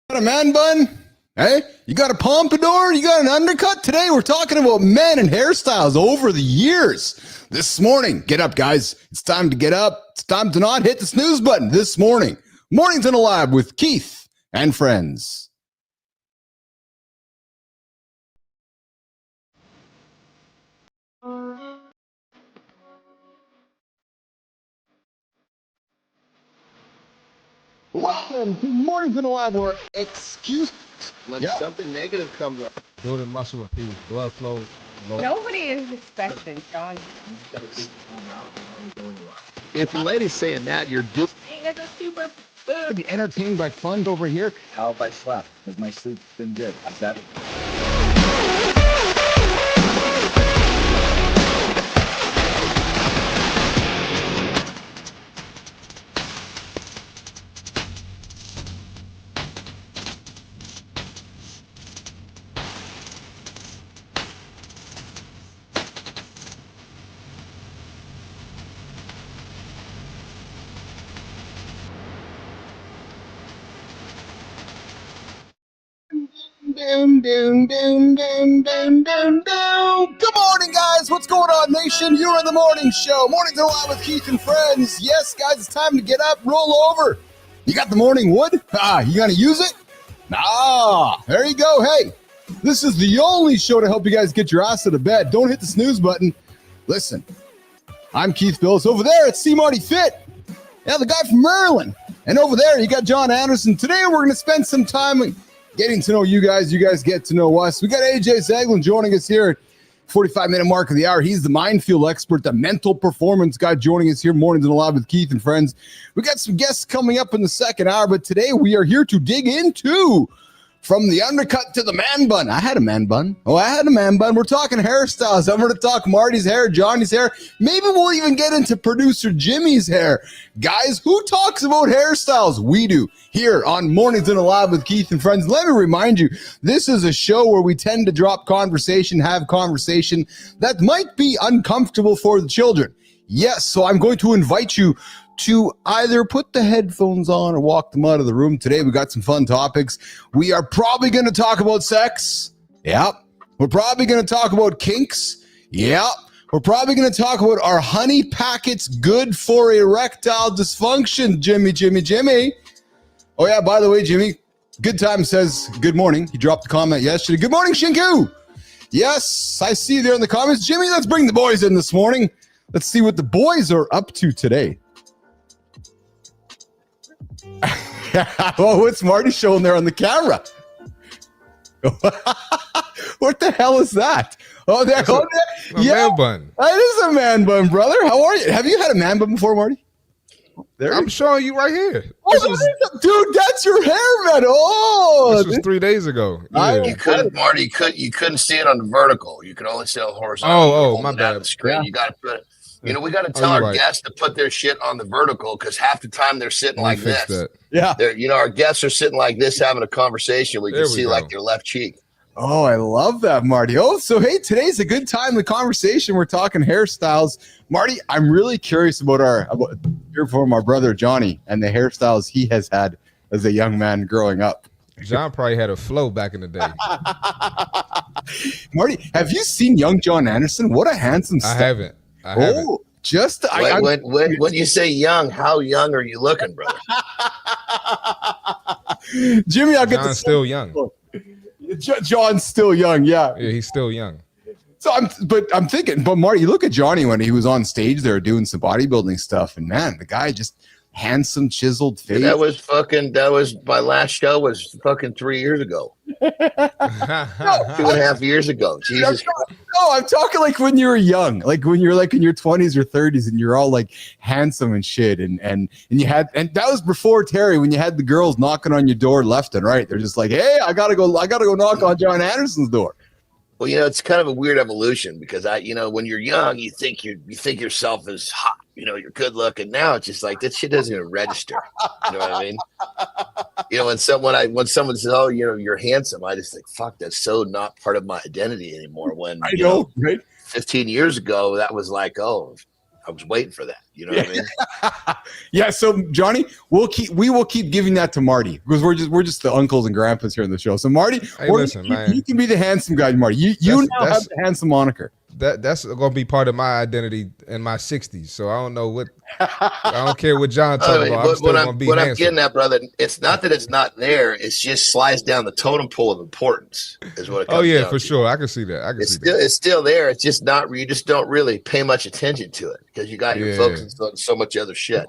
Got a man bun? Hey, you got a pompadour? You got an undercut? Today we're talking about men and hairstyles over the years. This morning, get up, guys. It's time to get up. It's time to not hit the snooze button this morning. Mornings in a Lab with Keith and friends. Welcome to Mornings in a Lab where excuse when something negative comes up. Building muscle appeal, blood flow. Nobody is expecting John. If the lady's saying that, you're just be entertained by fun over here. How if I slept? Because my sleep's been good. Is that Doom, doom, doom, doom, doom, doom, doom. Good morning, guys. What's going on, nation? You're in the morning show. Mornings in a Lab with Keith and friends. Yes, guys, it's time to get up, roll over. You got the morning wood? You gonna use it? There you go. Hey, this is the only show to help you guys get your ass out of bed. Don't hit the snooze button. Listen, I'm Keith Bilous. Over there, it's C. Marty Fit. Yeah, the guy from Maryland. And over there, you got John Anderson. Today, we're going to spend some time getting to know you guys. You guys get to know us. We got AJ Zeglin joining us here at 45-minute mark of the hour. He's the minefield expert, the mental performance guy joining us here. Mornings in a Lab with Keith and friends. We got some guests coming up in the second hour, but today we are here to dig into from the undercut to the man bun. I had a man bun. We're talking hairstyles. I'm going to talk Marty's hair, Johnny's hair. Maybe we'll even get into producer Jimmy's hair. Guys, who talks about hairstyles? We do here on Mornings in a Lab with Keith and friends. Let me remind you, this is a show where we tend to drop conversation, have conversation that might be uncomfortable for the children. Yes, so I'm going to invite you to either put the headphones on or walk them out of the room. Today, we got some fun topics. We are probably going to talk about sex. Yep. We're probably going to talk about kinks. Yep. We're probably going to talk about our honey packets good for erectile dysfunction. Jimmy. Oh, yeah, by the way, Jimmy, Good Time says good morning. He dropped a comment yesterday. Good morning, Shinku. Yes, I see you there in the comments. Jimmy, let's bring the boys in this morning. Let's see what the boys are up to today. Oh, what's Marty showing there on the camera? What the hell is that? Oh, there. Man bun. That is a man bun, brother. How are you? Have you had a man bun before, Marty? There I'm showing you right here. Dude, that's your hair, man. Oh, this was 3 days ago. Yeah. You couldn't, Marty. You couldn't see it on the vertical. You could only see it horizontal. Oh, my bad. The screen. Yeah. You got to put it. You know, we got to tell our guests to put their shit on the vertical because half the time they're sitting like this. That. Yeah. You know, our guests are sitting like this having a conversation. We can see like their left cheek. Oh, I love that, Marty. Oh, so hey, today's a good time in the conversation. We're talking hairstyles. Marty, I'm really curious about hear from our brother Johnny and the hairstyles he has had as a young man growing up. John probably had a flow back in the day. Marty, have you seen young John Anderson? What a handsome I haven't. When you say young, how young are you looking, brother? Jimmy, I'll get John's still young. John's still young, yeah. Yeah, he's still young. So I'm thinking, but Marty, you look at Johnny when he was on stage there doing some bodybuilding stuff, and man, the guy just handsome, chiseled face. That was my last show was fucking 3 years ago. 2.5 years ago. Jesus Christ. No, I'm talking like when you were young, like when you're like in your 20s or 30s and you're all like handsome and shit. And that was before Terry, when you had the girls knocking on your door left and right. They're just like, hey, I gotta go knock on John Anderson's door. Well, you know, it's kind of a weird evolution because when you're young, you think yourself as hot. You know, you're good looking. Now it's just like that shit doesn't even register. You know what I mean? You know, when someone says, "Oh, you know, you're handsome," I just think, "Fuck, that's so not part of my identity anymore." When I know, right? 15 years ago, that was like, "Oh, I was waiting for that. You know what I mean? Yeah. So Johnny, we will keep giving that to Marty because we're just the uncles and grandpas here in the show. So Marty, Hey, listen, man. you can be the handsome guy, Marty. You now have the handsome moniker. That's gonna be part of my identity in my 60s. So I don't know what I don't care what John talking about. I'm still gonna be what handsome. I'm getting at, brother, it's not that it's not there. It's just slides down the totem pole of importance. Is what it comes down for to. sure. I can see that. It's still there. It's just not. You just don't really pay much attention to it because you got your focus on so much other shit.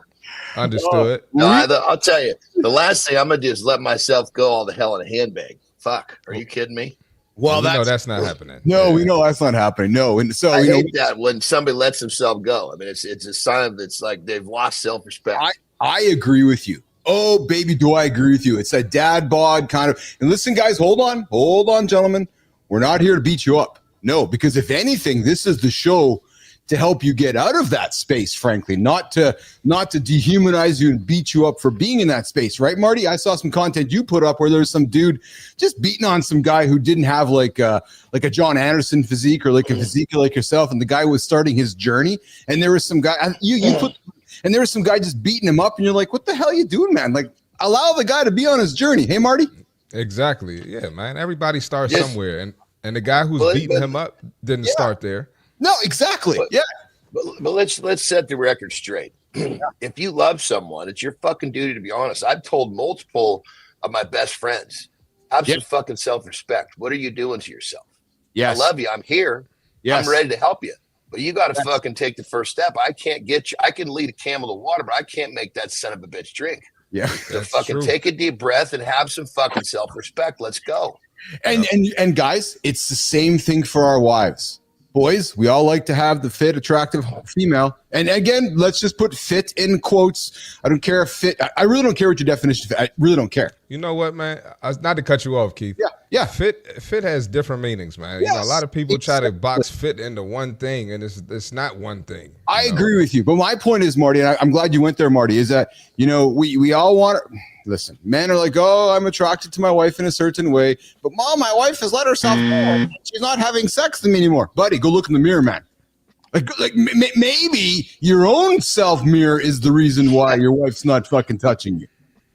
Understood. No, I'll tell you. The last thing I'm gonna do is let myself go all the hell in a handbag. Fuck. Are you kidding me? Well, that's not happening. No, we know that's not happening. No, and so I hate that when somebody lets themselves go. I mean, it's a sign of it's like they've lost self-respect. I agree with you. Oh, baby, do I agree with you? It's a dad bod kind of. And listen, guys, hold on, gentlemen. We're not here to beat you up. No, because if anything, this is the show to help you get out of that space, frankly, not to dehumanize you and beat you up for being in that space, right, Marty? I saw some content you put up where there's some dude just beating on some guy who didn't have like a John Anderson physique or like a physique like yourself, and the guy was starting his journey, and there was some guy and there was some guy just beating him up, and you're like, what the hell are you doing, man? Like, allow the guy to be on his journey. Hey, Marty? Exactly. Yeah, man. Everybody starts somewhere, and the guy who's beating him up didn't start there. No, exactly. But let's set the record straight. If you love someone, it's your fucking duty to be honest. I've told multiple of my best friends, have some fucking self-respect. What are you doing to yourself? Yes. I love you. I'm here. Yes. I'm ready to help you. But you got to fucking take the first step. I can't get you. I can lead a camel to water, but I can't make that son of a bitch drink. Yeah. So fucking take a deep breath and have some fucking self-respect. Let's go. And guys, it's the same thing for our wives. Boys, we all like to have the fit, attractive female. And again, let's just put fit in quotes. I don't care if fit. I really don't care what your definition of fit. I really don't care. You know what, man? Not to cut you off, Keith. Yeah. Fit has different meanings, man. Yes, a lot of people try to box fit into one thing, and it's not one thing. I agree with you. But my point is, Marty, and I'm glad you went there, Marty, is that, we all want to. Listen, men are like, oh, I'm attracted to my wife in a certain way. But Mom, my wife has let herself go. She's not having sex with me anymore. Buddy, go look in the mirror, man. Like maybe your own self mirror is the reason why your wife's not fucking touching you.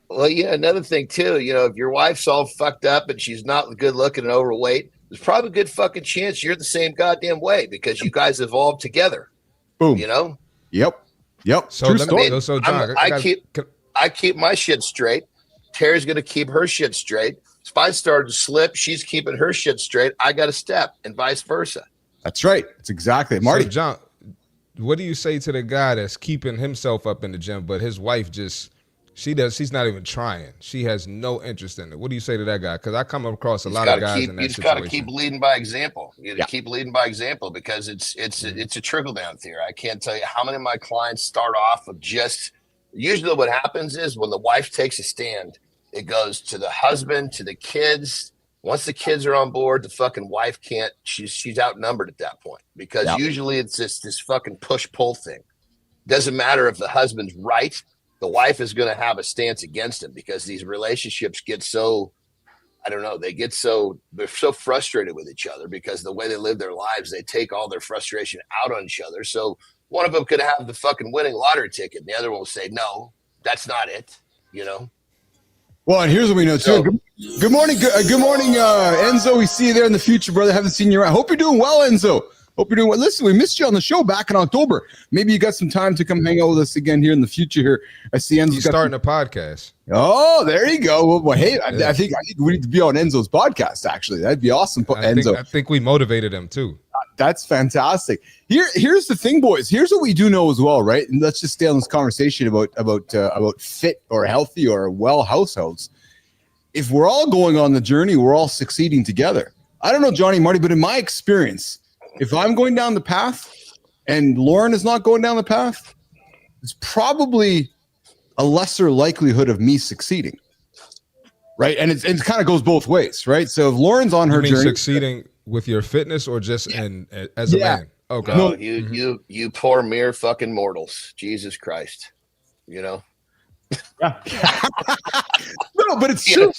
Well, another thing too, if your wife's all fucked up and she's not good looking and overweight, there's probably a good fucking chance you're the same goddamn way because you guys evolved together. Boom. Yep. So John, I keep my shit straight. Terry's going to keep her shit straight. If I started to slip, she's keeping her shit straight. I got to step and vice versa. That's right. That's exactly it. Marty. So John, what do you say to the guy that's keeping himself up in the gym, but his wife she's not even trying. She has no interest in it. What do you say to that guy? Because I come across a lot of guys in that situation. You just got to keep leading by example. Keep leading by example because it's a trickle down theory. I can't tell you how many of my clients start off with usually what happens is when the wife takes a stand, it goes to the husband, to the kids. Once the kids are on board, the fucking wife can't. She's outnumbered at that point because usually it's just this fucking push-pull thing. Doesn't matter if the husband's right. The wife is going to have a stance against him because these relationships get so, I don't know, they're so frustrated with each other because the way they live their lives, they take all their frustration out on each other. So one of them could have the fucking winning lottery ticket. And the other one will say, no, that's not it. Well, and here's what we know too. Good morning. Good morning, Enzo. We see you there in the future, brother. Haven't seen you around. Hope you're doing well, Enzo. Hope you're doing well. Listen, we missed you on the show back in October. Maybe you got some time to come hang out with us again here in the future. Here, I see Enzo's starting a podcast. Oh, there you go. Well, hey, I think we need to be on Enzo's podcast. Actually, that'd be awesome. Enzo, I think we motivated him too. That's fantastic. Here's the thing, boys. Here's what we do know as well, right? And let's just stay on this conversation about fit or healthy or well households. If we're all going on the journey, we're all succeeding together. I don't know, Johnny, Marty, but in my experience, if I'm going down the path and Lauren is not going down the path, it's probably a lesser likelihood of me succeeding, right? And it kind of goes both ways, right? So if Lauren's on her journey, succeeding with your fitness or just as a man? Okay. No, you poor mere fucking mortals. Jesus Christ. No, but it's true.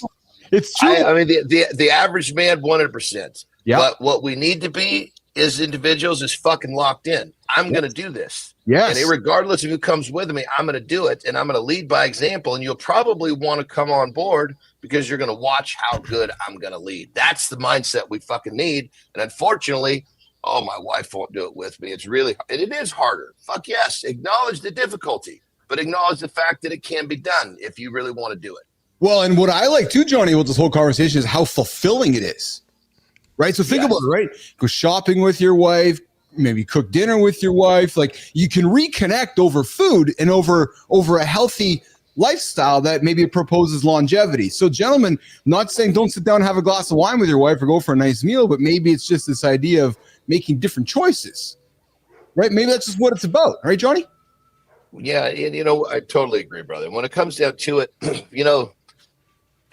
It's true. I mean, the average man, 100%. Yeah. But what we need to be as individuals is fucking locked in. I'm going to do this. Yes. And regardless of who comes with me, I'm going to do it, and I'm going to lead by example. And you'll probably want to come on board because you're going to watch how good I'm going to lead. That's the mindset we fucking need. And unfortunately, my wife won't do it with me. It's really, and it is harder. Fuck yes. Acknowledge the difficulty, but acknowledge the fact that it can be done if you really want to do it. Well, and what I like too, Johnny, with this whole conversation is how fulfilling it is. Right? So think about it, right? Go shopping with your wife, maybe cook dinner with your wife. Like, you can reconnect over food and over a healthy lifestyle that maybe proposes longevity. So, gentlemen, not saying don't sit down and have a glass of wine with your wife or go for a nice meal, but maybe it's just this idea of making different choices, right? Maybe that's just what it's about, right, Johnny? Yeah, and I totally agree, brother. When it comes down to it,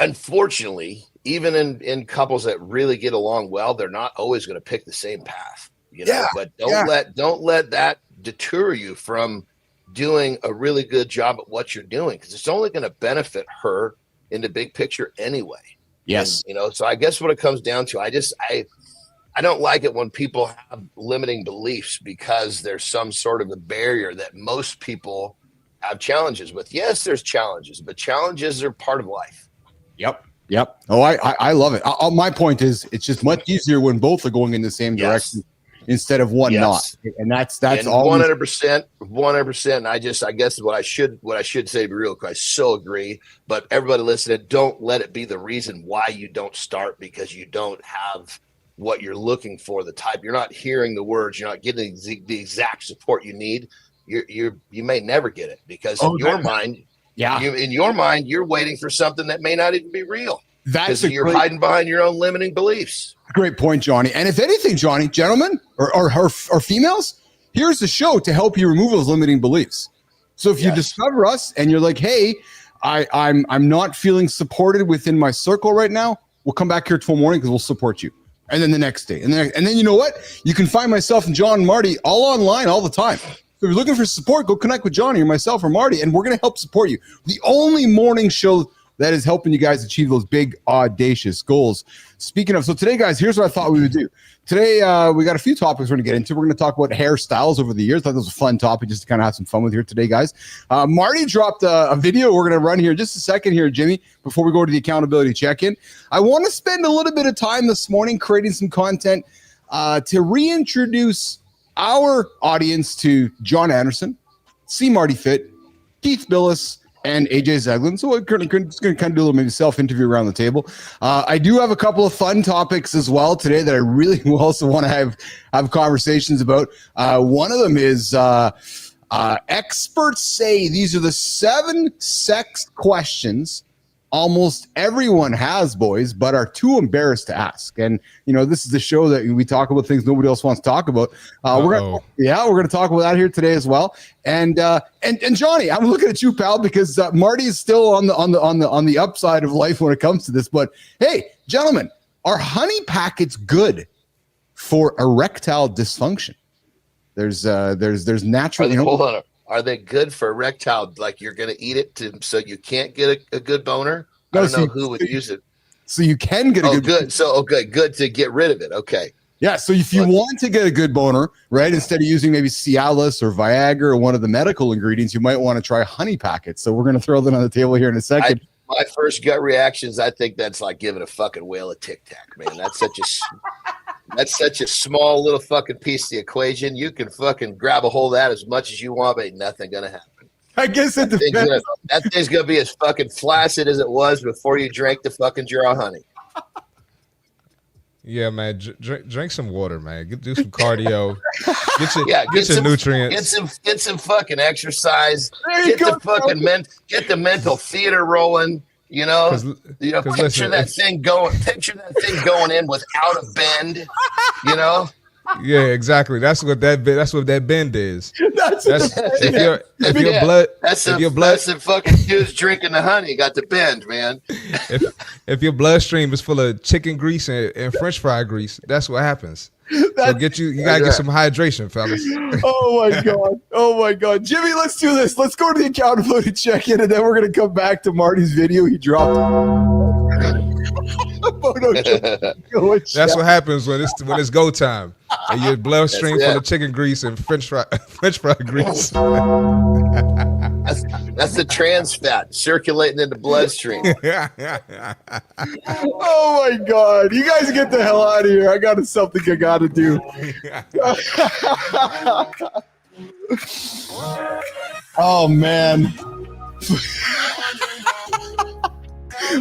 unfortunately, even in couples that really get along well, they're not always going to pick the same path, but don't let that deter you from doing a really good job at what you're doing, because it's only going to benefit her in the big picture anyway. Yes. And, so I guess what it comes down to, I don't like it when people have limiting beliefs because there's some sort of a barrier that most people have challenges with. Yes, there's challenges, but challenges are part of life. Yep. Oh, I love it. My point is, it's just much easier when both are going in the same direction instead of one not. And that's all. 100%. I guess what I should say, to be real quick, I so agree. But everybody listening, don't let it be the reason why you don't start, because you don't have what you're looking for. You're not hearing the words. You're not getting the exact support you need. You may never get it because in your mind. Yeah. In your mind, you're waiting for something that may not even be real. That's you're hiding behind your own limiting beliefs. Great point, Johnny. And if anything, Johnny, gentlemen or females, here's the show to help you remove those limiting beliefs. So if you discover us and you're like, hey, I'm not feeling supported within my circle right now, we'll come back here tomorrow morning because we'll support you. And then the next day. And then you know what? You can find myself and John and Marty all online all the time. If you're looking for support, go connect with Johnny or myself or Marty, and we're going to help support you. The only morning show that is helping you guys achieve those big, audacious goals. Speaking of, so today, guys, here's what I thought we would do. Today, we got a few topics we're going to get into. We're going to talk about hairstyles over the years. I thought that was a fun topic just to kind of have some fun with here today, guys. Marty dropped a video we're going to run here in just a second here, Jimmy, before we go to the accountability check-in. I want to spend a little bit of time this morning creating some content to reintroduce our audience to John Anderson, C. Marty Fit, Keith Bilous, and AJ Zeglin. So we're going to kind of do a little maybe self-interview around the table. I do have a couple of fun topics as well today that I really also want to have conversations about. One of them is experts say these are the 7 sex questions almost everyone has, boys, but are too embarrassed to ask. And this is the show that we talk about things nobody else wants to talk about. We're gonna talk about that here today as well. And Johnny, I'm looking at you, pal, because Marty is still on the upside of life when it comes to this. But hey, gentlemen, are honey packets good for erectile dysfunction? There's natural. Hold on. Are they good for erectile? Like you're going to eat it so you can't get a good boner? I don't know who would use it. So you can get a good. So good to get rid of it. Okay. Yeah. So if you want to get a good boner, right, instead of using maybe Cialis or Viagra or one of the medical ingredients, you might want to try honey packets. So we're going to throw that on the table here in a second. My first gut reaction is I think that's like giving a fucking whale a Tic Tac, man. That's such a small little fucking piece of the equation. You can fucking grab a hold of that as much as you want, but ain't nothing gonna happen. I guess it depends. That thing's gonna be as fucking flaccid as it was before you drank the fucking jar of honey. Yeah, man. Drink some water, man. Do some cardio. Get your nutrients. Get some fucking exercise. Get the mental theater rolling. Picture that thing going in without a bend. Yeah, exactly. That's what that bend is. That's if your blood fucking dude's drinking the honey, got the bend, man. If your bloodstream is full of chicken grease and French fry grease, that's what happens. So you gotta get some hydration, fellas. Oh my god. Jimmy, let's do this. Let's go to the accountability check-in, and then we're gonna come back to Marty's video he dropped. That's what happens when it's go time and your bloodstream full of chicken grease and French fry grease. That's the trans fat circulating in the bloodstream. Oh my God! You guys get the hell out of here! I got something I got to do. Oh man.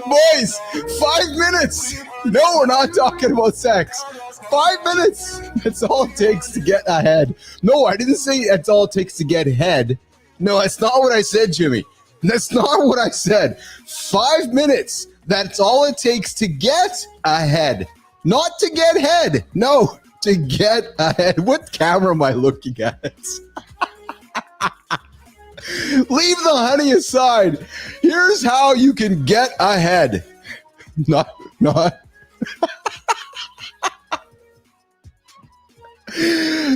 Boys, 5 minutes. No, we're not talking about sex. 5 minutes. That's all it takes to get ahead. No, I didn't say that's all it takes to get ahead. No, that's not what I said, Jimmy. That's not what I said. 5 minutes. That's all it takes to get ahead. Not to get head. No, to get ahead. What camera am I looking at? Leave the honey aside. Here's how you can get ahead. Not.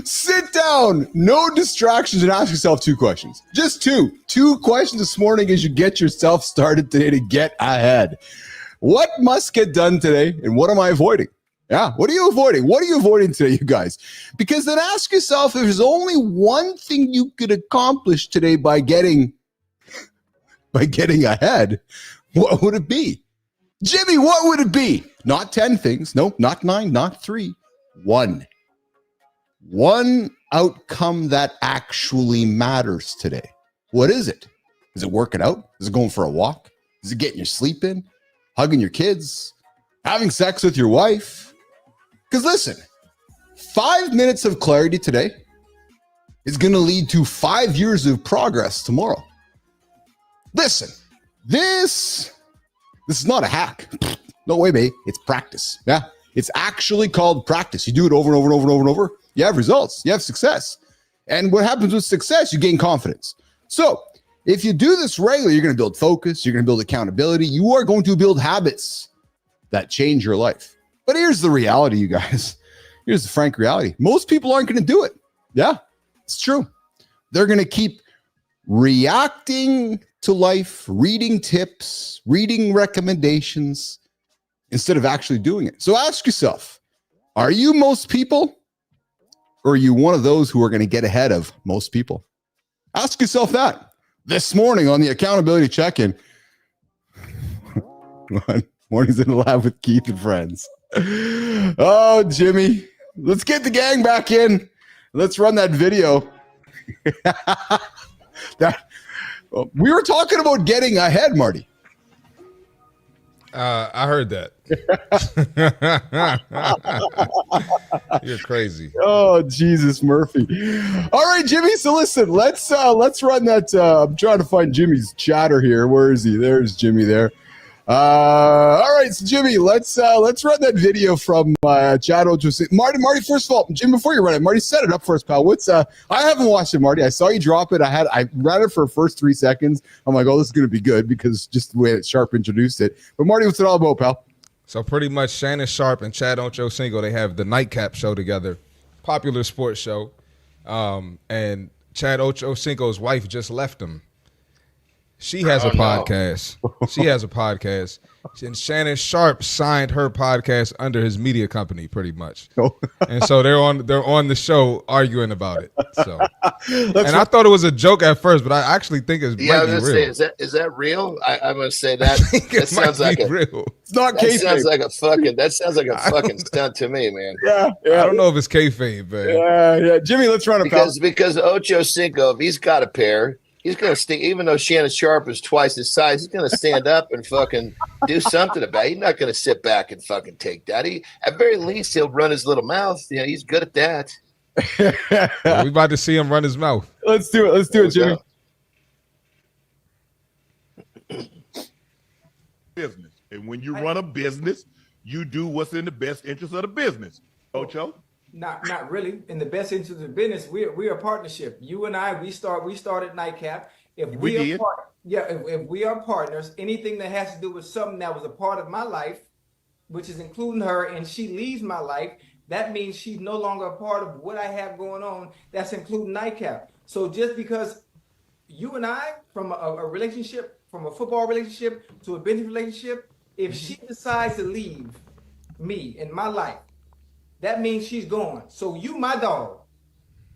Sit down. No distractions and ask yourself 2 questions. Just 2. 2 questions this morning as you get yourself started today to get ahead. What must get done today and what am I avoiding? Yeah, what are you avoiding? What are you avoiding today, you guys? Because then ask yourself if there's only one thing you could accomplish today by getting ahead, what would it be? Jimmy, what would it be? Not 10 things. No, not 9, not 3. 1. One outcome that actually matters today. What is it? Is it working out? Is it going for a walk? Is it getting your sleep in? Hugging your kids? Having sex with your wife? Because listen, 5 minutes of clarity today is going to lead to 5 years of progress tomorrow. Listen, this is not a hack. No way, mate. It's practice. Yeah, it's actually called practice. You do it over and over and over and over and over. You have results. You have success. And what happens with success? You gain confidence. So if you do this regularly, you're going to build focus. You're going to build accountability. You are going to build habits that change your life. But here's the reality, you guys. Here's the frank reality. Most people aren't going to do it. Yeah, it's true. They're going to keep reacting to life, reading tips, reading recommendations, instead of actually doing it. So ask yourself, are you most people? Or are you one of those who are going to get ahead of most people? Ask yourself that this morning on the accountability check-in. Mornings in the lab with Keith and friends. Oh, Jimmy, let's get the gang back in. Let's run that video. We were talking about getting ahead, Marty. I heard that. You're crazy. Oh, Jesus, Murphy. All right, Jimmy. So listen, let's run that. I'm trying to find Jimmy's chatter here. Where is he? There's Jimmy there. All right, so Jimmy, let's run that video from Chad Ocho. Marty, first of all, Jim, before you run it, Marty, set it up for us, pal. I haven't watched it, Marty. I saw you drop it. I ran it for the first 3 seconds. I'm like, oh, this is going to be good because just the way that Sharp introduced it. But Marty, what's it all about, pal? So pretty much Shannon Sharp and Chad Ochocinco, they have the Nightcap show together, popular sports show. And Chad Ochocinco's wife just left him. She has a podcast. She has a podcast. And Shannon Sharp signed her podcast under his media company, pretty much. And so they're on the show arguing about it. So, I thought it was a joke at first, but I actually think it's might be real. Say, is that real? I'm gonna say that. That sounds like real. It's not kayfabe. That sounds like a fucking stunt to me, man. Yeah. I don't know if it's kayfabe, man. Yeah. Jimmy, let's run it because Ocho Cinco, if he's got a pair, he's going to stay, even though Shannon Sharp is twice his size, he's going to stand up and fucking do something about it. He's not going to sit back and fucking take that. At very least, he'll run his little mouth. You know, he's good at that. We about to see him run his mouth. Let's do it, Jimmy. Business. And when you run a business, you do what's in the best interest of the business. Ocho? Not really. In the best interest of the business, we're a partnership. You and I, we started Nightcap. If we are partners, anything that has to do with something that was a part of my life, which is including her, and she leaves my life, that means she's no longer a part of what I have going on. That's including Nightcap. So just because you and I, from a relationship, from a football relationship to a business relationship, if she decides to leave, me in my life, that means she's gone. So you my dog.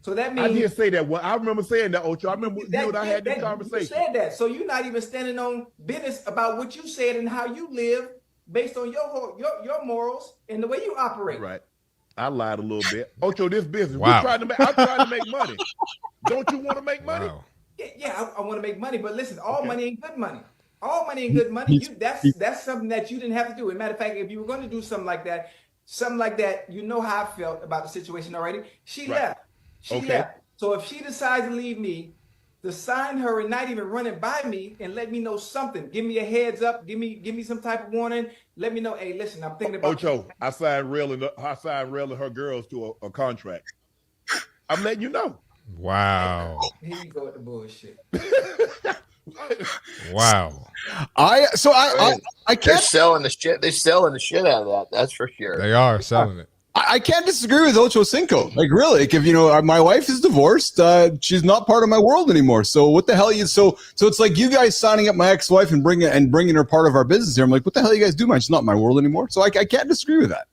So that means I did say that. Well, I remember saying that, Ocho. I remember you and I had this conversation. You said that. So you're not even standing on business about what you said and how you live based on your morals and the way you operate. Right. I lied a little bit. Ocho, this business. Wow. I'm trying to make money. Don't you want to make money? Wow. Yeah, I want to make money, but listen, all money ain't good money. All money ain't good money. That's something that you didn't have to do. As a matter of fact, if you were going to do something like that, you know how I felt about the situation already. She left. She left. So if she decides to leave me, to sign her and not even run it by me and let me know something, give me a heads up, give me some type of warning, let me know, hey, listen, I'm thinking about Ocho, I signed Rail and her girls to a contract. I'm letting you know. Wow. Here you go with the bullshit. Wow. I can't. They're selling the shit. They're selling the shit out of that. That's for sure. They are selling it. I can't disagree with Ocho Cinco. Like, really, like, if my wife is divorced, she's not part of my world anymore. So what the hell are you? So it's like you guys signing up my ex-wife and bringing her part of our business here. I'm like, what the hell are you guys doing? She's not my world anymore. So I can't disagree with that.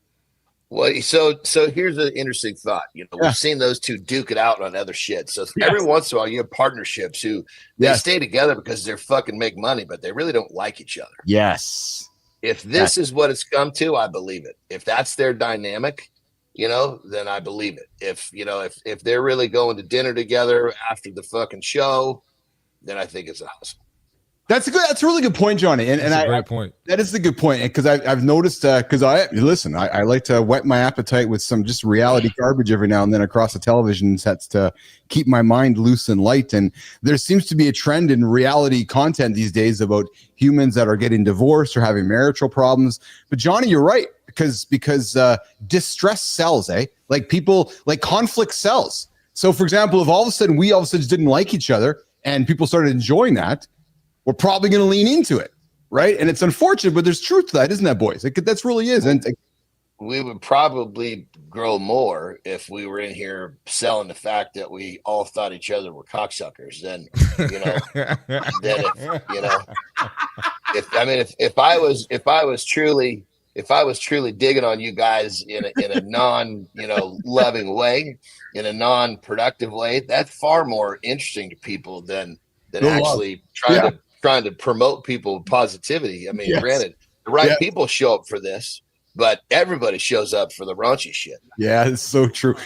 Well, so here's an interesting thought. We've seen those two duke it out on other shit. So every once in a while, you have partnerships who they stay together because they're fucking make money, but they really don't like each other. Yes. If this is what it's come to, I believe it. If that's their dynamic, then I believe it. If they're really going to dinner together after the fucking show, then I think it's a hustle. That's a really good point, Johnny. And That's a great point. That is a good point. Because I've noticed, because I like to whet my appetite with some just reality garbage every now and then across the television sets to keep my mind loose and light. And there seems to be a trend in reality content these days about humans that are getting divorced or having marital problems. But Johnny, you're right. Because distress sells, eh? Like conflict sells. So for example, if all of a sudden we just didn't like each other and people started enjoying that, we're probably going to lean into it, right? And it's unfortunate, but there's truth to that, isn't that, boys? That's really is. And we would probably grow more if we were in here selling the fact that we all thought each other were cocksuckers. Then, if I was truly digging on you guys in a non, loving way, in a non-productive way, that's far more interesting to people than actually trying to promote people with positivity. I mean, granted, the right people show up for this, but everybody shows up for the raunchy shit. Yeah, it's so true.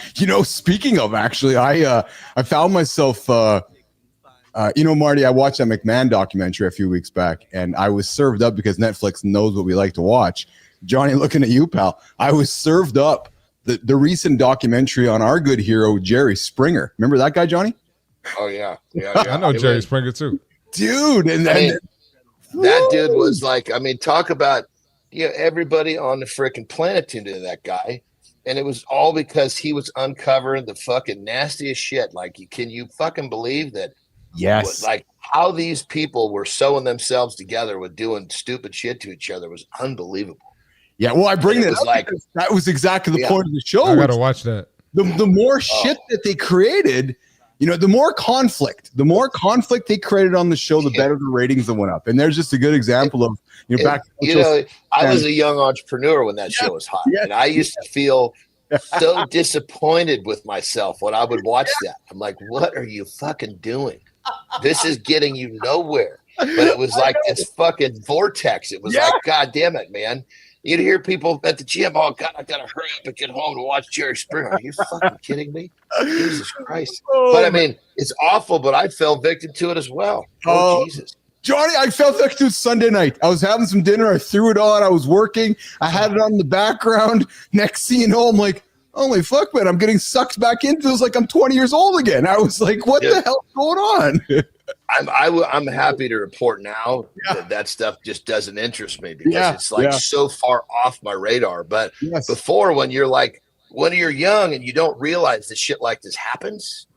Speaking of, actually, I found myself, Marty, I watched that McMahon documentary a few weeks back, and I was served up because Netflix knows what we like to watch. Johnny, looking at you, pal, I was served up the recent documentary on our good hero, Jerry Springer. Remember that guy, Johnny? Oh, yeah. I know Jerry Springer, too. Dude, that dude was like, talk about everybody on the freaking planet tuned into that guy, and it was all because he was uncovering the fucking nastiest shit. Like, can you fucking believe that? Yes. Like how these people were sewing themselves together with doing stupid shit to each other was unbelievable. Yeah, well, I bring this up because that was exactly the point of the show. I gotta watch that. The more shit that they created. The more conflict they created on the show, the better the ratings that went up. And there's just a good example of, I was a young entrepreneur when that show was hot. Yeah. And I used to feel so disappointed with myself when I would watch that. I'm like, what are you fucking doing? This is getting you nowhere. But it was like this fucking vortex. It was like, God damn it, man. You'd hear people at the gym, oh, God, I got to hurry up and get home to watch Jerry Springer. Are you fucking kidding me? Jesus Christ. But, it's awful, but I fell victim to it as well. Oh, Jesus. Johnny, I fell victim to it Sunday night. I was having some dinner. I threw it on. I was working. I had it on in the background. Next thing you know, I'm like, holy fuck, man, I'm getting sucked back into this like I'm 20 years old again. I was like, what the hell's going on? I'm happy to report now that stuff just doesn't interest me because it's like so far off my radar. But before, when you're young and you don't realize that shit like this happens,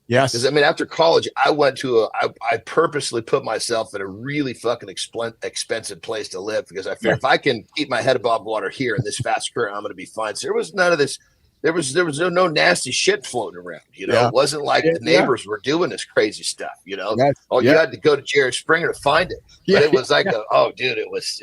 Yes. Because after college, I went to I purposely put myself in a really fucking expensive place to live because I figured if I can keep my head above water here in this fast career, I'm going to be fine. So there was none of this. There was no nasty shit floating around. It wasn't like the neighbors were doing this crazy stuff. You had to go to Jerry Springer to find it. But it was like, it was.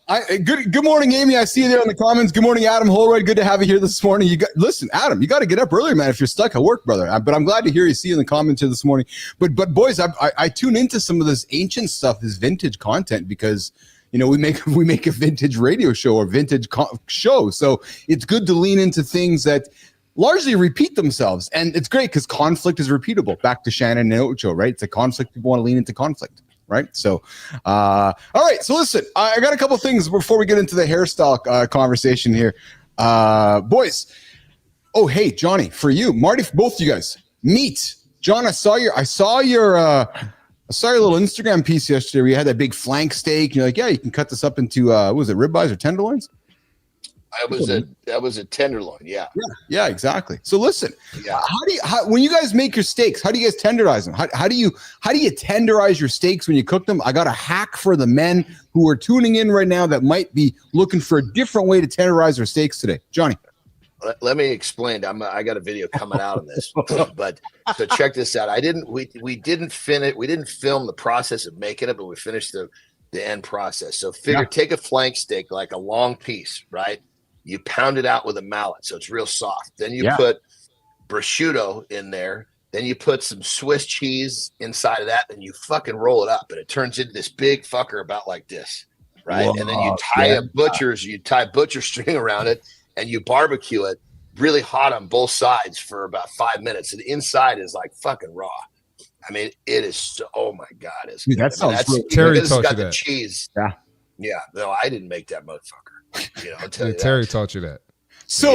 Good morning, Amy. I see you there in the comments. Good morning, Adam Holroyd. Good to have you here this morning. Listen, Adam, you got to get up earlier, man, if you're stuck at work, brother. But I'm glad to hear you see in the comments here this morning. But boys, I tune into some of this ancient stuff, this vintage content, because we make a vintage radio show or vintage show. So it's good to lean into things that largely repeat themselves, and it's great because conflict is repeatable. Back to Shannon and Ocho, right? It's a conflict. People want to lean into conflict. Right. So, all right. So listen, I got a couple things before we get into the hairstyle conversation here. Boys. Oh, hey, Johnny, for you, Marty, for both of you guys, meat. John, I saw your little Instagram piece yesterday where you had that big flank steak. And you're like, yeah, you can cut this up into, was it ribeyes or tenderloins? That was a tenderloin, yeah. Yeah, exactly. So listen, when you guys make your steaks, how do you guys tenderize them? How do you tenderize your steaks when you cook them? I got a hack for the men who are tuning in right now that might be looking for a different way to tenderize their steaks today. Johnny, let me explain. I got a video coming out on this, but so check this out. We didn't film the process of making it, but we finished the end process. So take a flank steak, like a long piece, right? You pound it out with a mallet so it's real soft. Then you put prosciutto in there. Then you put some Swiss cheese inside of that. Then you fucking roll it up, and it turns into this big fucker about like this, right? Whoa, and then you tie butcher string around it, and you barbecue it really hot on both sides for about 5 minutes. And the inside is like fucking raw. I mean, it is so. Oh my god, it's that sounds good. Terry it's taught got you the that. Cheese. Yeah. No, I didn't make that motherfucker. I'll tell you Terry taught you that. So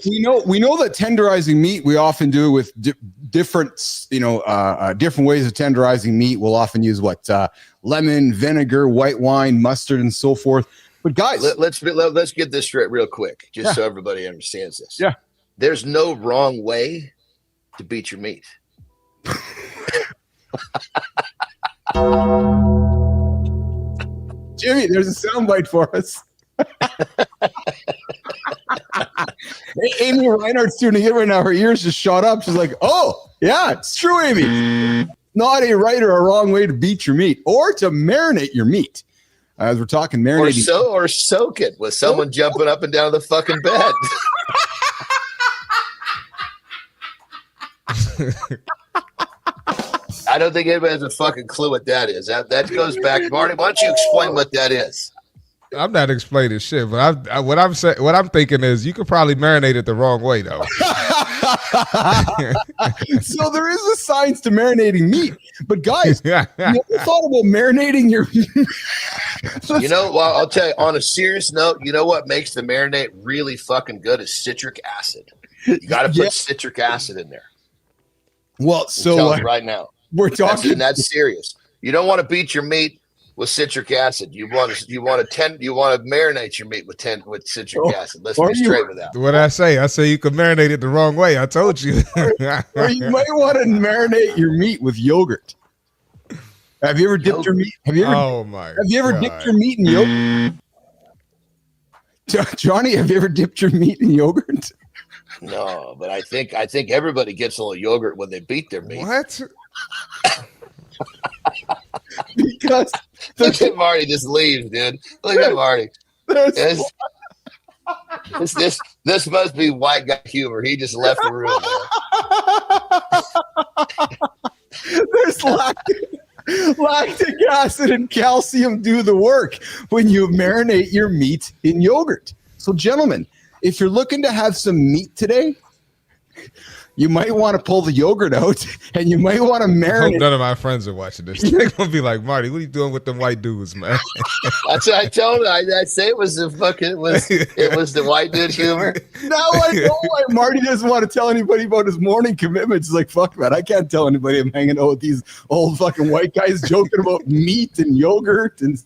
we know that tenderizing meat, we often do with different ways of tenderizing meat. We'll often use lemon, vinegar, white wine, mustard, and so forth. But guys, let's get this straight real quick, just so everybody understands this. Yeah, there's no wrong way to beat your meat. Jimmy, there's a soundbite for us. Amy Reinhardt's tuning in right now. Her ears just shot up. She's like, "Oh, yeah, it's true, Amy. Not a right or a wrong way to beat your meat or to marinate your meat." As we're talking marinating, or soak it with someone jumping up and down the fucking bed. I don't think anybody has a fucking clue what that is. That goes back, Marty. Why don't you explain what that is? I'm not explaining shit, but what I'm thinking is you could probably marinate it the wrong way though. So there is a science to marinating meat, but guys, you ever thought about marinating your? I'll tell you. On a serious note, you know what makes the marinade really fucking good is citric acid. You got to put citric acid in there. Well, so right now we're talking. That's serious. You don't want to beat your meat with citric acid. You want to marinate your meat with citric acid. Let's be straight with that. What I say you could marinate it the wrong way. I told you. Or you might want to marinate your meat with yogurt. Have you ever dipped your meat? Have you ever dipped your meat in yogurt? Johnny, have you ever dipped your meat in yogurt? No, but I think everybody gets a little yogurt when they beat their meat. What? Because look at Marty just leaves, dude. Look at Marty. This must be white guy humor. He just left the room. There's lactic acid and calcium do the work when you marinate your meat in yogurt. So, gentlemen, if you're looking to have some meat today, you might want to pull the yogurt out, and you might want to marinate. I hope none of my friends are watching this. They're gonna be like, "Marty, what are you doing with them white dudes, man?" That's what I told him. I say it was the white dude humor. Now I know why Marty doesn't want to tell anybody about his morning commitments. He's like, "Fuck, man, I can't tell anybody I'm hanging out with these old fucking white guys joking about meat and yogurt and."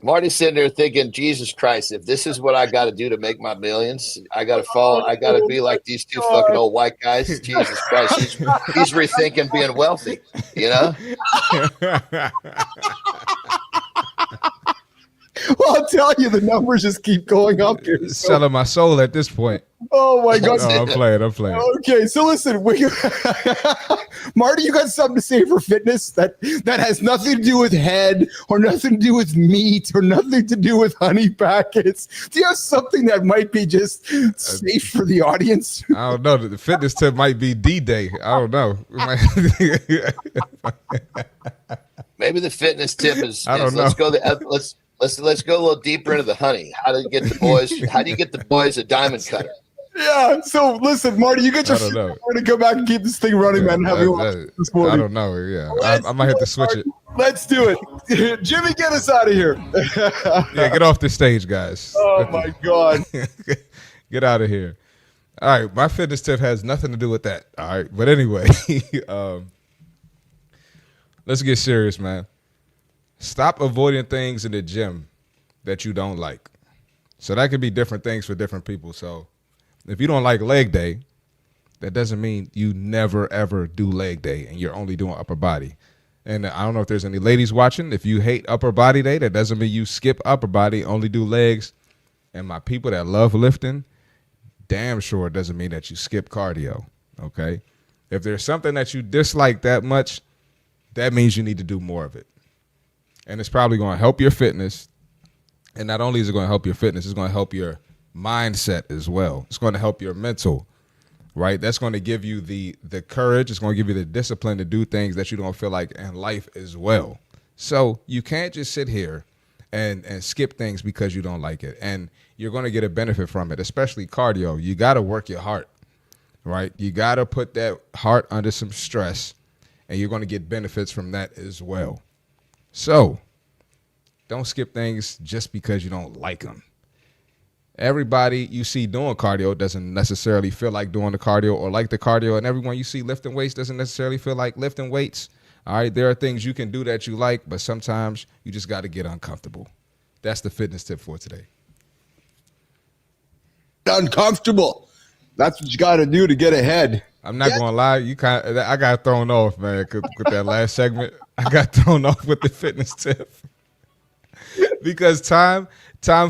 Marty's sitting there thinking, Jesus Christ, if this is what I got to do to make my millions, I got to be like these two fucking old white guys. Jesus Christ, he's rethinking being wealthy, Well, I'll tell you, the numbers just keep going up here. So. Selling my soul at this point. Oh my God! No, I'm playing. Okay, so listen, Marty, you got something to say for fitness that has nothing to do with head or nothing to do with meat or nothing to do with honey packets. Do you have something that might be just safe for the audience? I don't know. The fitness tip might be D-Day. I don't know. Maybe the fitness tip is I don't know. Let's go a little deeper into the honey. How do you get the boys a diamond cutter? Yeah. So listen, Marty, you get your. We're gonna go back and keep this thing running, man. Have you watch this morning? I don't know. Yeah, I might have to switch it. Let's do it, Jimmy. Get us out of here. Yeah, get off the stage, guys. Oh my God. Get out of here. All right, my fitness tip has nothing to do with that. All right, but anyway, let's get serious, man. Stop avoiding things in the gym that you don't like. So that could be different things for different people. So if you don't like leg day, that doesn't mean you never, ever do leg day and you're only doing upper body. And I don't know if there's any ladies watching. If you hate upper body day, that doesn't mean you skip upper body, only do legs. And my people that love lifting, damn sure it doesn't mean that you skip cardio, okay? If there's something that you dislike that much, that means you need to do more of it. And it's probably going to help your fitness. And not only is it going to help your fitness, it's going to help your mindset as well. It's going to help your mental, right? That's going to give you the courage. It's going to give you the discipline to do things that you don't feel like in life as well. So you can't just sit here and skip things because you don't like it. And you're going to get a benefit from it, especially cardio. You got to work your heart, right? You got to put that heart under some stress, and you're going to get benefits from that as well. So don't skip things just because you don't like them. Everybody you see doing cardio doesn't necessarily feel like doing the cardio or like the cardio, and everyone you see lifting weights doesn't necessarily feel like lifting weights. All right, there are things you can do that you like, but sometimes you just got to get uncomfortable. That's the fitness tip for today. Uncomfortable. That's what you got to do to get ahead. I'm not gonna lie, I got thrown off, man, with that last segment. I got thrown off with the fitness tip because time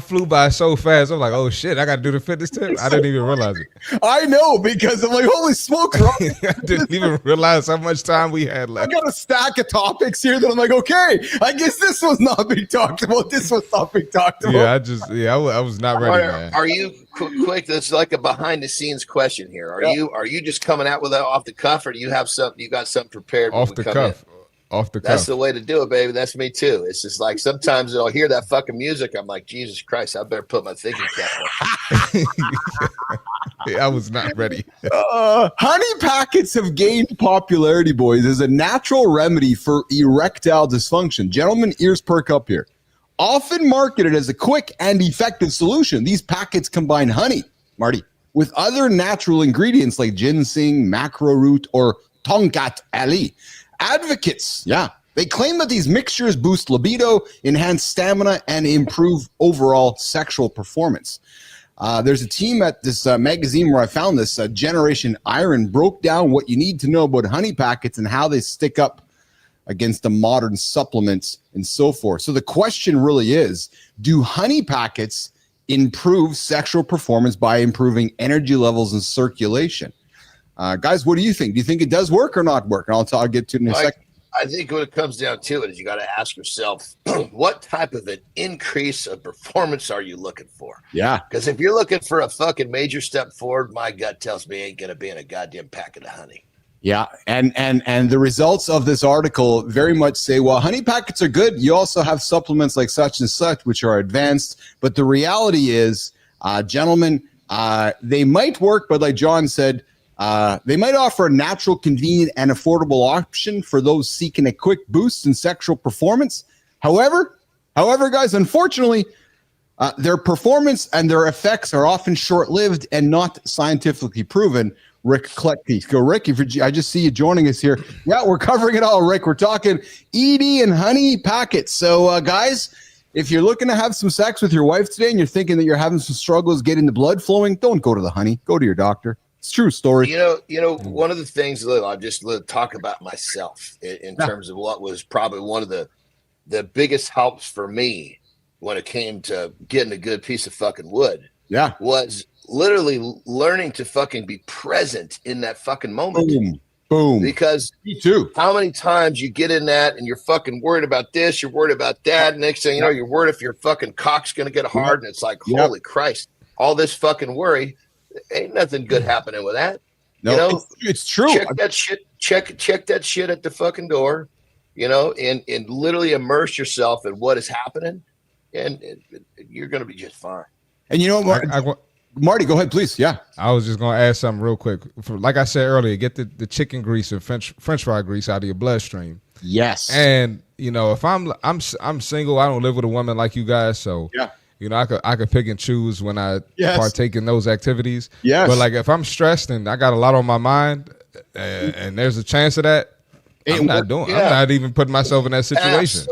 flew by so fast. I'm like, oh shit, I got to do the fitness tip. I didn't even realize it. I know, because I'm like, holy smoke! I didn't even realize how much time we had left. I got a stack of topics here that I'm like, okay, I guess this was not being talked about. This was not being talked about. I was not ready, man. Are you quick? That's like a behind the scenes question here. Are you just coming out with that off the cuff, or do you have something? You got something prepared off the cuff? Off the cuff. That's the way to do it, baby. That's me too. It's just like sometimes I'll hear that fucking music. I'm like, Jesus Christ, I better put my thinking cap on. I was not ready. Honey packets have gained popularity, boys, as a natural remedy for erectile dysfunction. Gentlemen, ears perk up here. Often marketed as a quick and effective solution, these packets combine honey, Marty, with other natural ingredients like ginseng, macro root, or tonkat ali. Advocates, they claim that these mixtures boost libido, enhance stamina, and improve overall sexual performance. There's a team at this magazine where I found this, Generation Iron, broke down what you need to know about honey packets and how they stick up against the modern supplements and so forth. So the question really is, do honey packets improve sexual performance by improving energy levels and circulation? Guys, what do you think? Do you think it does work or not work? And I'll get to it in a second. I think what it comes down to is you got to ask yourself, what type of an increase of performance are you looking for? Yeah. Because if you're looking for a fucking major step forward, my gut tells me ain't going to be in a goddamn packet of honey. Yeah. And the results of this article very much say, well, honey packets are good. You also have supplements like such and such, which are advanced. But the reality is, gentlemen, they might work, but like John said, they might offer a natural, convenient, and affordable option for those seeking a quick boost in sexual performance. However, guys, unfortunately, their performance and their effects are often short-lived and not scientifically proven. Rick Kletke. Go, Rick, I just see you joining us here. Yeah, we're covering it all, Rick. We're talking ED and honey packets. So, guys, if you're looking to have some sex with your wife today and you're thinking that you're having some struggles getting the blood flowing, don't go to the honey. Go to your doctor. It's a true story. You know, one of the things that I'll just talk about myself in terms of what was probably one of the biggest helps for me when it came to getting a good piece of fucking wood. Yeah. Was literally learning to fucking be present in that fucking moment. Boom. Because me too. How many times you get in that and you're fucking worried about this, you're worried about that. Next thing you know, you're worried if your fucking cock's gonna get hard, and it's like, holy Christ, all this fucking worry. Ain't nothing good happening with that. No, you know, it's true. Check that shit. Check that shit at the fucking door. You know, and literally immerse yourself in what is happening, and you're gonna be just fine. And you know, Marty, go ahead, please. Yeah, I was just gonna add something real quick. Like I said earlier, get the chicken grease and French fry grease out of your bloodstream. Yes. And you know, if I'm single, I don't live with a woman like you guys, so yeah. You know, I could pick and choose when I yes. partake in those activities. Yes. But like if I'm stressed and I got a lot on my mind, and there's a chance of that, I'm not even putting myself in that situation.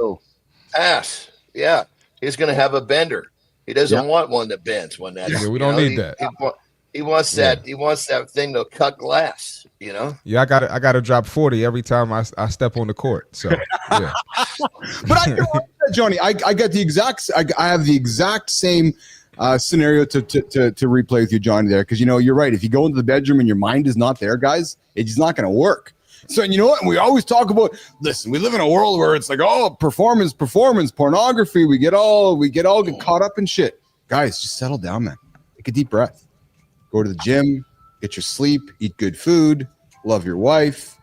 Ass. Yeah. He's gonna have a bender. He doesn't want one that bends when that's. Yeah, we don't need that. He wants that. He wants that thing to cut glass. You know. Yeah, I got to drop 40 every time I step on the court. So yeah. But I know Johnny. I got the exact. I have the exact same scenario to replay with you, Johnny. There, because you know you're right. If you go into the bedroom and your mind is not there, guys, it's not going to work. So, and you know what? We always talk about, listen, we live in a world where it's like, oh, performance, pornography. We get all get caught up in shit. Guys, just settle down, man. Take a deep breath. Go to the gym, get your sleep, eat good food, love your wife.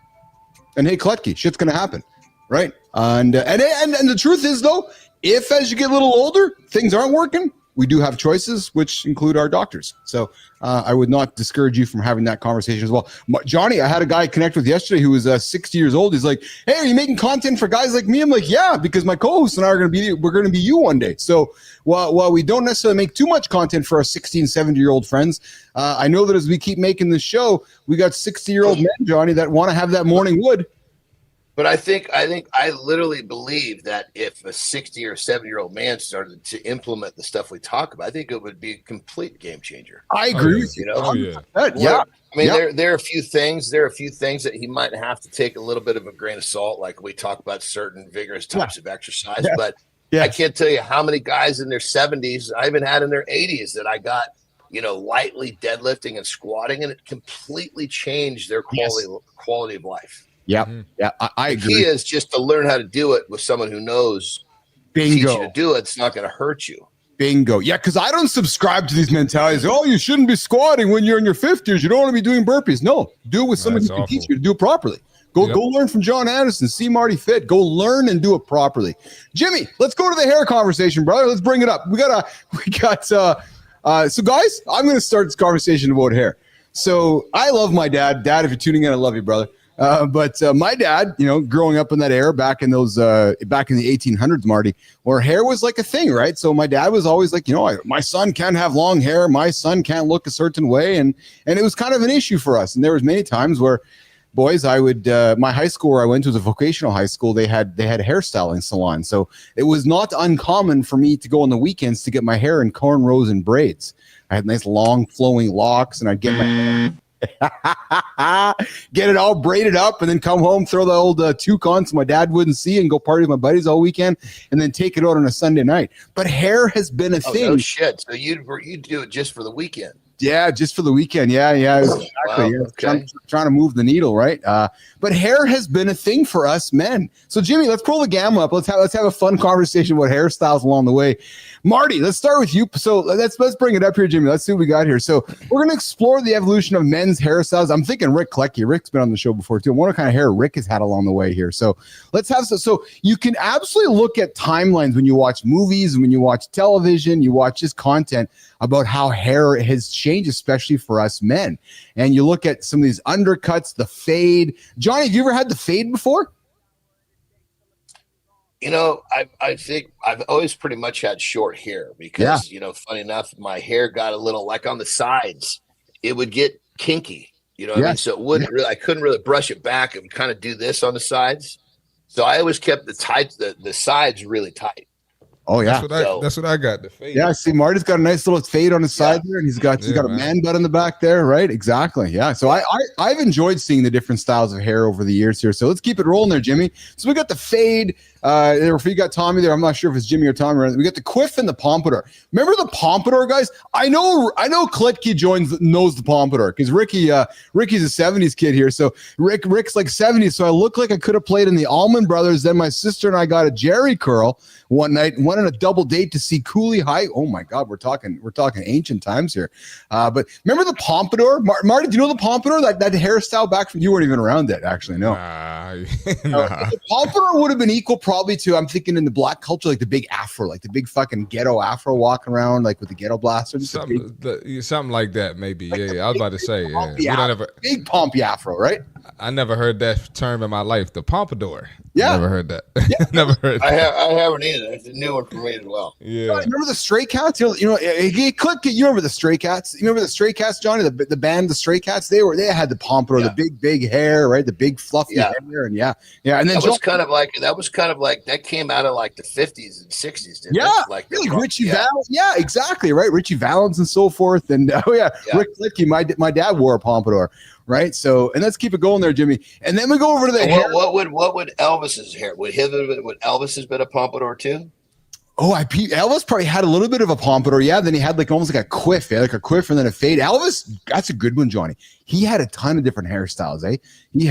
And hey, Klutke, shit's going to happen. Right. And the truth is, though, if as you get a little older, things aren't working, we do have choices, which include our doctors. So I would not discourage you from having that conversation as well. Johnny, I had a guy connect with yesterday who was 60 years old. He's like, hey, are you making content for guys like me? I'm like, yeah, because my co-hosts and I we're going to be you one day. So while we don't necessarily make too much content for our 60 and 70-year-old friends, I know that as we keep making this show, we got 60-year-old men, Johnny, that want to have that morning wood. But I literally believe that if a 60 or 70-year-old man started to implement the stuff we talk about, I think it would be a complete game changer. I agree with you. You know? Oh, yeah. Yeah. I mean, there are a few things that he might have to take a little bit of a grain of salt, like we talk about certain vigorous types of exercise. Yeah. But I can't tell you how many guys in their 70s, I even had in their 80s, that I got, you know, lightly deadlifting and squatting, and it completely changed their quality of life. Yeah, yeah, I agree. The key is just to learn how to do it with someone who knows. Bingo. Teach you to do it. It's not going to hurt you. Bingo. Yeah, because I don't subscribe to these mentalities. Oh, you shouldn't be squatting when you're in your 50s. You don't want to be doing burpees. No, do it with someone who can teach you to do it properly. Go learn from John Anderson. See Marty Fit. Go learn and do it properly. Jimmy, let's go to the hair conversation, brother. Let's bring it up. So guys, I'm going to start this conversation about hair. So I love my dad. Dad, if you're tuning in, I love you, brother. But my dad, you know, growing up in that era back in the 1800s, Marty, where hair was like a thing, right? So my dad was always like, you know, my son can't have long hair. My son can't look a certain way. And it was kind of an issue for us. And there was many times where boys, my high school where I went to was a vocational high school. They had hairstyling salons. So it was not uncommon for me to go on the weekends to get my hair in cornrows and braids. I had nice long flowing locks, and I'd get my get it all braided up, and then come home, throw the old toque on so my dad wouldn't see, and go party with my buddies all weekend, and then take it out on a Sunday night. But hair has been a thing. No shit. So you do it just for the weekend? Yeah, just for the weekend. Yeah, exactly. Wow, okay. Trying to move the needle, right? But hair has been a thing for us men. So Jimmy, let's pull the gamma up. Let's have a fun conversation about hairstyles along the way. Marty, let's start with you. So let's bring it up here, Jimmy. Let's see what we got here. So we're gonna explore the evolution of men's hairstyles. I'm thinking Rick Klecki. Rick's been on the show before too. I wonder what kind of hair Rick has had along the way here. So let's have so you can absolutely look at timelines when you watch movies, when you watch television, you watch this content about how hair has changed, especially for us men. And you look at some of these undercuts, the fade. Johnny, have you ever had the fade before? You know, I think I've always pretty much had short hair because, you know, funny enough, my hair got a little, like on the sides, it would get kinky, you know what I mean? So it wouldn't really, I couldn't really brush it back. It would kind of do this on the sides. So I always kept the sides really tight. Oh yeah, that's what I got. The fade. Yeah, see, Marty's got a nice little fade on his side there, and he's got a man butt in the back there, right? Exactly. Yeah. So I've enjoyed seeing the different styles of hair over the years here. So let's keep it rolling there, Jimmy. So we got the fade. If you got Tommy there, I'm not sure if it's Jimmy or Tommy. We got the quiff and the pompadour. Remember the pompadour, guys? I know Klitke knows the pompadour because Ricky's a 70s kid here. So Rick's like 70s. So I look like I could have played in the Allman Brothers. Then my sister and I got a Jerry curl one night and went on a double date to see Cooley High. Oh my God, we're talking ancient times here. But remember the pompadour, Marty? Do you know the pompadour? That hairstyle back from, you weren't even around that actually. No, nah. The pompadour would have been equal probably to, I'm thinking in the black culture, like the big afro, like the big fucking ghetto afro walking around like with the ghetto blaster. Something like that, maybe. Like I was about to say. Big pompy afro, right? I never heard that term in my life. The pompadour. Yeah, never heard that. Yeah. Never heard that. I haven't either. It's a new one for me as well. Yeah. Remember the Stray Cats? You remember the Stray Cats? You remember the Stray Cats, Johnny? The band, the Stray Cats. They had the pompadour, the big hair, right? The big fluffy hair, and And then that was kind of like that came out of like the 50s and 60s. Didn't it? Like Richie Valens. Yeah, exactly, right. Richie Valens and so forth. And Rick Klitke. My dad wore a pompadour. Right. So, and let's keep it going there, Jimmy. And then we go over to the hair. What would Elvis's hair? Would Elvis has been a pompadour too? Oh, Elvis probably had a little bit of a pompadour. Yeah. Then he had like almost like a quiff, like a quiff and then a fade. Elvis, that's a good one, Johnny. He had a ton of different hairstyles. He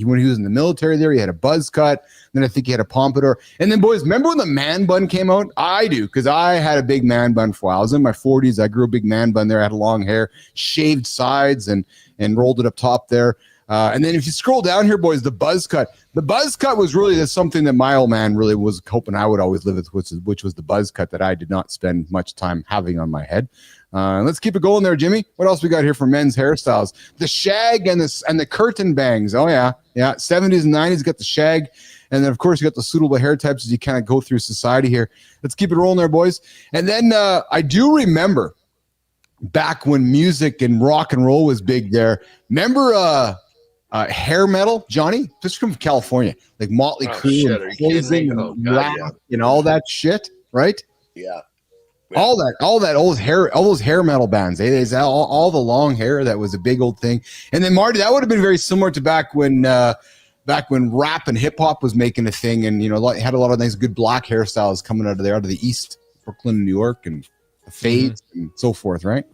when he was in the military there, he had a buzz cut. Then I think he had a pompadour. And then, boys, remember when the man bun came out? I do, because I had a big man bun for a while. I was in my 40s. I grew a big man bun there. I had long hair, shaved sides, and rolled it up top there. And then if you scroll down here, boys, the buzz cut. The buzz cut was really something that my old man really was hoping I would always live with, which was the buzz cut that I did not spend much time having on my head. Let's keep it going there, Jimmy. What else we got here for men's hairstyles? The shag and the curtain bangs. Oh yeah. 70s and 90s got the shag, and then of course you got the suitable hair types as you kind of go through society here. Let's keep it rolling there, boys. And then I do remember back when music and rock and roll was big there. Remember hair metal, Johnny? Just from California, like Motley Crue and Closing and Rap and all that shit, right? Yeah. All that old hair, all those hair metal bands. There's all the long hair. That was a big old thing. And then Marty, that would have been very similar to back when rap and hip hop was making a thing, and had a lot of nice good black hairstyles coming out of the East, Brooklyn, New York, and the fades and so forth, right?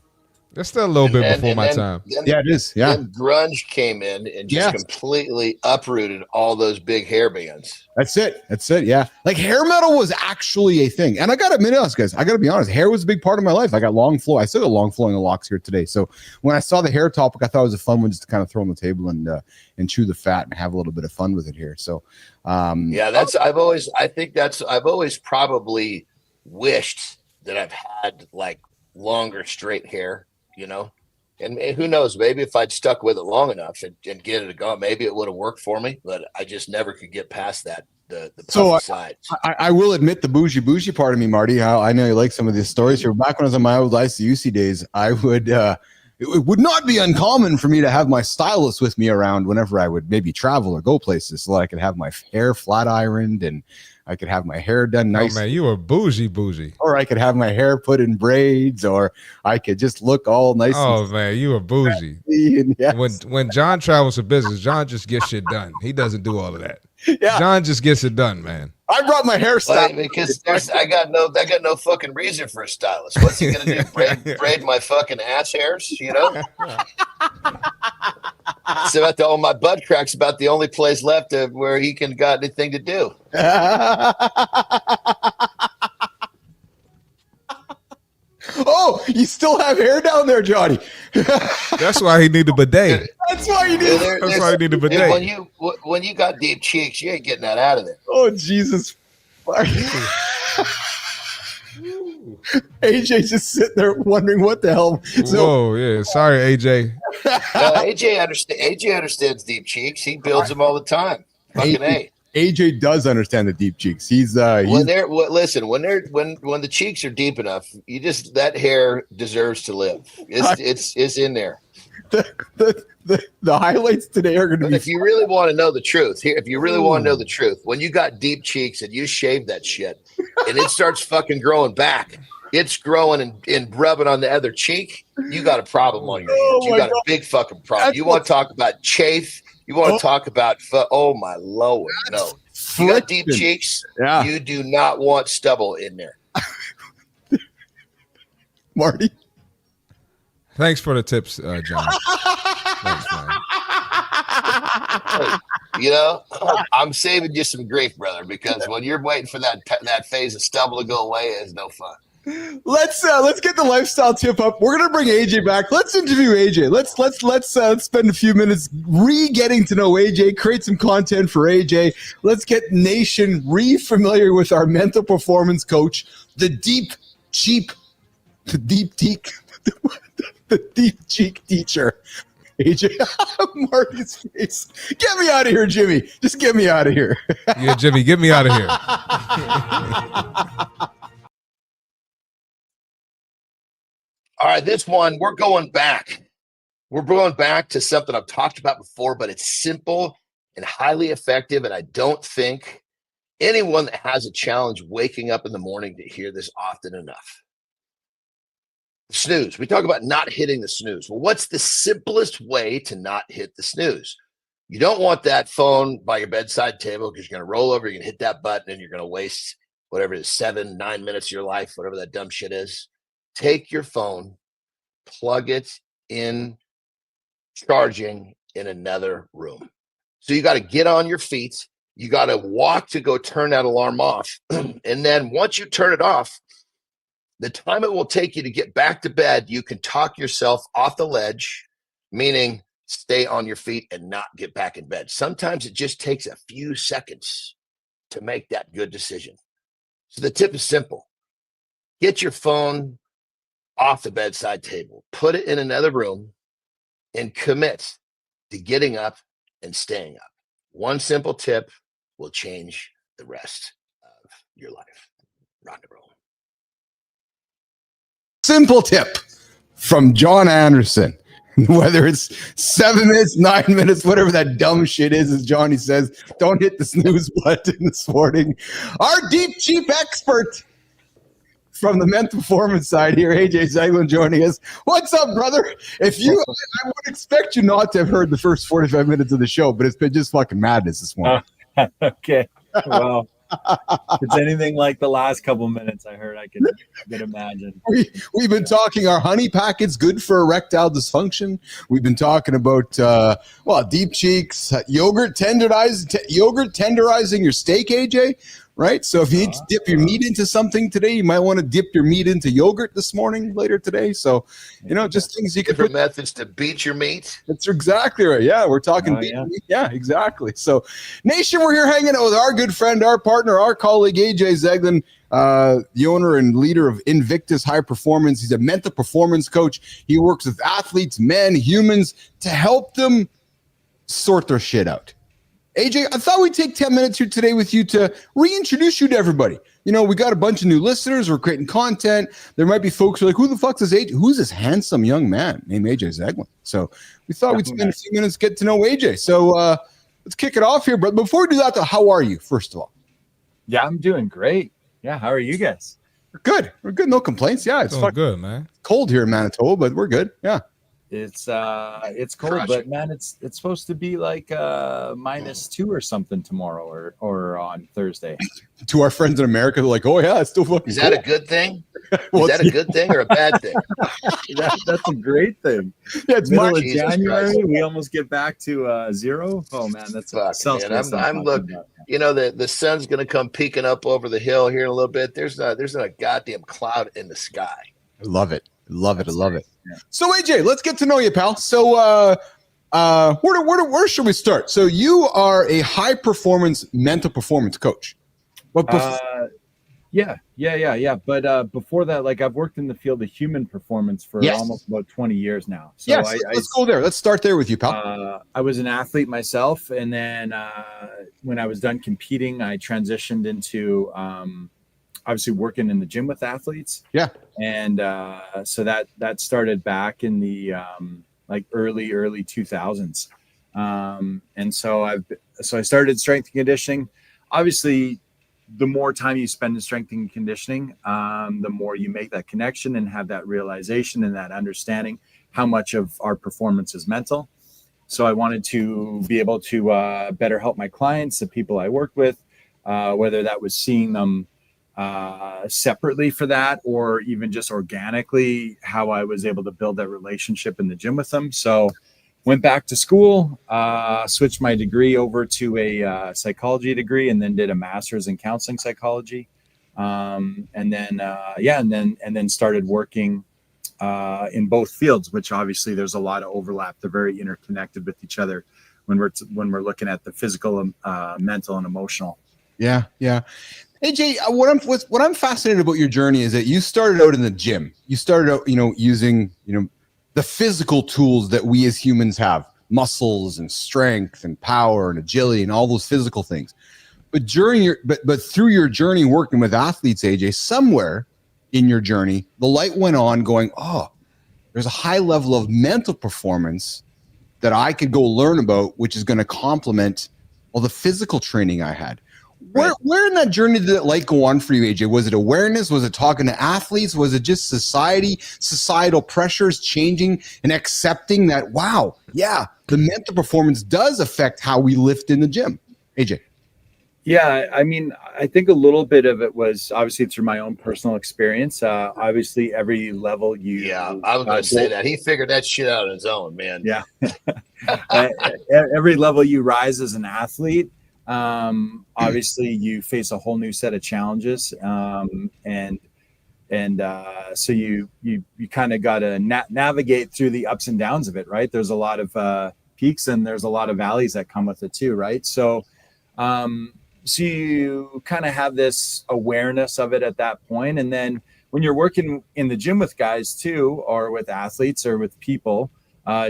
That's still a little bit before my time. It is. Yeah. Then grunge came in and just completely uprooted all those big hair bands. That's it. Yeah. Like hair metal was actually a thing. And I got to admit this, guys, I got to be honest. Hair was a big part of my life. I got long flow. I still got long flowing locks here today. So when I saw the hair topic, I thought it was a fun one just to kind of throw on the table and chew the fat and have a little bit of fun with it here. So, I've always probably wished that I've had like longer straight hair. And who knows, maybe if I'd stuck with it long enough and get it going, maybe it would have worked for me, but I just never could get past that, the puffy sides. I will admit the bougie part of me, Marty. I know you like some of these stories here. Back when I was on my old ICUC days, I would, it would not be uncommon for me to have my stylist with me around whenever I would maybe travel or go places, so I could have my hair flat ironed and I could have my hair done nice. Oh man, you were bougie. Or I could have my hair put in braids, or I could just look all nice. Oh man, you were bougie. Yes. When John travels for business, John just gets shit done. He doesn't do all of that. Yeah. John just gets it done, man. I brought my hairstyle because I got no fucking reason for a stylist. What's he gonna do? Braid my fucking ass hairs? It's about all my butt cracks. About the only place left where he can got anything to do. Oh, you still have hair down there, Johnny. That's why he need a bidet. That's why you need. That's why he need a bidet. When you got deep cheeks, you ain't getting that out of there. Oh Jesus! AJ just sitting there wondering what the hell. Whoa, yeah. Sorry, AJ. AJ understands deep cheeks. He builds them all the time. Fucking AJ does understand the deep cheeks. When the cheeks are deep enough, that hair deserves to live. It's in there. The highlights today are going to be. If you really want to know the truth, if you really want to know the truth, when you got deep cheeks and you shave that shit and it starts fucking growing back, it's growing and rubbing on the other cheek, you got a problem on your hands. You got a big fucking problem. You want to talk about chafe? You want to talk about, oh my Lord, no. You got deep cheeks, you do not want stubble in there. Marty? Thanks for the tips, John. Thanks, man. You know, I'm saving you some grief, brother, because when you're waiting for that phase of stubble to go away, it's no fun. Let's get the lifestyle tip up. We're gonna bring AJ back. Let's interview AJ. Let's spend a few minutes getting to know AJ, create some content for AJ. Let's get Nation familiar with our mental performance coach, the deep cheek teacher. AJ, Marty's face. Get me out of here, Jimmy. Just get me out of here. Yeah, Jimmy, get me out of here. All right, this one, we're going back. We're going back to something I've talked about before, but it's simple and highly effective. And I don't think anyone that has a challenge waking up in the morning to hear this often enough. Snooze. We talk about not hitting the snooze. Well, what's the simplest way to not hit the snooze? You don't want that phone by your bedside table because you're going to roll over, you're going to hit that button, and you're going to waste whatever it is, 7-9 minutes of your life, whatever that dumb shit is. Take your phone, plug it in, charging in another room. So you got to get on your feet. You got to walk to go turn that alarm off. And then once you turn it off, the time it will take you to get back to bed, you can talk yourself off the ledge, meaning stay on your feet and not get back in bed. Sometimes it just takes a few seconds to make that good decision. So the tip is simple. Get your phone off the bedside table, put it in another room, and commit to getting up and staying up. One simple tip will change the rest of your life. Rock and roll. Simple tip from John Anderson. Whether it's 7 minutes, 9 minutes, whatever that dumb shit is, as Johnny says, don't hit the snooze button this morning. Our deep chief expert from the mental performance side here, AJ Zeglin, joining us. What's up, brother? I would expect you not to have heard the first 45 minutes of the show, but it's been just fucking madness this morning. Okay. Well, if it's anything like the last couple minutes I heard, I could imagine. We've been talking our honey packets, good for erectile dysfunction. We've been talking about deep cheeks, yogurt tenderizing your steak, AJ. Right, so if you need to dip your meat into something today, you might want to dip your meat into yogurt this morning, later today. So, just things you can different methods to beat your meat. That's exactly right. Yeah, we're talking meat. Yeah, exactly. So, Nation, we're here hanging out with our good friend, our partner, our colleague, AJ Zeglin, the owner and leader of Invictus High Performance. He's a mental performance coach. He works with athletes, men, humans, to help them sort their shit out. AJ, I thought we'd take 10 minutes here today with you to reintroduce you to everybody. We got a bunch of new listeners. We're creating content. There might be folks who are like, who the fuck is AJ? Who's this handsome young man named AJ Zeglin? So we thought we'd spend a few minutes get to know AJ. So let's kick it off here. But before we do that, though, how are you, first of all? Yeah, I'm doing great. Yeah, how are you guys? We're good. We're good. No complaints. Yeah, it's fucking good, man. Cold here in Manitoba, but we're good. Yeah. It's cold, but man, it's supposed to be like -2 or something tomorrow or on Thursday. To our friends in America, they're like, "Oh yeah, it's still fucking." Is that a good thing? Is that a good thing or a bad thing? That's a great thing. Yeah, it's middle of January. We almost get back to 0. Oh man, that's Celsius. I'm looking. The sun's gonna come peeking up over the hill here in a little bit. There's not a goddamn cloud in the sky. I love it. I love it. Yeah. So AJ, let's get to know you, pal. So where should we start? So you are a high performance mental performance coach. Yeah. But before that, like I've worked in the field of human performance for almost about 20 years now. So let's go there. Let's start there with you, pal. I was an athlete myself, and then when I was done competing, I transitioned into obviously working in the gym with athletes. Yeah. And so that started back in the like early 2000s. And so I started strength and conditioning. Obviously, the more time you spend in strength and conditioning, the more you make that connection and have that realization and that understanding how much of our performance is mental. So I wanted to be able to better help my clients, the people I work with, whether that was seeing them separately for that, or even just organically, how I was able to build that relationship in the gym with them. So went back to school, switched my degree over to a psychology degree, and then did a master's in counseling psychology. And then started working in both fields, which obviously there's a lot of overlap. They're very interconnected with each other when we're looking at the physical, mental, and emotional. Yeah. AJ, what I'm fascinated about your journey is that you started out in the gym. You started out, using, the physical tools that we as humans have, muscles and strength and power and agility and all those physical things. But through your journey working with athletes, AJ, somewhere in your journey, the light went on going, oh, there's a high level of mental performance that I could go learn about, which is going to complement all the physical training I had. Where in that journey did that light go on for you, AJ? Was it awareness? Was it talking to athletes? Was it just societal pressures changing and accepting that, wow, yeah, the mental performance does affect how we lift in the gym? AJ. Yeah, I mean, I think a little bit of it was obviously through my own personal experience. Obviously, every level I was going to say that. He figured that shit out on his own, man. Yeah. Every level you rise as an athlete, obviously you face a whole new set of challenges. So you kind of got to navigate through the ups and downs of it, right? There's a lot of peaks and there's a lot of valleys that come with it too, right? So you kind of have this awareness of it at that point. And then when you're working in the gym with guys too, or with athletes or with people,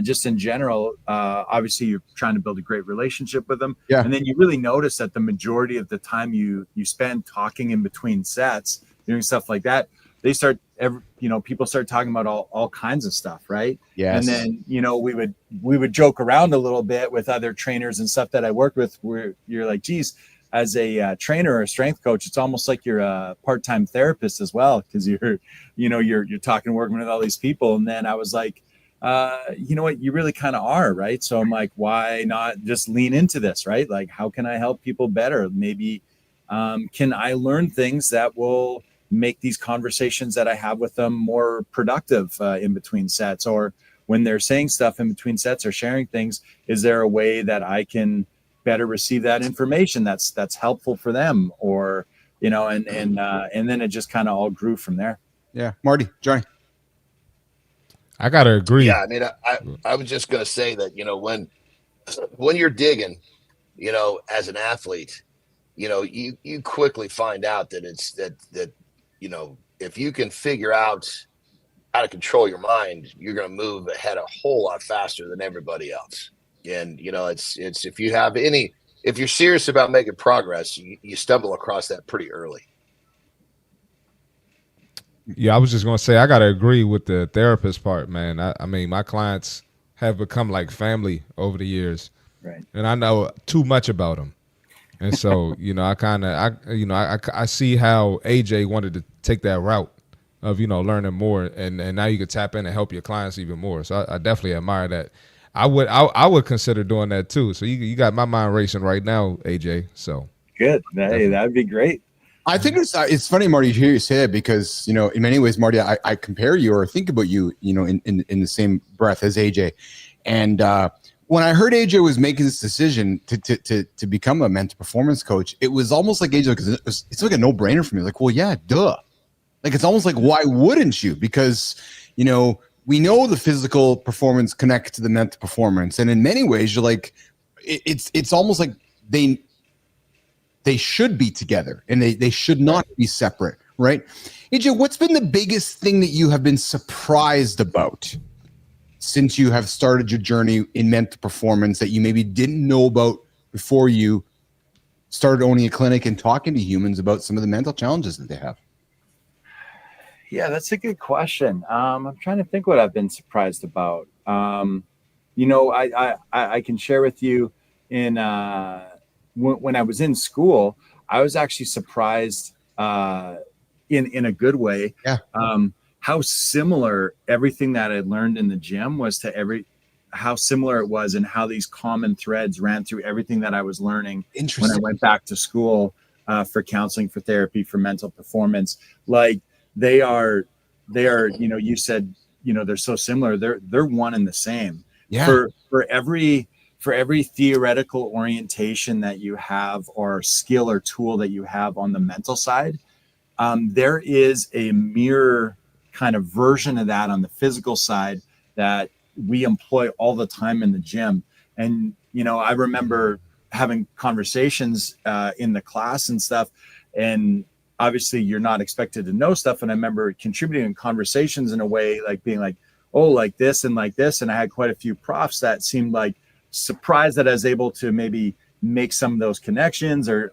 just in general, obviously you're trying to build a great relationship with them. Yeah. And then you really notice that the majority of the time you spend talking in between sets, doing stuff like that, people start talking about all kinds of stuff, right? Yes. And then, we would joke around a little bit with other trainers and stuff that I worked with, where you're like, geez, as a trainer or a strength coach, it's almost like you're a part-time therapist as well, because you're talking, working with all these people. And then I was like, you know what, you really kind of are, right? So I'm like, why not just lean into this, right? Like, how can I help people better? Maybe can I learn things that will make these conversations that I have with them more productive in between sets, or when they're saying stuff in between sets or sharing things, is there a way that I can better receive that information that's helpful for them? Or, and then it just kind of all grew from there. Yeah. Marty, Johnny. I got to agree. Yeah. I mean, I was just going to say that, when you're digging, as an athlete, you quickly find out that it's that if you can figure out how to control your mind, you're going to move ahead a whole lot faster than everybody else. And, it's if you're serious about making progress, you stumble across that pretty early. Yeah, I was just going to say, I got to agree with the therapist part, man. I mean, my clients have become like family over the years. Right. And I know too much about them. And so, I see how AJ wanted to take that route of, learning more, and now you can tap in and help your clients even more. So I definitely admire that. I would consider doing that too. So you got my mind racing right now, AJ. So good. Hey, that'd be great. I think it's funny, Marty, to hear you say that, because, in many ways, Marty, I compare you or think about you, in the same breath as AJ. And when I heard AJ was making this decision to become a mental performance coach, it was almost like AJ, because it's like a no-brainer for me. Like, well, yeah, duh. Like, it's almost like, why wouldn't you? Because, we know the physical performance connects to the mental performance. And in many ways, you're like, it's almost like they should be together, and they should not be separate, right? AJ, what's been the biggest thing that you have been surprised about since you have started your journey in mental performance that you maybe didn't know about before you started owning a clinic and talking to humans about some of the mental challenges that they have? Yeah, that's a good question. I'm trying to think what I've been surprised about. I can share with you in when I was in school, I was actually surprised in a good way. Yeah. How similar everything that I learned in the gym was to how similar it was, and how these common threads ran through everything that I was learning when I went back to school for counseling, for therapy, for mental performance. Like they are, you said, they're so similar. They're one and the same. Yeah. For every theoretical orientation that you have, or skill or tool that you have on the mental side, there is a mirror kind of version of that on the physical side that we employ all the time in the gym. And, I remember having conversations in the class and stuff, and obviously you're not expected to know stuff. And I remember contributing in conversations in a way, like being like, oh, like this and like this. And I had quite a few profs that seemed like surprised that I was able to maybe make some of those connections, or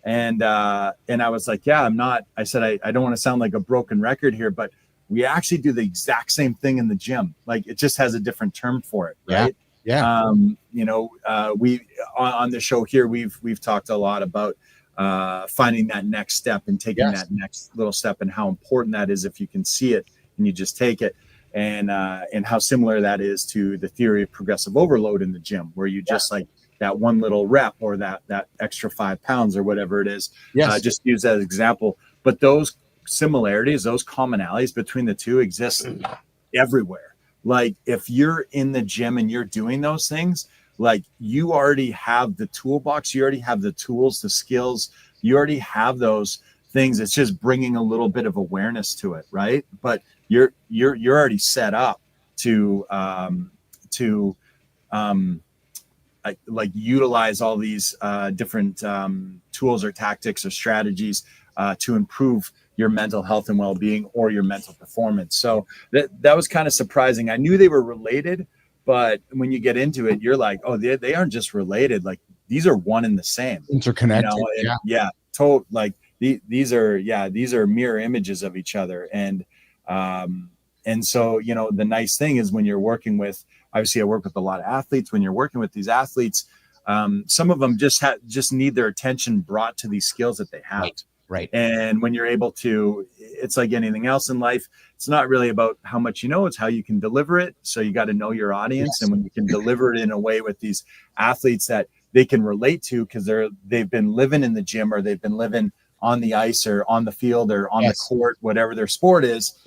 and I was like, yeah, I said, I don't want to sound like a broken record here, but we actually do the exact same thing in the gym. Like, it just has a different term for it. Right. Yeah. We on the show here, we've talked a lot about finding that next step and taking that next little step, and how important that is if you can see it and you just take it. And how similar that is to the theory of progressive overload in the gym, where you just like that one little rep, or that extra 5 pounds or whatever it is. Just use that as an example. But those similarities, those commonalities between the two exist everywhere. Like, if you're in the gym and you're doing those things, like, you already have the toolbox, you already have the tools, the skills, you already have those things. It's just bringing a little bit of awareness to it, right? But you're already set up to like utilize all these different tools or tactics or strategies to improve your mental health and well-being, or your mental performance. So that was kind of surprising. I knew they were related, but when you get into it, you're like, oh, they aren't just related. Like, these are one and the same, interconnected. Like these are mirror images of each other. And so, the nice thing is, when you're working with, obviously I work with a lot of athletes. When you're working with these athletes, some of them just need their attention brought to these skills that they have. Right. And when you're able to, it's like anything else in life. It's not really about how much you know, it's how you can deliver it. So you got to know your audience. And when you can deliver it in a way with these athletes that they can relate to, because they've been living in the gym, or they've been living on the ice, or on the field, or on the court, whatever their sport is.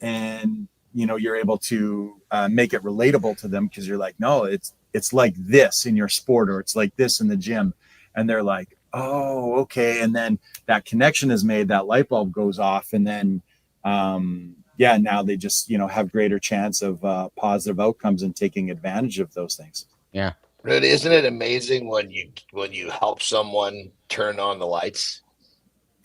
And, you're able to make it relatable to them, because you're like, no, it's like this in your sport, or it's like this in the gym. And they're like, oh, okay. And then that connection is made, that light bulb goes off. And then, now they just, have greater chance of positive outcomes and taking advantage of those things. Yeah. But isn't it amazing when you help someone turn on the lights?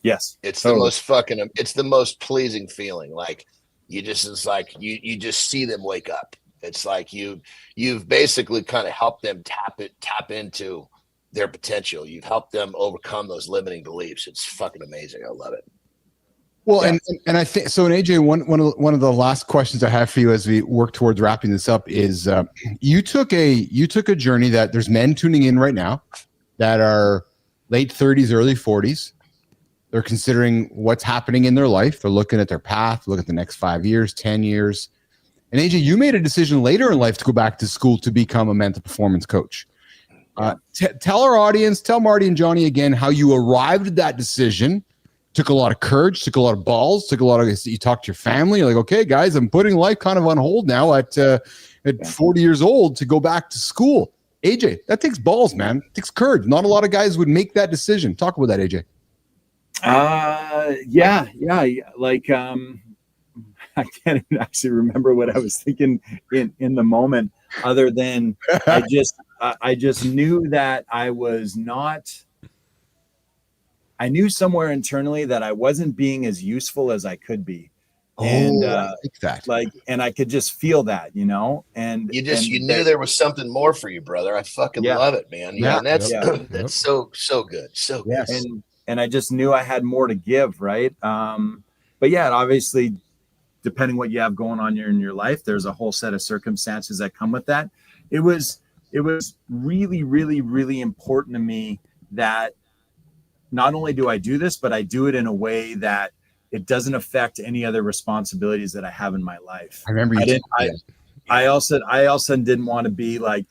Yes. It's it's the most pleasing feeling. Like, you just see them wake up. It's like you've basically kind of helped them tap into their potential. You've helped them overcome those limiting beliefs. It's fucking amazing. I love it. Well, and I think so. And AJ, one of the last questions I have for you as we work towards wrapping this up is, you took a journey that there's men tuning in right now that are late 30s, early 40s. They're considering what's happening in their life. They're looking at their path, look at the next 5 years, 10 years. And AJ, you made a decision later in life to go back to school to become a mental performance coach. Tell our audience, tell Marty and Johnny again how you arrived at that decision. Took a lot of courage, took a lot of balls, you talked to your family. You're like, okay, guys, I'm putting life kind of on hold now at 40 years old to go back to school. AJ, that takes balls, man. It takes courage. Not a lot of guys would make that decision. Talk about that, AJ. Like, I can't even actually remember what I was thinking in the moment, other than I just knew that I knew somewhere internally that I wasn't being as useful as I could be. And and I could just feel that, and you knew there was something more for you, brother. I fucking love it, man. And that's so good. So good. And I just knew I had more to give. Right. But yeah, obviously depending what you have going on in your life, there's a whole set of circumstances that come with that. It was really, really, really important to me that not only do I do this, but I do it in a way that it doesn't affect any other responsibilities that I have in my life. I remember I also didn't want to be like,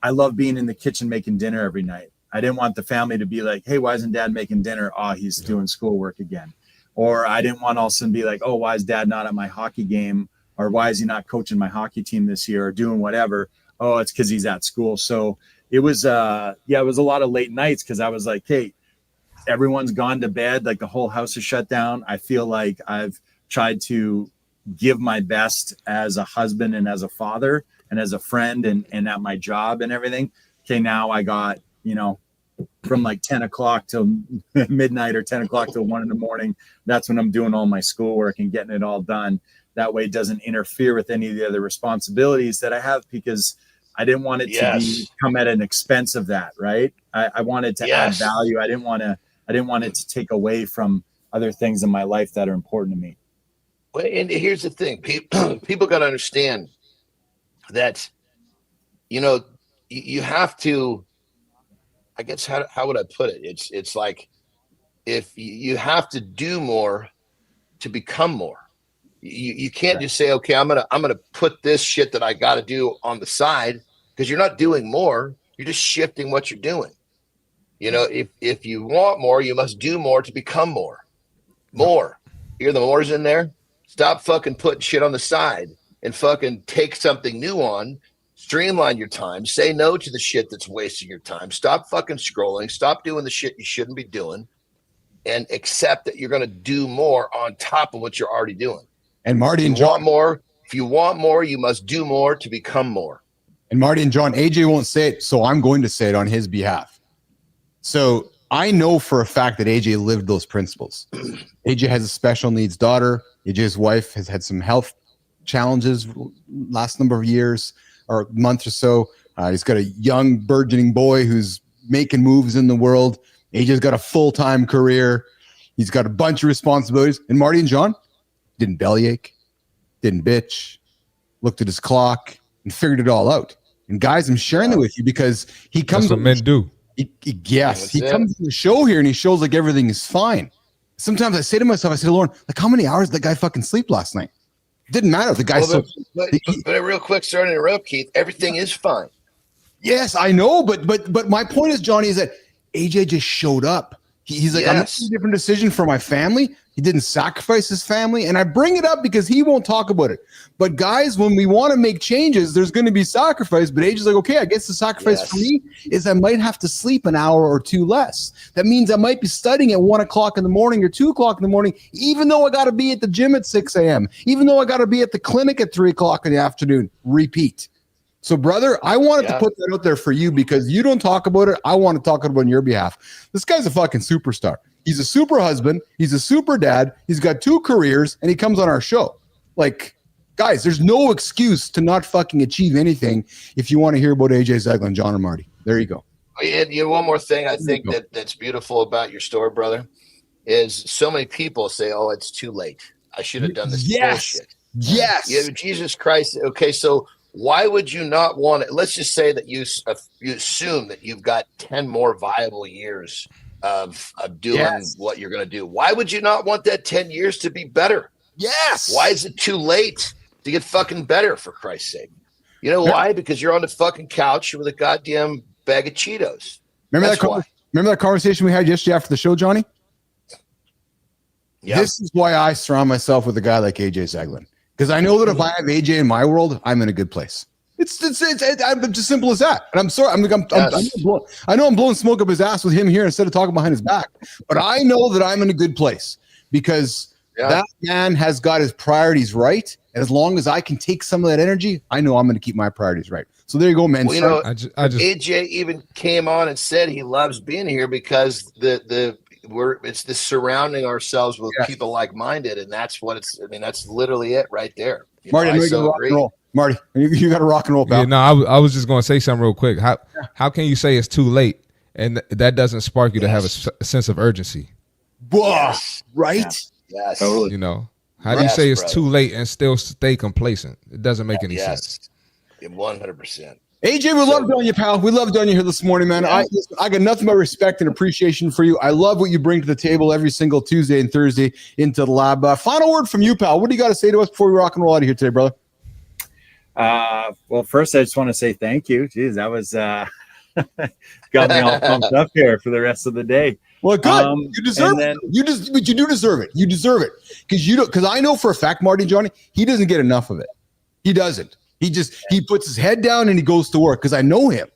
I love being in the kitchen making dinner every night. I didn't want the family to be like, hey, why isn't dad making dinner? Oh, he's doing schoolwork again. Or I didn't want also to be like, oh, why is dad not at my hockey game? Or why is he not coaching my hockey team this year or doing whatever? Oh, it's because he's at school. So it was, it was a lot of late nights because I was like, hey, everyone's gone to bed. Like the whole house is shut down. I feel like I've tried to give my best as a husband and as a father and as a friend and at my job and everything. Okay, now I got, from like 10 o'clock till midnight or 10 o'clock till 1 a.m. That's when I'm doing all my schoolwork and getting it all done. That way it doesn't interfere with any of the other responsibilities that I have, because I didn't want it to come at an expense of that. Right. I wanted to add value. I didn't want it to take away from other things in my life that are important to me. Well, and here's the thing. People got to understand that, you have to, I guess, how would I put it? It's like, if you have to do more to become more. You can't just say, okay, I'm gonna put this shit that I got to do on the side, because you're not doing more. You're just shifting what you're doing. If you want more, you must do more to become more. More. Hear the more's in there? Stop fucking putting shit on the side and fucking take something new on. Streamline your time. Say no to the shit that's wasting your time. Stop fucking scrolling. Stop doing the shit you shouldn't be doing, and accept that you're going to do more on top of what you're already doing. And Marty and John, if you want more, you must do more to become more. And Marty and John, AJ won't say it, so I'm going to say it on his behalf. So I know for a fact that AJ lived those principles. AJ has a special needs daughter. AJ's wife has had some health challenges last number of years or month or so. He's got a young burgeoning boy who's making moves in the world. AJ's got a full-time career. He's got a bunch of responsibilities. And Marty and John didn't bellyache, didn't bitch, looked at his clock and figured it all out. And guys, I'm sharing that with you because he comes. That's what men do. He comes to the show here and he shows like everything is fine. Sometimes I say to myself, I say to Lauren, like, how many hours did that guy fucking sleep last night? It didn't matter if the guy but real quick, sorry to interrupt, Keith. Everything is fine. Yes, I know, but my point is, Johnny, is that AJ just showed up. He's like, I'm making a different decision for my family. He didn't sacrifice his family. And I bring it up because he won't talk about it. But guys, when we want to make changes, there's going to be sacrifice. But AJ's like, okay, I guess the sacrifice for me is I might have to sleep an hour or two less. That means I might be studying at 1 o'clock in the morning or 2 o'clock in the morning, even though I got to be at the gym at 6 a.m., even though I got to be at the clinic at 3 o'clock in the afternoon. Repeat. So, brother, I wanted to put that out there for you because you don't talk about it. I want to talk about it on your behalf. This guy's a fucking superstar. He's a super husband. He's a super dad. He's got 2 careers, and he comes on our show. Like, guys, there's no excuse to not fucking achieve anything if you want to hear about AJ Zeglin, John, and Marty. There you go. And one more thing I think that's beautiful about your story, brother, is so many people say, oh, it's too late. I should have done this bullshit. Yes. Jesus Christ. Okay, so why would you not want it? Let's just say that you assume that you've got 10 more viable years of doing what you're going to do. Why would you not want that 10 years to be better? Yes. Why is it too late to get fucking better, for Christ's sake? You know why? Because you're on the fucking couch with a goddamn bag of Cheetos. Remember that conversation we had yesterday after the show, Johnny? Yeah. This is why I surround myself with a guy like AJ Zeglin. Because I know that if I have AJ in my world, I'm in a good place. It's just simple as that. And I'm sorry. I know I'm blowing smoke up his ass with him here instead of talking behind his back. But I know that I'm in a good place because that man has got his priorities right. And as long as I can take some of that energy, I know I'm going to keep my priorities right. So there you go, man. Well, AJ even came on and said he loves being here because it's the surrounding ourselves with people like-minded, and that's what it's. I mean, that's literally it right there. Marty, you got to rock and roll. Marty, you got to rock and roll, pal. Yeah, no, I was just going to say something real quick. How can you say it's too late and that doesn't spark you to have a sense of urgency? Yes. Right? Yes. Totally. You know, How do you say it's too late and still stay complacent? It doesn't make any sense. 100%. AJ, we love doing you, pal. We love doing you here this morning, man. Yeah. I got nothing but respect and appreciation for you. I love what you bring to the table every single Tuesday and Thursday into the lab. Final word from you, pal. What do you got to say to us before we rock and roll out of here today, brother? Well, first, I just want to say thank you. Jeez, that was got me all pumped up here for the rest of the day. Well, good. You deserve it. But you do deserve it. You deserve it because I know for a fact, Marty and Johnny, he doesn't get enough of it. He doesn't. He puts his head down and he goes to work because I know him.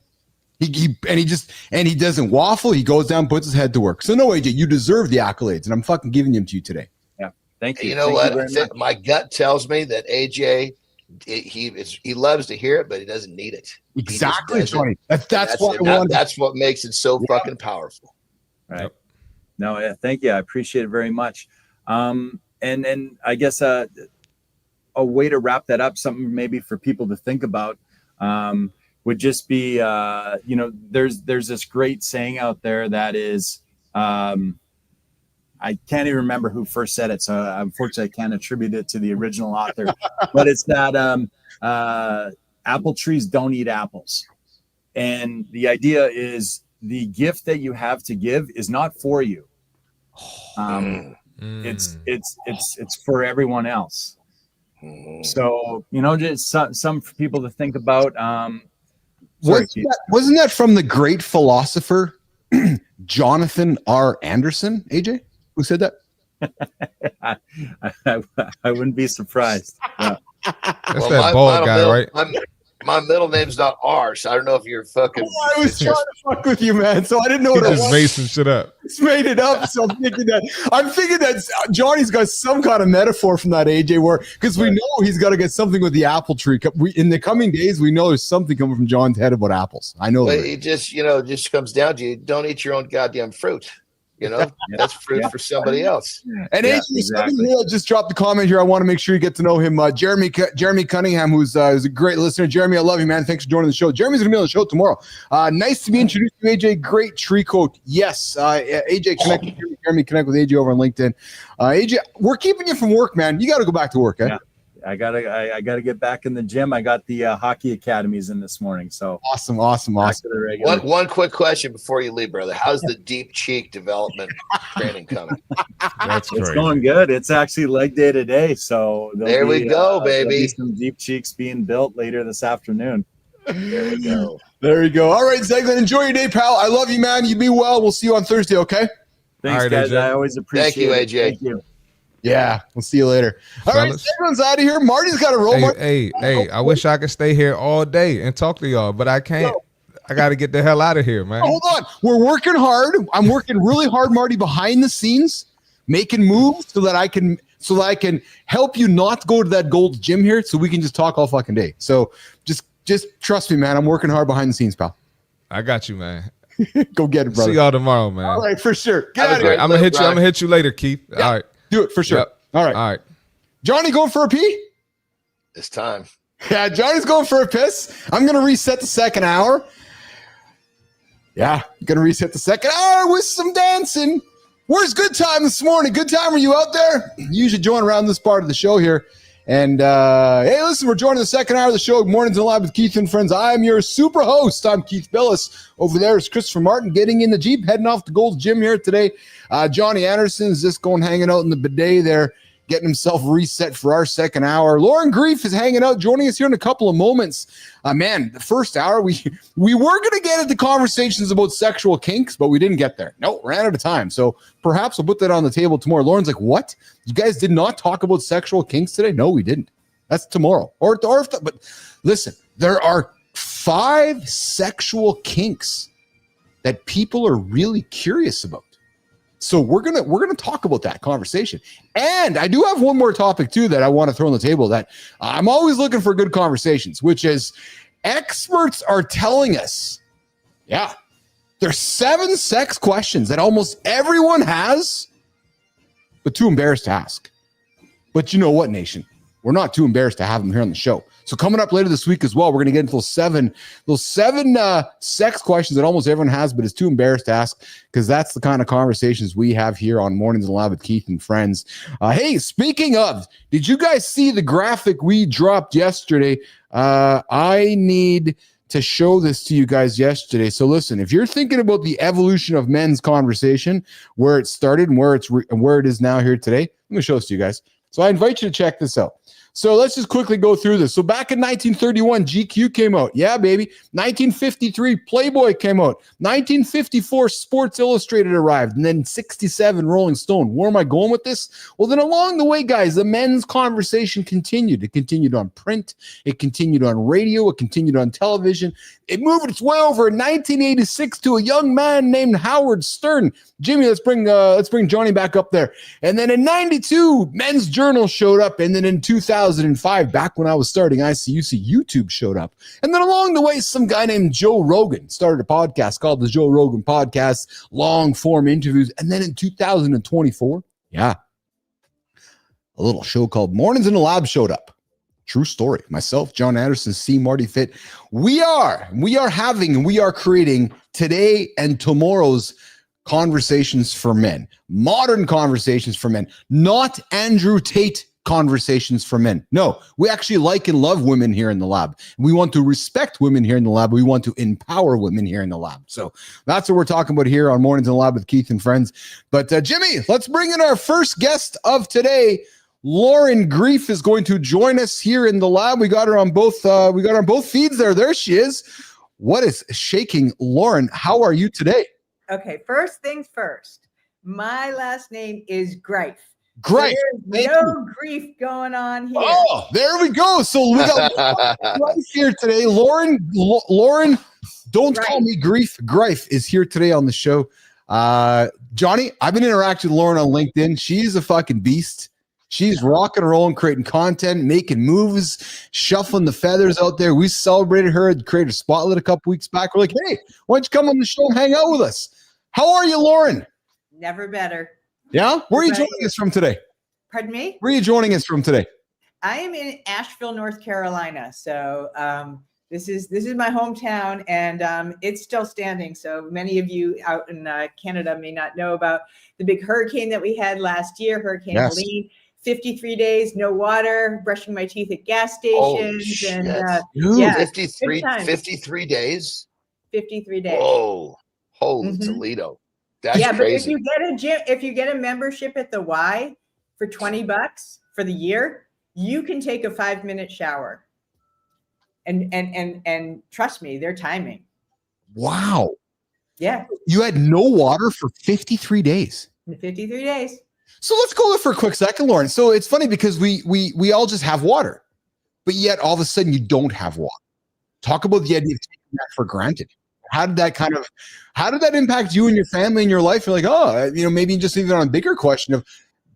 He doesn't waffle. He goes down, puts his head to work. So no, AJ, you deserve the accolades, and I'm fucking giving them to you today. Yeah, thank you. You know what? My gut tells me that AJ, he loves to hear it, but he doesn't need it. Exactly, Johnny. That's what makes it so fucking powerful. Right. Yep. No, thank you. I appreciate it very much. And I guess a way to wrap that up, something maybe for people to think about, would just be, there's this great saying out there that is, I can't even remember who first said it, so unfortunately I can't attribute it to the original author, but it's that apple trees don't eat apples. And the idea is the gift that you have to give is not for you. It's for everyone else. So, just some for people to think about. Wasn't that from the great philosopher Jonathan R. Anderson, AJ, who said that? I wouldn't be surprised. Yeah. That's that bald guy, right? My middle name's not R, so I don't know if you're fucking. Oh, I was trying to fuck with you, man. So I didn't know what it was. Just made some shit up. It's made it up. So I'm thinking that Johnny's got some kind of metaphor from that, AJ, where because we know he's got to get something with the apple tree. In the coming days, we know there's something coming from John's head about apples. I know. But it just comes down to you don't eat your own goddamn fruit. That's fruit for somebody else. And AJ, exactly. Just dropped the comment here. I want to make sure you get to know him. Jeremy Cunningham, who's a great listener. Jeremy, I love you, man. Thanks for joining the show. Jeremy's going to be on the show tomorrow. Nice to be introduced to AJ. Great tree coat. Yes. AJ, Jeremy, connect with AJ over on LinkedIn. AJ, we're keeping you from work, man. You got to go back to work, eh? Yeah. I gotta get back in the gym. I got the hockey academies in this morning. So awesome. One quick question before you leave, brother. How's the deep cheek development training coming? It's going good. It's actually leg day today. So there we go, baby. Some deep cheeks being built later this afternoon. There we go. There you go. All right, Zeglin, enjoy your day, pal. I love you, man. You be well. We'll see you on Thursday, okay? Thanks, guys. AJ. I always appreciate it. Thank you, AJ. Thank you. Yeah, we'll see you later. All right, everyone's out of here. Marty's got to roll. Hey, I wish I could stay here all day and talk to y'all, but I can't. I got to get the hell out of here, man. Hold on. We're working hard. I'm working really hard, Marty, behind the scenes, making moves so that I can help you not go to that Gold's Gym here so we can just talk all fucking day. So just trust me, man. I'm working hard behind the scenes, pal. I got you, man. Go get it, brother. See y'all tomorrow, man. All right, for sure. I'm gonna hit you later, Keith. Yeah. All right. Do it for sure. Yep. All right. Johnny, going for a pee? It's time. Yeah, Johnny's going for a piss. I'm going to reset the second hour. Yeah, going to reset the second hour with some dancing. Where's Good Time this morning? Good Time, are you out there? You should join around this part of the show here. And, hey, listen, we're joining the second hour of the show. Mornings in Live with Keith and Friends. I'm your super host. I'm Keith Bilous. Over there is Christopher Martin getting in the Jeep, heading off to Gold's Gym here today. Johnny Anderson is just going hanging out in the bidet there, getting himself reset for our second hour. Lauren Greif is hanging out, joining us here in a couple of moments. Man, the first hour, we were going to get into conversations about sexual kinks, but we didn't get there. No, ran out of time. So perhaps we'll put that on the table tomorrow. Lauren's like, what? You guys did not talk about sexual kinks today? No, we didn't. That's tomorrow. But listen, there are 5 sexual kinks that people are really curious about. So we're gonna talk about that conversation. And I do have one more topic too that I want to throw on the table that I'm always looking for good conversations, which is experts are telling us, there's 7 sex questions that almost everyone has, but too embarrassed to ask. But you know what, nation? we're not too embarrassed to have them here on the show. So coming up later this week as well, we're going to get into those seven sex questions that almost everyone has, but is too embarrassed to ask, because that's the kind of conversations we have here on Mornings in the Lab with Keith and Friends. Hey, speaking of, did you guys see the graphic we dropped yesterday? I need to show this to you guys yesterday. So listen, if you're thinking about the evolution of men's conversation, where it started and where it is now here today, let me show this to you guys. So I invite you to check this out. So let's just quickly go through this. So back in 1931, GQ came out. Yeah, baby. 1953, Playboy came out. 1954, Sports Illustrated arrived. And then 67, Rolling Stone. Where am I going with this? Well, then along the way, guys, the men's conversation continued. It continued on print. It continued on radio. It continued on television. It moved its way over in 1986 to a young man named Howard Stern. Jimmy, let's bring Johnny back up there. And then in 92, Men's Journal showed up. And then in 2005, back when I was starting ICUC, YouTube showed up. And then along the way, some guy named Joe Rogan started a podcast called the Joe Rogan Podcast, long form interviews. And then in 2024, a little show called Mornings in the Lab showed up. True story. Myself, John Anderson, C. Marty Fit. We are creating today and tomorrow's conversations for men, modern conversations for men, not Andrew Tate conversations for men. No, we actually like and love women here in the lab. We want to respect women here in the lab. We want to empower women here in the lab. So that's what we're talking about here on Mornings in the Lab with Keith and Friends. But Jimmy, let's bring in our first guest of today. Lauren Greif is going to join us here in the lab. We got her on both. Feeds there. There she is. What is shaking, Lauren? How are you today? Okay, first things first. My last name is Greif. Greif. There's no grief going on here. Oh, there we go. So we got Greif here today. Lauren, don't call me Greif. Greif is here today on the show. Johnny, I've been interacting with Lauren on LinkedIn. She's a fucking beast. She's rocking and rolling, creating content, making moves, shuffling the feathers out there. We celebrated her at Creator Spotlight a couple weeks back. We're like, hey, why don't you come on the show and hang out with us? How are you, Lauren? Never better. Yeah? Where are you joining us from today? Pardon me? Where are you joining us from today? I am in Asheville, North Carolina. So this is my hometown, and it's still standing. So many of you out in Canada may not know about the big hurricane that we had last year, Hurricane Helene. 53 days, no water, brushing my teeth at gas stations. And 53 days? 53 days. Whoa. Holy Toledo. That's crazy. But if you get a membership at the Y for $20 for the year, you can take a 5-minute shower. And trust me, they're timing. Wow. Yeah. You had no water for 53 days. 53 days. So let's go there for a quick second, Lauren. So it's funny because we all just have water, but yet all of a sudden you don't have water. Talk about the idea of taking that for granted. How did that impact you and your family and your life? You're like, maybe just even on a bigger question of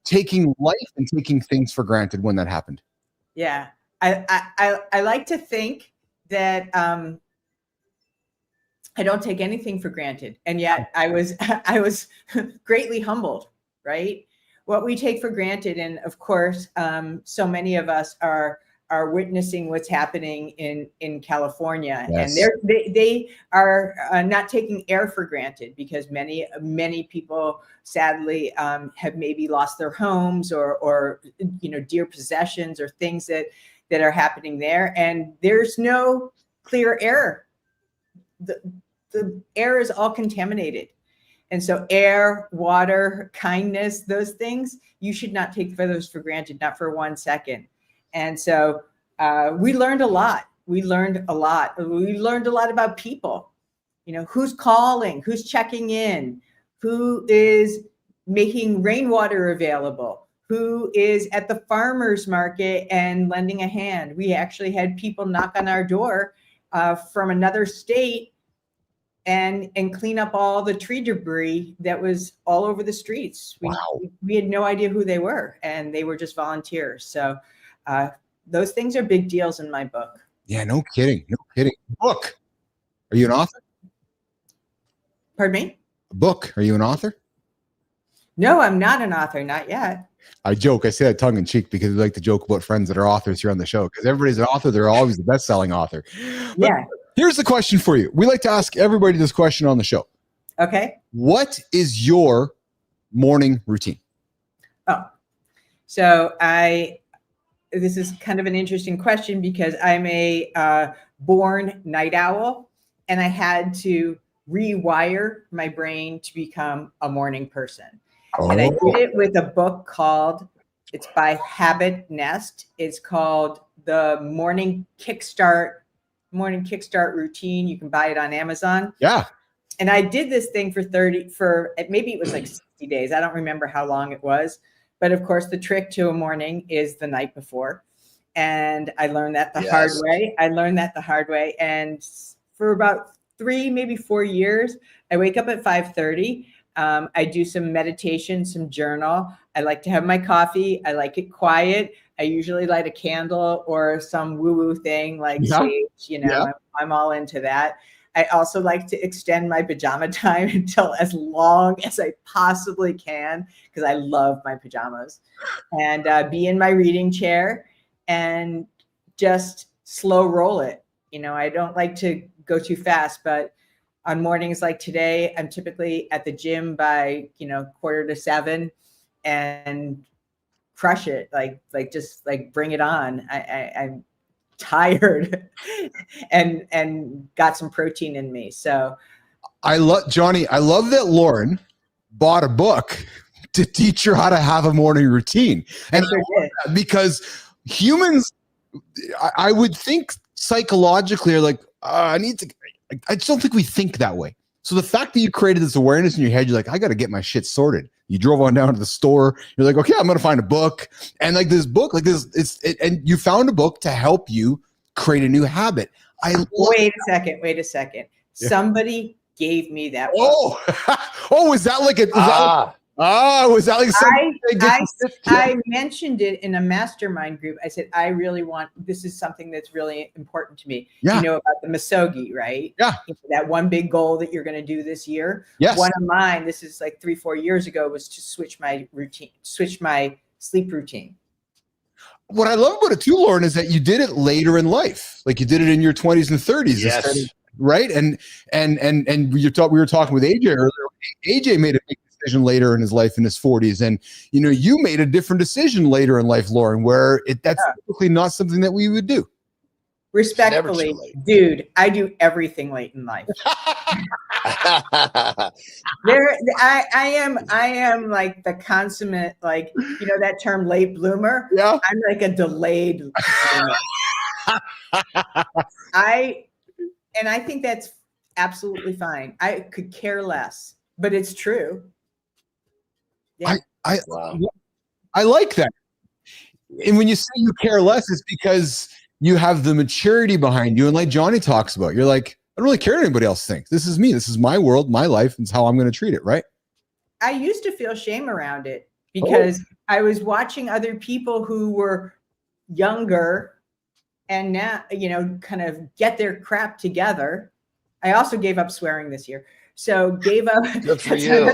taking life and taking things for granted when that happened. Yeah. I like to think that I don't take anything for granted. And yet I was greatly humbled, right? What we take for granted. And of course, so many of us are witnessing what's happening in California. Yes. And they are not taking air for granted, because many people sadly have maybe lost their homes or dear possessions or things that are happening there. And there's no clear air. The air is all contaminated. And so air, water, kindness, those things, you should not take those for granted, not for 1 second. And so we learned a lot. We learned a lot about people, who's calling, who's checking in, who is making rainwater available, who is at the farmer's market and lending a hand. We actually had people knock on our door from another state and clean up all the tree debris that was all over the streets. We had no idea who they were, and they were just volunteers. So those things are big deals in my book. Yeah, no kidding. Book. Are you an author? Pardon me? A book. Are you an author? No, I'm not an author, not yet. I joke. I say that tongue in cheek because we like to joke about friends that are authors here on the show. Because everybody's an author, they're always the best-selling author. But Yeah. here's the question for you. We like to ask everybody this question on the show. Okay. What is your morning routine? Oh, so this is kind of an interesting question because I'm a born night owl, and I had to rewire my brain to become a morning person. Oh. And I did it with a book called, it's by Habit Nest. It's called The Morning Kickstart Routine. You can buy it on Amazon. Yeah. And I did this thing for maybe it was like 60 days. I don't remember how long it was. But of course, the trick to a morning is the night before. And I learned that the hard way. And for about 3, maybe 4 years, I wake up at 5:30. I do some meditation, some journal. I like to have my coffee. I like it quiet. I usually light a candle or some woo-woo thing like sage, I'm all into that. I also like to extend my pajama time until as long as I possibly can because I love my pajamas, and be in my reading chair and just slow roll it. I don't like to go too fast, but on mornings like today, I'm typically at the gym by, 6:45 and crush it. Just bring it on. I'm tired and got some protein in me. So I love that Lauren bought a book to teach her how to have a morning routine. And because humans, I would think psychologically are like, I just don't think we think that way. So the fact that you created this awareness in your head, you're like, I got to get my shit sorted. You drove on down to the store. You're like, okay, I'm going to find a book. And this book, and you found a book to help you create a new habit. Wait a second. Yeah. Somebody gave me that book. Was that like was that like something? I mentioned it in a mastermind group. I said, this is something that's really important to me. Yeah. You know about the Misogi, right? Yeah. That one big goal that you're going to do this year. Yes. One of mine, this is like 3-4 years ago, was to switch my sleep routine. What I love about it too, Lauren, is that you did it later in life. Like you did it in your 20s and 30s. Yes. Right. And we were talking with AJ earlier. AJ made a big decision later in his life in his 40s. And, you made a different decision later in life, Lauren, where that's typically not something that we would do. Respectfully, dude, I do everything late in life. I am like the consummate, that term late bloomer. Yeah. I'm like a delayed bloomer. I think that's absolutely fine. I could care less, but it's true. Yeah. I like that. And when you say you care less, it's because you have the maturity behind you. And like Johnny talks about, you're like, I don't really care what anybody else thinks. This is me. This is my world, my life. It's how I'm going to treat it. Right. I used to feel shame around it because I was watching other people who were younger and now, kind of get their crap together. I also gave up swearing this year. So gave up, good for you.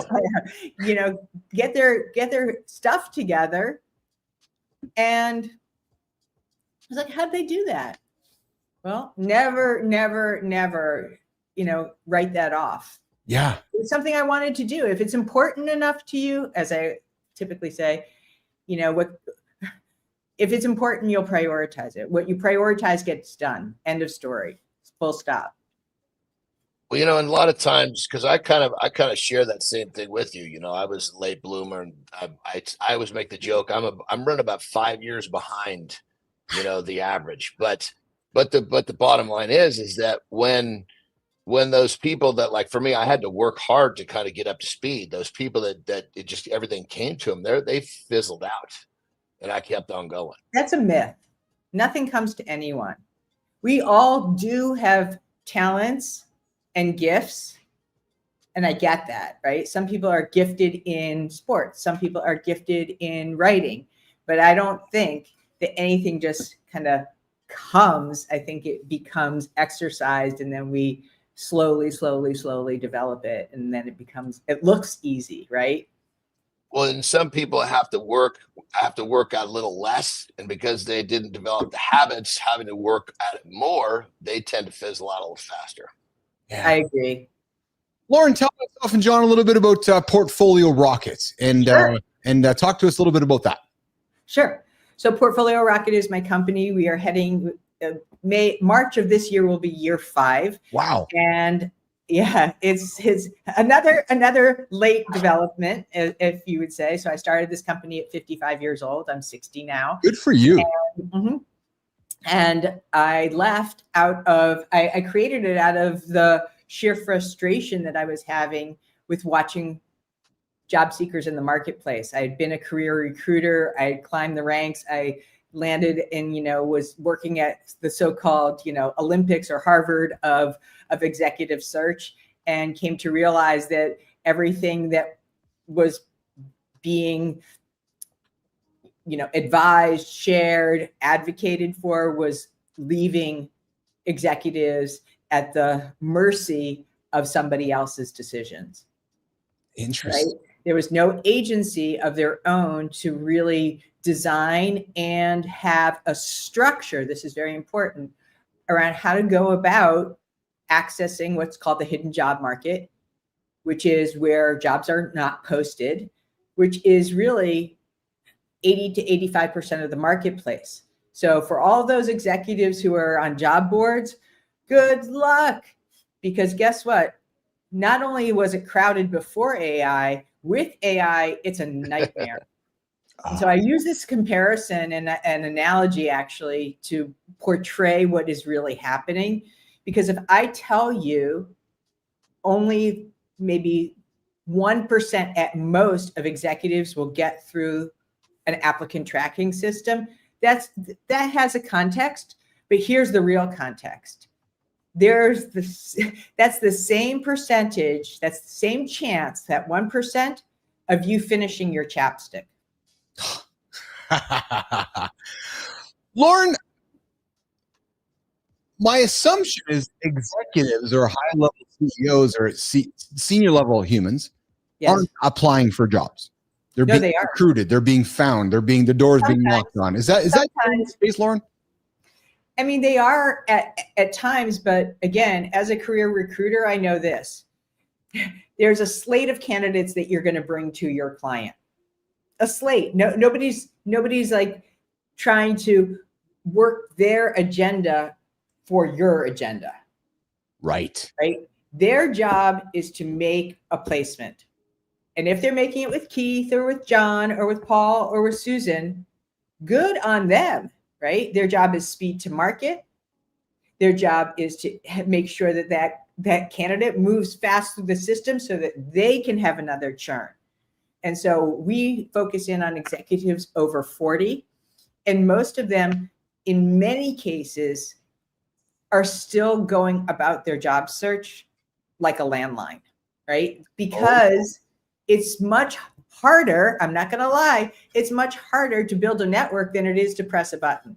Get their stuff together. And I was like, how'd they do that? Well, never, write that off. Yeah. It's something I wanted to do. If it's important enough to you, as I typically say, if it's important, you'll prioritize it. What you prioritize gets done. End of story. Full stop. Well, and a lot of times, because I kind of share that same thing with you. I was a late bloomer, and I always make the joke I'm running about 5 years behind, the average. But the bottom line is that when those people that, like for me, I had to work hard to kind of get up to speed. Those people that it just everything came to them, they fizzled out, and I kept on going. That's a myth. Nothing comes to anyone. We all do have talents and gifts. And I get that, right? Some people are gifted in sports. Some people are gifted in writing, but I don't think that anything just kind of comes. I think it becomes exercised, and then we slowly develop it. And then it looks easy, right? Well, and some people have to work a little less, and because they didn't develop the habits, having to work at it more, they tend to fizzle out a little faster. Yeah. I agree. Lauren, tell myself and John a little bit about Portfolio Rocket, and sure. Talk to us a little bit about that. Sure. So Portfolio Rocket is my company. We are heading March of this year will be year 5. Wow. And yeah, it's another late development, if you would say. So I started this company at 55 years old. I'm 60 now. Good for you. And I left I created it out of the sheer frustration that I was having with watching job seekers in the marketplace. I had been a career recruiter. I had climbed the ranks. I landed and, was working at the so-called, Olympics or Harvard of executive search, and came to realize that everything that was being, advised, shared, advocated for was leaving executives at the mercy of somebody else's decisions. Interesting. Right? There was no agency of their own to really design and have a structure, this is very important, around how to go about accessing what's called the hidden job market, which is where jobs are not posted, which is really 80 to 85% of the marketplace. So for all those executives who are on job boards, good luck, because guess what? Not only was it crowded before AI, with AI, it's a nightmare. So I use this comparison and an analogy actually to portray what is really happening. Because if I tell you only maybe 1% at most of executives will get through an applicant tracking system, that has a context, but here's the real context. That's the same percentage, that's the same chance, that 1% of you finishing your chapstick. Lauren, my assumption is executives or high-level CEOs or senior-level humans aren't applying for jobs. They're being recruited. They're being found. The doors being knocked on. Is that the case, Lauren? I mean, they are at times, but again, as a career recruiter, I know this. There's a slate of candidates that you're going to bring to your client. A slate. Nobody's like trying to work their agenda for your agenda. Right. Right. Their job is to make a placement. And if they're making it with Keith or with John or with Paul or with Susan, good on them, right? Their job is speed to market. Their job is to make sure that candidate moves fast through the system so that they can have another churn. And so we focus in on executives over 40, and most of them, in many cases, are still going about their job search like a landline, right? Because it's much harder, I'm not going to lie, it's much harder to build a network than it is to press a button.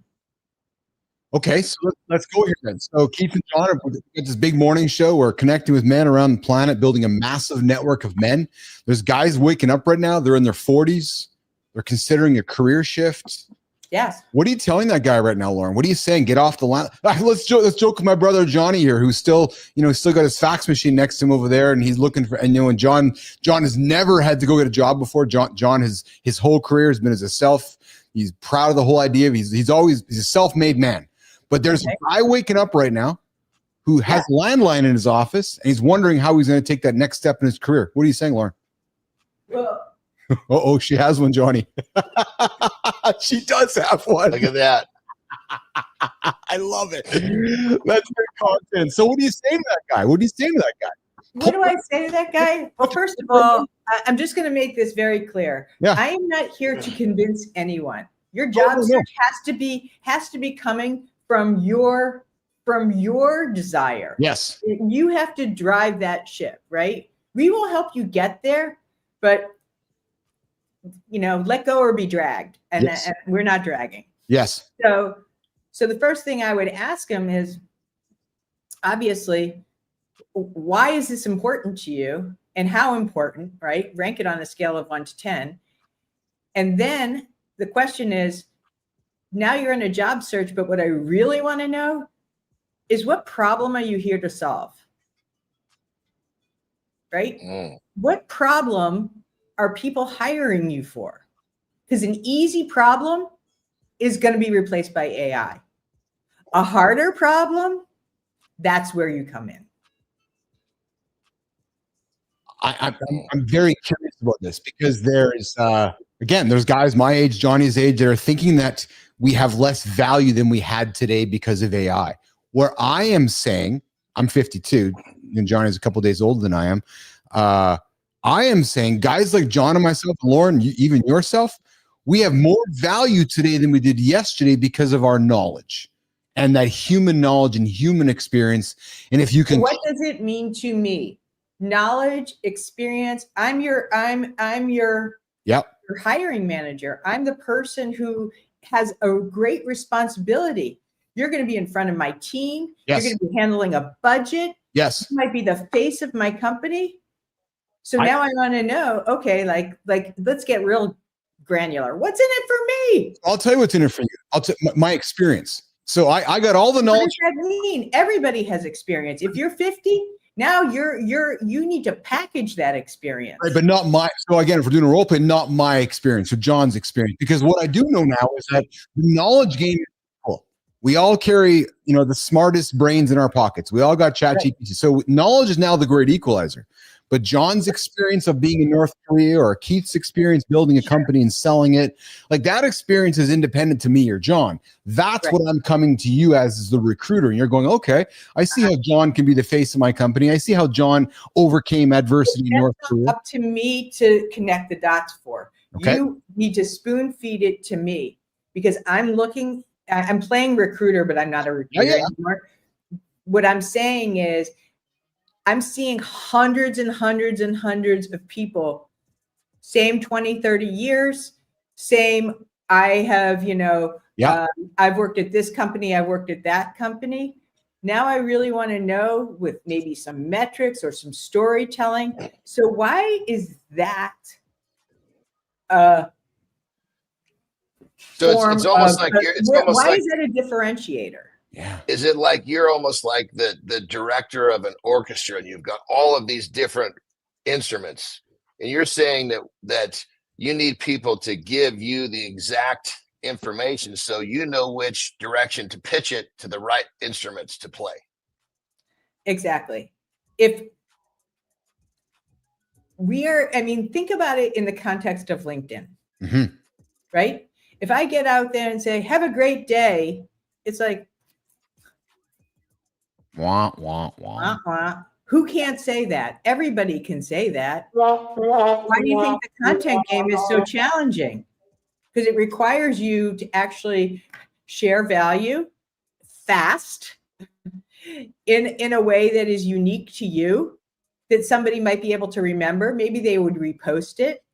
Okay, so let's go here then. So Keith and John are at this big morning show. We're connecting with men around the planet, building a massive network of men. There's guys waking up right now. They're in their 40s. They're considering a career shift. Yes. What are you telling that guy right now, Lauren? What are you saying? Get off the line. Let's joke with my brother Johnny here, who's still got his fax machine next to him over there, and he's looking for. And and John has never had to go get a job before. John has his whole career has been as a self. He's proud of the whole idea of he's a self-made man. But there's a guy waking up right now who has a landline in his office, and he's wondering how he's going to take that next step in his career. What are you saying, Lauren? Oh, she has one, Johnny. She does have one. Look at that. I love it. That's good content. So what do you say to that guy? What do you say to that guy? Well, first of all, I'm just going to make this very clear. Yeah. I am not here to convince anyone. Your job search has to be coming from your desire. Yes. You have to drive that ship, right? We will help you get there, but let go or be dragged. And we're not dragging. Yes. So the first thing I would ask him is, obviously, why is this important to you? and how important, right? Rank it on a scale of 1 to 10. And then the question is, now you're in a job search, but what I really want to know is, what problem are you here to solve? Right? What problem are people hiring you for? Because an easy problem is going to be replaced by AI. A harder problem, that's where you come in. I'm very curious about this because there's guys my age, Johnny's age, that are thinking that we have less value than we had today because of AI. Where I am saying, I'm 52 and Johnny's a couple days older than I am. I am saying guys like John and myself, Lauren, even yourself, we have more value today than we did yesterday because of our knowledge and that human knowledge and human experience. And if you can, what does it mean to me? Knowledge, experience. I'm your hiring manager. I'm the person who has a great responsibility. You're going to be in front of my team. Yes. You're going to be handling a budget. Yes. You might be the face of my company. So now I want to know, okay, like let's get real granular. What's in it for me? I'll tell you what's in it for you. I'll tell my experience. So I got all the knowledge. What does that mean? Everybody has experience. If you're 50, now you need to package that experience. Right, but not my. So again, if we're doing a role play, not my experience, so John's experience. Because what I do know now is that the knowledge game is cool. We all carry, the smartest brains in our pockets. We all got ChatGPT. Right. So knowledge is now the great equalizer. But John's experience of being in North Korea or Keith's experience building a company and selling it, like that experience is independent to me or John. That's what I'm coming to you as the recruiter. And you're going, okay, I see how John can be the face of my company. I see how John overcame adversity in North Korea. Up to me to connect the dots for. Okay. You need to spoon feed it to me because I'm playing recruiter, but I'm not a recruiter anymore. What I'm saying is, I'm seeing hundreds and hundreds and hundreds of people, same 20, 30 years, same, I have, I've worked at this company, I've worked at that company. Now I really want to know with maybe some metrics or some storytelling. So why is that so it's almost like why is that a differentiator? Yeah. Is it like you're almost like the director of an orchestra and you've got all of these different instruments and you're saying that you need people to give you the exact information so you know which direction to pitch it to the right instruments to play? Exactly. If think about it in the context of LinkedIn, right? If I get out there and say, have a great day, it's like, wah, wah, wah. Who can't say that? Everybody can say that. Why do you think the content game is so challenging? Because it requires you to actually share value fast in a way that is unique to you, that somebody might be able to remember. Maybe they would repost it.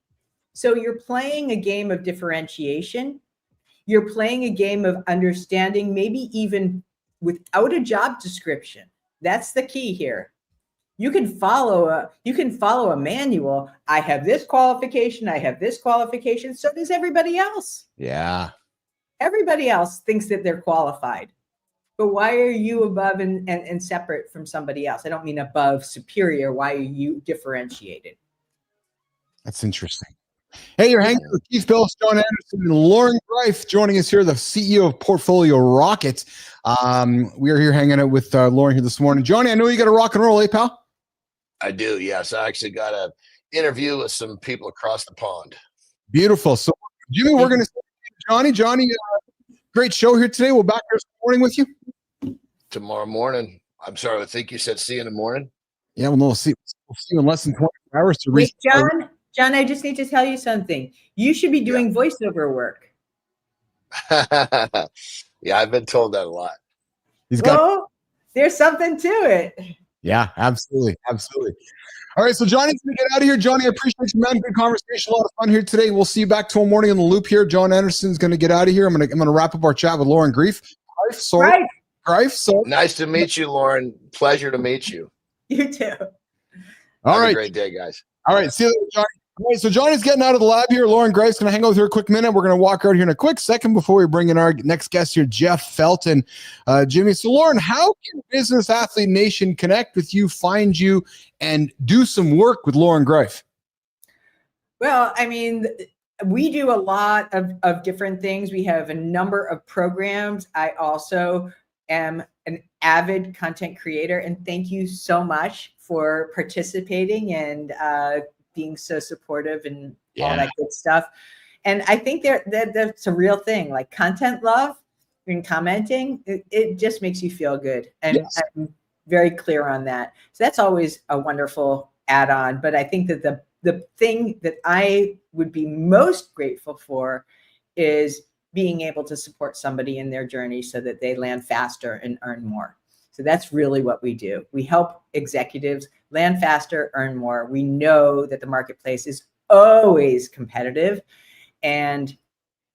So you're playing a game of differentiation. You're playing a game of understanding, maybe even without a job description. That's the key here. You can follow a manual. I have this qualification. I have this qualification. So does everybody else. Yeah. Everybody else thinks that they're qualified. But why are you above and separate from somebody else? I don't mean above, superior. Why are you differentiated? That's interesting. Hey, you're hanging with Keith, Bilous, John Anderson, and Lauren Greif joining us here, the CEO of Portfolio Rocket. We are here hanging out with Lauren here this morning. Johnny, I know you got a rock and roll, pal? I do, yes. I actually got an interview with some people across the pond. Beautiful. So, Jimmy, we're going to say Johnny, great show here today. We'll back here this morning with you. Tomorrow morning. I'm sorry, I think you said see you in the morning. Yeah, well, no, we'll see you in less than 24 hours to reach. John, I just need to tell you something. You should be doing voiceover work. Yeah, I've been told that a lot. There's something to it. Yeah, absolutely. Absolutely. All right, so Johnny's going to get out of here. Johnny, I appreciate you, man. Good conversation. A lot of fun here today. We'll see you back tomorrow morning in the loop here. John Anderson's going to get out of here. I'm going to wrap up our chat with Lauren Greif. Nice to meet you, Lauren. Pleasure to meet you. You too. Have a great day, guys. All right. See you later, Johnny. All right, so Johnny's getting out of the lab here. Lauren Greif's going to hang out with her a quick minute. We're going to walk out here in a quick second before we bring in our next guest here, Jeff Felton. Jimmy, so Lauren, how can Business Athlete Nation connect with you, find you, and do some work with Lauren Greif? Well, I mean, we do a lot of different things. We have a number of programs. I also am an avid content creator, and thank you so much for participating and being so supportive and all that good stuff. And I think that's a real thing, like content love and commenting. It just makes you feel good. And I'm very clear on that. So that's always a wonderful add-on. But I think that the thing that I would be most grateful for is being able to support somebody in their journey so that they land faster and earn more. So that's really what we do. We help executives land faster, earn more. We know that the marketplace is always competitive and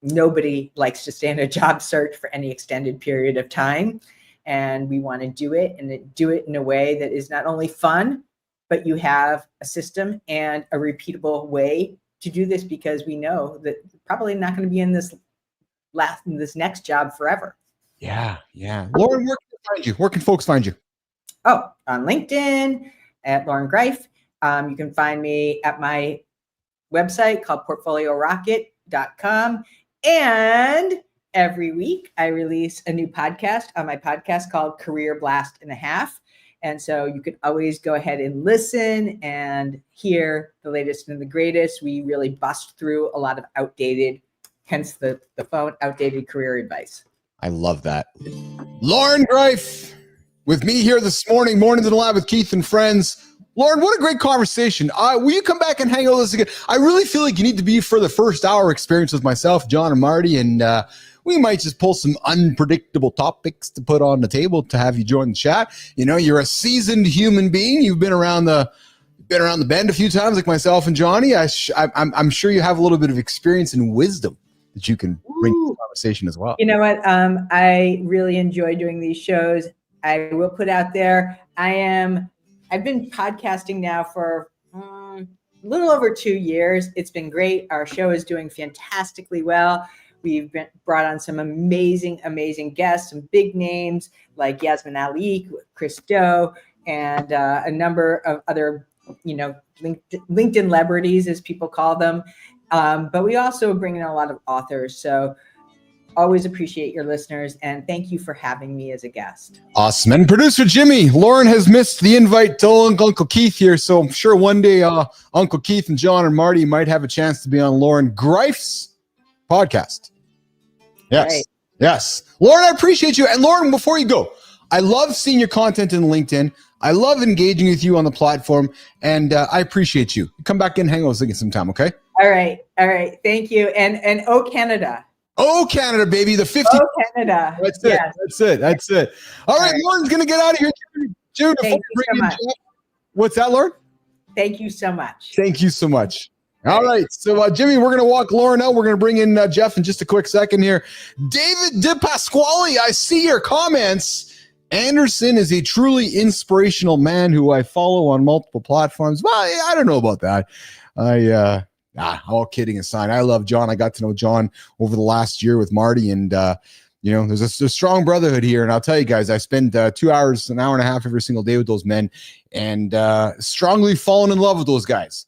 nobody likes to stay in a job search for any extended period of time. And we want to do it and do it in a way that is not only fun, but you have a system and a repeatable way to do this, because we know that probably not going to be in this next job forever. Yeah. Lauren, where can they find you? Where can folks find you? Oh, on LinkedIn at Lauren Greif. You can find me at my website called portfoliorocket.com. And every week I release a new podcast on my podcast called Career Blast and a Half. And so you can always go ahead and listen and hear the latest and the greatest. We really bust through a lot of outdated, hence the phone, outdated career advice. I love that. Lauren Greif with me here this morning, Mornings in the Lab with Keith and Friends. Lauren, what a great conversation. Will you come back and hang out with us again? I really feel like you need to be for the first hour experience with myself, John, and Marty, and we might just pull some unpredictable topics to put on the table to have you join the chat. You know, you're a seasoned human being. You've been around the bend a few times, like myself and Johnny. I'm sure you have a little bit of experience and wisdom that you can bring to the conversation as well. You know what? I really enjoy doing these shows. I will put out there, I've been podcasting now for a little over 2 years. It's been great. Our show is doing fantastically well. We've brought on some amazing guests, some big names like Yasmin Ali, Chris Doe, and a number of other, LinkedIn celebrities, as people call them. But we also bring in a lot of authors. So always appreciate your listeners, and thank you for having me as a guest. Awesome. And producer Jimmy, Lauren has missed the invite to Uncle Keith here, so I'm sure one day Uncle Keith and John and Marty might have a chance to be on Lauren Greif's podcast. Yes. Right. Yes. Lauren, I appreciate you. And Lauren, before you go, I love seeing your content in LinkedIn. I love engaging with you on the platform, and I appreciate you. Come back and hang out with us sometime, okay? All right. Thank you. And oh, Canada. Oh, Canada, baby. The 50. Oh, Canada. That's it. Yes. That's it. All right. Lauren's going to get out of here. June, thank you so much. What's that, Lauren? Thank you so much. Thank you so much. All right. So, Jimmy, we're going to walk Lauren out. We're going to bring in Jeff in just a quick second here. David DePasquale, I see your comments. Anderson is a truly inspirational man who I follow on multiple platforms. Well, I don't know about that. All kidding aside, I love John. I got to know John over the last year with Marty, and there's a strong brotherhood here. And I'll tell you guys, I spend 2 hours, an hour and a half every single day with those men, and strongly fallen in love with those guys.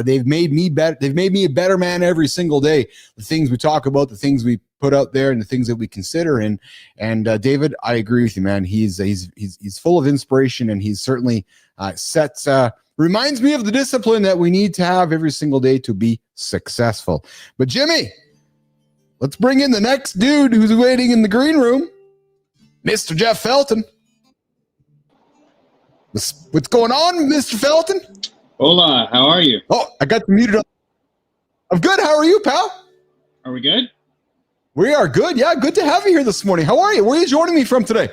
They've made me better. They've made me a better man every single day. The things we talk about, the things we put out there, and the things that we consider. And David, I agree with you, man. He's full of inspiration, and he's certainly reminds me of the discipline that we need to have every single day to be successful. But Jimmy, let's bring in the next dude who's waiting in the green room, Mr. Jeff Felton. What's going on, Mr. Felton? Hola, how are you? Oh, I got muted up. I'm good. How are you, pal? Are we good? We are good. Yeah, good to have you here this morning. How are you? Where are you joining me from today?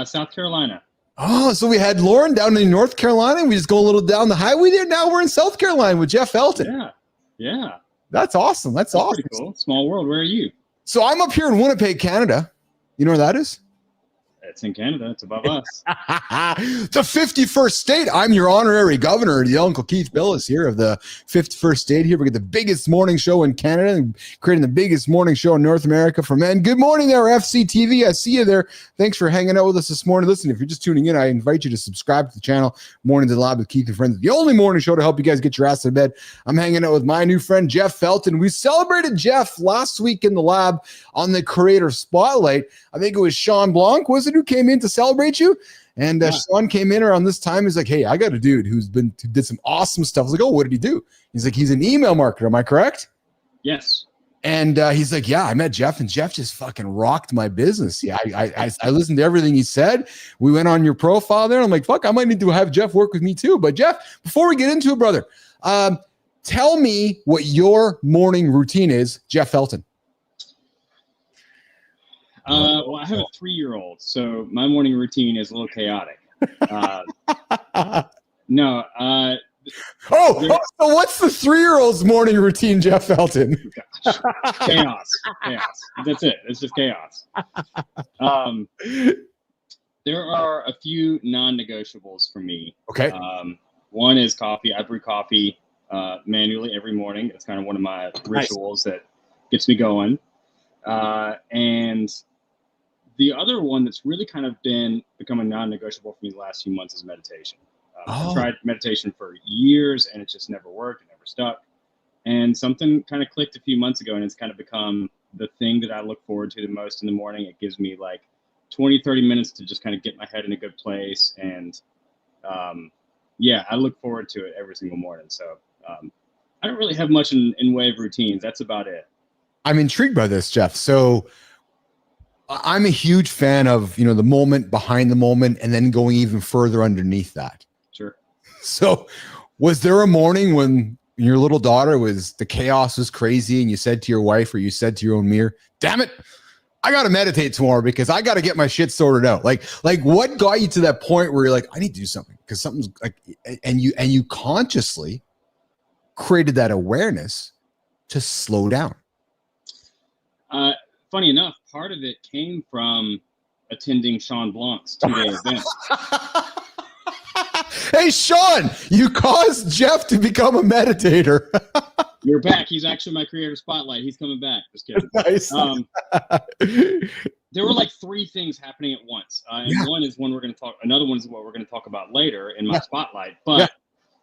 South Carolina. Oh, so we had Lauren down in North Carolina. We just go a little down the highway there. Now we're in South Carolina with Jeff Felton. Yeah. That's awesome. That's awesome. Pretty cool. Small world. Where are you? So I'm up here in Winnipeg, Canada. You know where that is? It's in Canada. It's above us. The 51st state. I'm your honorary governor, the Uncle Keith Bilous here of the 51st state here. We get the biggest morning show in Canada and creating the biggest morning show in North America for men. Good morning there, FCTV. I see you there. Thanks for hanging out with us this morning. Listen, if you're just tuning in, I invite you to subscribe to the channel, Mornings in the Lab with Keith and Friends, the only morning show to help you guys get your ass to bed. I'm hanging out with my new friend, Jeff Felton. We celebrated Jeff last week in the lab on the Creator Spotlight. I think it was Sean Blanc, was it, who came in to celebrate you? And Sean came in around this time. He's like, hey, I got a dude who did some awesome stuff. I was like, oh, what did he do? He's like, he's an email marketer. Am I correct? Yes. And he's like, yeah, I met Jeff, and Jeff just fucking rocked my business. Yeah, I listened to everything he said. We went on your profile there. And I'm like, fuck, I might need to have Jeff work with me too. But Jeff, before we get into it, brother, tell me what your morning routine is, Jeff Felton. Well, I have a 3-year-old, so my morning routine is a little chaotic. So what's the 3-year-old's morning routine, Jeff Felton? Gosh, chaos. That's it. It's just chaos. There are a few non-negotiables for me. Okay. One is coffee. I brew coffee manually every morning. It's kind of one of my rituals that gets me going. And the other one that's really kind of become a non-negotiable for me the last few months is meditation. I've tried meditation for years and it just never worked. It never stuck. And something kind of clicked a few months ago, and it's kind of become the thing that I look forward to the most in the morning. It gives me like 20, 30 minutes to just kind of get my head in a good place. And I look forward to it every single morning. So I don't really have much in way of routines. That's about it. I'm intrigued by this, Jeff. So I'm a huge fan of, the moment behind the moment and then going even further underneath that. Sure. So was there a morning when your little daughter the chaos was crazy and you said to your wife, or you said to your own mirror, damn it, I got to meditate tomorrow because I got to get my shit sorted out. Like what got you to that point where you're like, I need to do something because something's like, and you consciously created that awareness to slow down? Funny enough, part of it came from attending Sean Blanc's 2-day event. Hey, Sean, you caused Jeff to become a meditator. You're back. He's actually my Creator Spotlight. He's coming back. Just kidding. Nice. There were like 3 things happening at once. One is one we're going to talk. Another one is what we're going to talk about later in my spotlight. But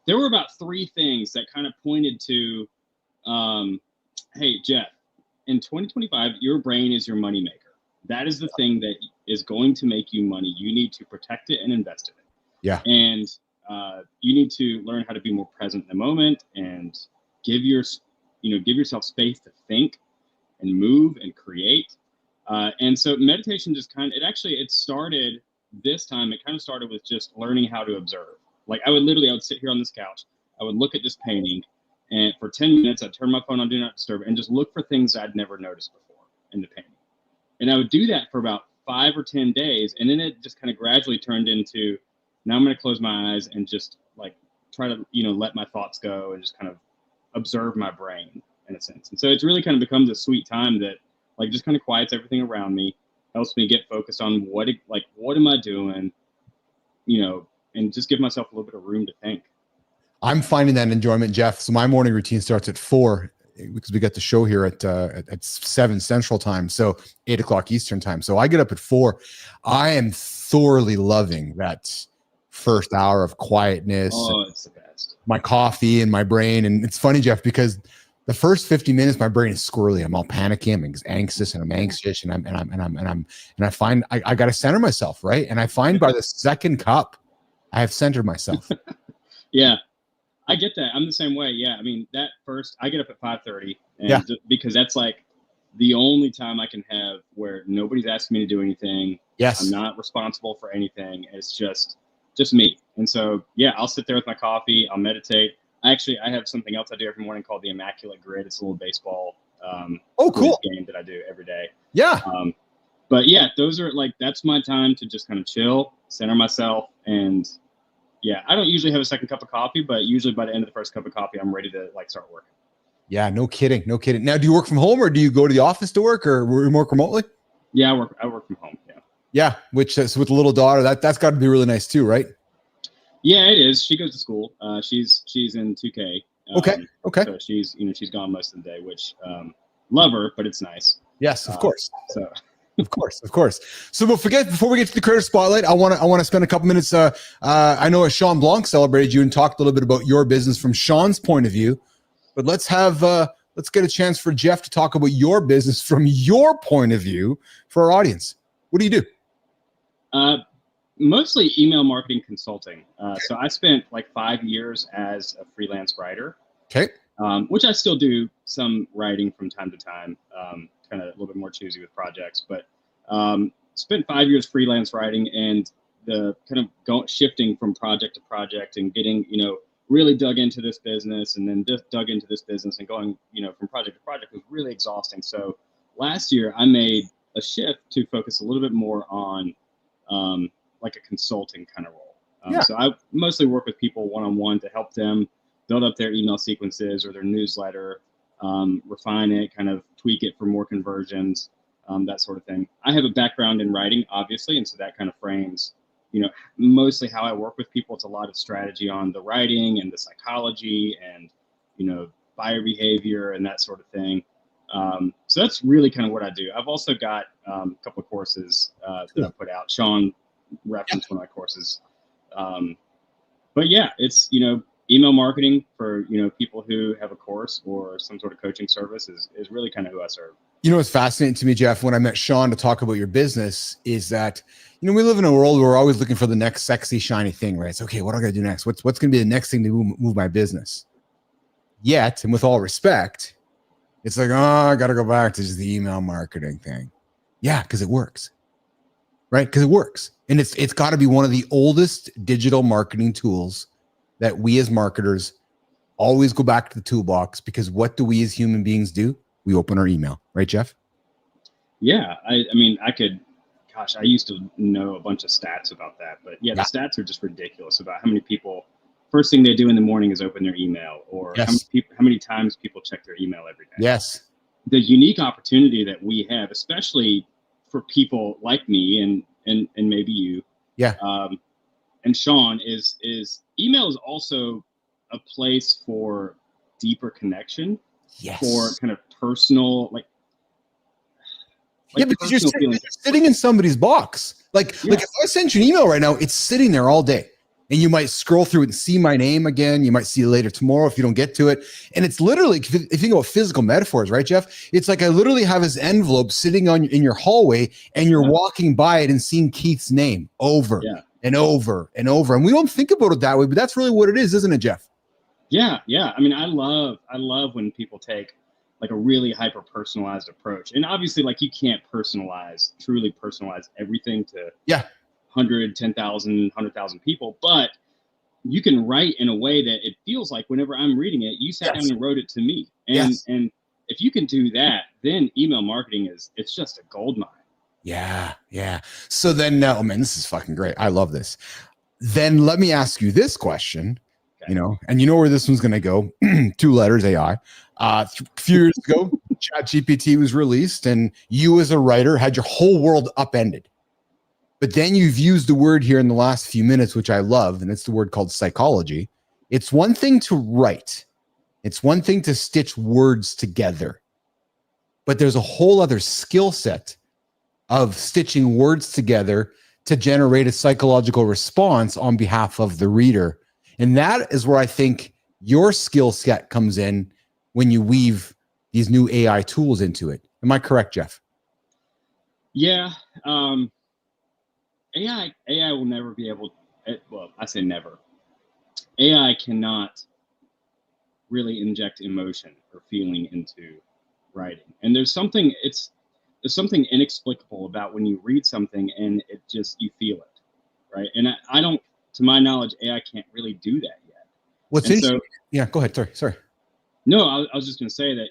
there were about 3 things that kind of pointed to, hey, Jeff, in 2025, your brain is your moneymaker. That is the thing that is going to make you money. You need to protect it and invest in it. Yeah. And you need to learn how to be more present in the moment and give yourself space to think and move and create. And so meditation just it started this time. It kind of started with just learning how to observe. Like I would sit here on this couch. I would look at this painting, and for 10 minutes, I'd turn my phone on Do Not Disturb and just look for things I'd never noticed before in the painting. And I would do that for about 5 or 10 days. And then it just kind of gradually turned into, now I'm going to close my eyes and just like try to, let my thoughts go and just kind of observe my brain in a sense. And so it's really kind of become this sweet time that like just kind of quiets everything around me, helps me get focused on what am I doing, and just give myself a little bit of room to think. I'm finding that enjoyment, Jeff. So my morning routine starts at 4 because we got the show here at 7 Central Time, so 8 o'clock Eastern Time. So I get up at 4. I am thoroughly loving that first hour of quietness. Oh, it's the best. My coffee and my brain, and it's funny, Jeff, because the first 50 minutes my brain is squirrely. I'm all panicky. I'm anxious, and I'm anxious, and I find I got to center myself, right? And I find by the second cup, I have centered myself. Yeah. I get that. I'm the same way. Yeah. I mean, that first, I get up at 5:30 because that's like the only time I can have where nobody's asking me to do anything. Yes. I'm not responsible for anything. It's just me. And so, I'll sit there with my coffee. I'll meditate. I have something else I do every morning called the Immaculate Grid. It's a little baseball cool game that I do every day. Yeah. But those are that's my time to just kind of chill, center myself, and I don't usually have a second cup of coffee, but usually by the end of the first cup of coffee, I'm ready to start working. Yeah, no kidding. Now, do you work from home or do you go to the office to work or work remotely? Yeah, I work from home. Yeah. Yeah, which is with a little daughter. That's got to be really nice too, right? Yeah, it is. She goes to school. She's in 2K. Okay. So she's gone most of the day, which love her, but it's nice. Yes, of course. So. Of course. So before we get to the creator spotlight, I want to spend a couple minutes. I know Sean Blanc celebrated you and talked a little bit about your business from Sean's point of view, but let's get a chance for Jeff to talk about your business from your point of view for our audience. What do you do? Mostly email marketing consulting. So I spent like 5 years as a freelance writer. Okay. Which I still do some writing from time to time. Kind of a little bit more choosy with projects, but spent 5 years freelance writing, and the kind of shifting from project to project and getting, really dug into this business and then just dug into this business and going, from project to project was really exhausting. So last year I made a shift to focus a little bit more on like a consulting kind of role. So I mostly work with people one-on-one to help them build up their email sequences or their newsletter, refine it, kind of tweak it for more conversions, that sort of thing. I have a background in writing, obviously, and so that kind of frames, mostly how I work with people. It's a lot of strategy on the writing and the psychology and, buyer behavior and that sort of thing. So that's really kind of what I do. I've also got a couple of courses that I put out. Sean referenced one of my courses. But yeah, it's, email marketing for, people who have a course or some sort of coaching service is really kind of who I serve. What's fascinating to me, Jeff, when I met Sean to talk about your business is that, we live in a world where we're always looking for the next sexy, shiny thing, right? It's okay. What do I got to do next? What's going to be the next thing to move my business? Yet, and with all respect, it's like, I got to go back to just the email marketing thing. Yeah, because it works, right? Because it works. And it's got to be one of the oldest digital marketing tools that we as marketers always go back to the toolbox, because what do we as human beings do? We open our email, right, Jeff? Yeah, I used to know a bunch of stats about that, but the stats are just ridiculous about how many people, first thing they do in the morning is open their email, or how many times people check their email every day. Yes. The unique opportunity that we have, especially for people like me and maybe you, and Sean, is email is also a place for deeper connection, for kind of personal, because you're sitting in somebody's box. Like if I send you an email right now, it's sitting there all day, and you might scroll through it and see my name again. You might see it later tomorrow if you don't get to it. And it's literally, if you think about physical metaphors, right, Jeff? It's like I literally have this envelope sitting in your hallway, and you're walking by it and seeing Keith's name over and over and over. And we don't think about it that way, but that's really what it is, isn't it, Jeff? Yeah. I mean, I love when people take like a really hyper personalized approach. And obviously, like, you can't truly personalize everything to 100, 10,000, 100,000 people, but you can write in a way that it feels like whenever I'm reading it, you sat down and wrote it to me. And if you can do that, then email marketing it's just a gold mine. Yeah. So then, oh man, this is fucking great. I love this. Then let me ask you this question. And you know where this one's going to go. 2 letters, AI. A few years ago, ChatGPT was released, and you as a writer had your whole world upended. But then you've used the word here in the last few minutes, which I love, and it's the word called psychology. It's one thing to write. It's one thing to stitch words together. But there's a whole other skill set of stitching words together to generate a psychological response on behalf of the reader. And that is where I think your skill set comes in when you weave these new AI tools into it. Am I correct, Jeff? Yeah. AI will never be able, well, I say never. AI cannot really inject emotion or feeling into writing. And there's something inexplicable about when you read something and it just, you feel it, right? And I don't, to my knowledge, AI can't really do that yet. What's interesting? Yeah, go ahead. Sorry. No, I was just going to say that,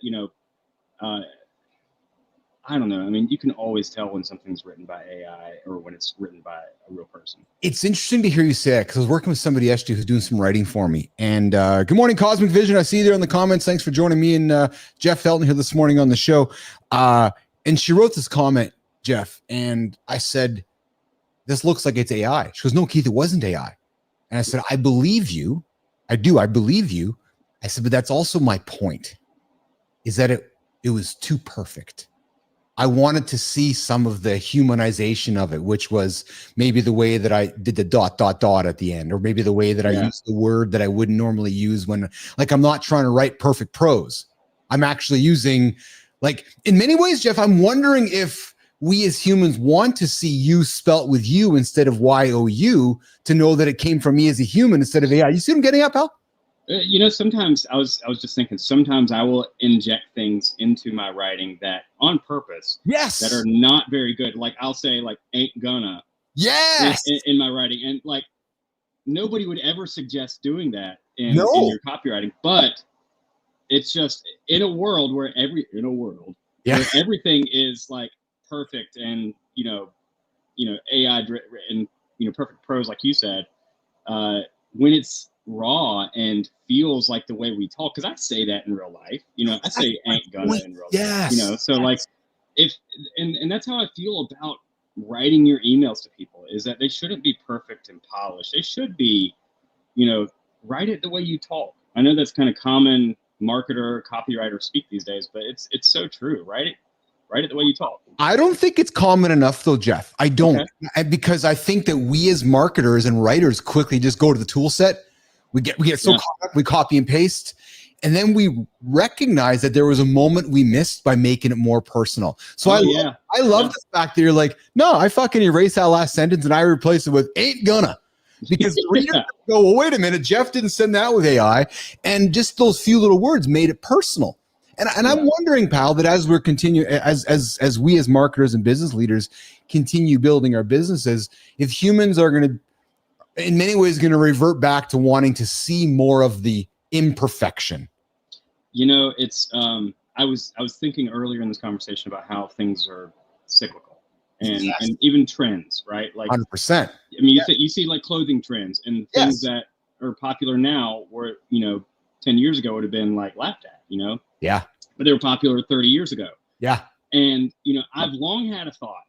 I don't know. I mean, you can always tell when something's written by AI or when it's written by a real person. It's interesting to hear you say it, because I was working with somebody yesterday who's doing some writing for me. And good morning, Cosmic Vision. I see you there in the comments. Thanks for joining me and Jeff Felton here this morning on the show. And she wrote this comment, Jeff, and I said, this looks like it's AI. She goes, no, Keith, it wasn't AI. And I said, I believe you. I do. I believe you. I said, but that's also my point, is that it was too perfect. I wanted to see some of the humanization of it, which was maybe the way that I did the ... at the end, or maybe the way that I used the word that I wouldn't normally use when, like, I'm not trying to write perfect prose. I'm actually using, like, in many ways, Jeff, I'm wondering if we as humans want to see you spelt with U instead of YOU, to know that it came from me as a human instead of AI. You see what I'm getting at, pal? You know, sometimes I was just thinking, sometimes I will inject things into my writing that on purpose, that are not very good. Like I'll say like ain't gonna in my writing, and like nobody would ever suggest doing that in your copywriting. But it's just in a world where where everything is like perfect and you know AI and perfect prose, like you said, when it's raw and feels like the way we talk, because I say that in real life, I say ain't gonna in real life, so like if and that's how I feel about writing your emails to people, is that they shouldn't be perfect and polished. They should be, write it the way you talk. I know that's kind of common marketer, copywriter speak these days, but it's so true. Write it the way you talk. I don't think it's common enough though, Jeff. I don't, because I think that we as marketers and writers quickly just go to the tool set. We get so caught up, we copy and paste, and then we recognize that there was a moment we missed by making it more personal. So I love the fact that you're like, no, I fucking erased that last sentence and I replaced it with ain't gonna, because the reader go, well, wait a minute, Jeff didn't send that with AI, and just those few little words made it personal. And I'm wondering, pal, that as we're as we as marketers and business leaders continue building our businesses, if humans are going to, in many ways, going to revert back to wanting to see more of the imperfection. It's I was thinking earlier in this conversation about how things are cyclical and even trends, right? Like 100%. I mean, you see like clothing trends and things that are popular now, where 10 years ago would have been like laughed at, but they were popular 30 years ago. And I've long had a thought,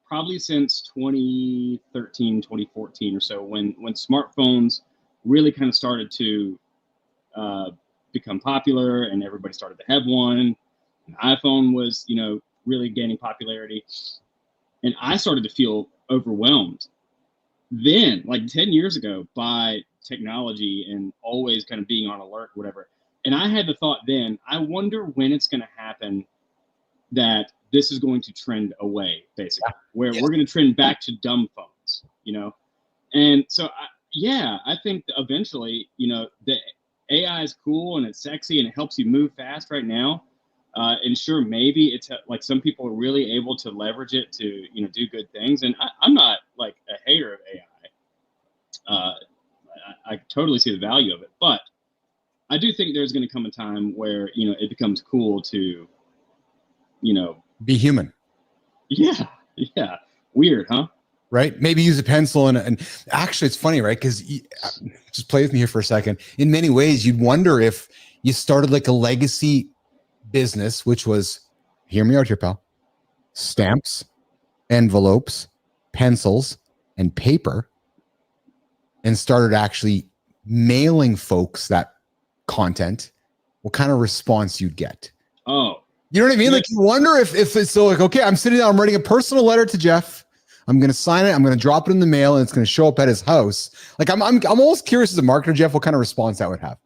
probably since 2013, 2014 or so, when smartphones really kind of started to become popular and everybody started to have one. An iPhone was, really gaining popularity. And I started to feel overwhelmed then, like 10 years ago, by technology and always kind of being on alert, whatever. And I had the thought then, I wonder when it's going to happen that this is going to trend away, basically, where we're going to trend back to dumb phones, And so, I think that eventually, the AI is cool and it's sexy and it helps you move fast right now. And sure, maybe it's like some people are really able to leverage it to, do good things. And I'm not like a hater of AI. I totally see the value of it, but I do think there's going to come a time where, it becomes cool to, be human. Yeah. Weird, huh? Right? Maybe use a pencil and actually it's funny, right? Because just play with me here for a second. In many ways, you'd wonder if you started like a legacy business, which was, hear me out here, pal, stamps, envelopes, pencils, and paper, and started actually mailing folks that content, what kind of response you'd get. Oh, you know what I mean? Like, you wonder if it's so like, okay, I'm sitting down, I'm writing a personal letter to Jeff. I'm going to sign it. I'm going to drop it in the mail and it's going to show up at his house. Like, I'm almost curious as a marketer, Jeff, what kind of response that would have.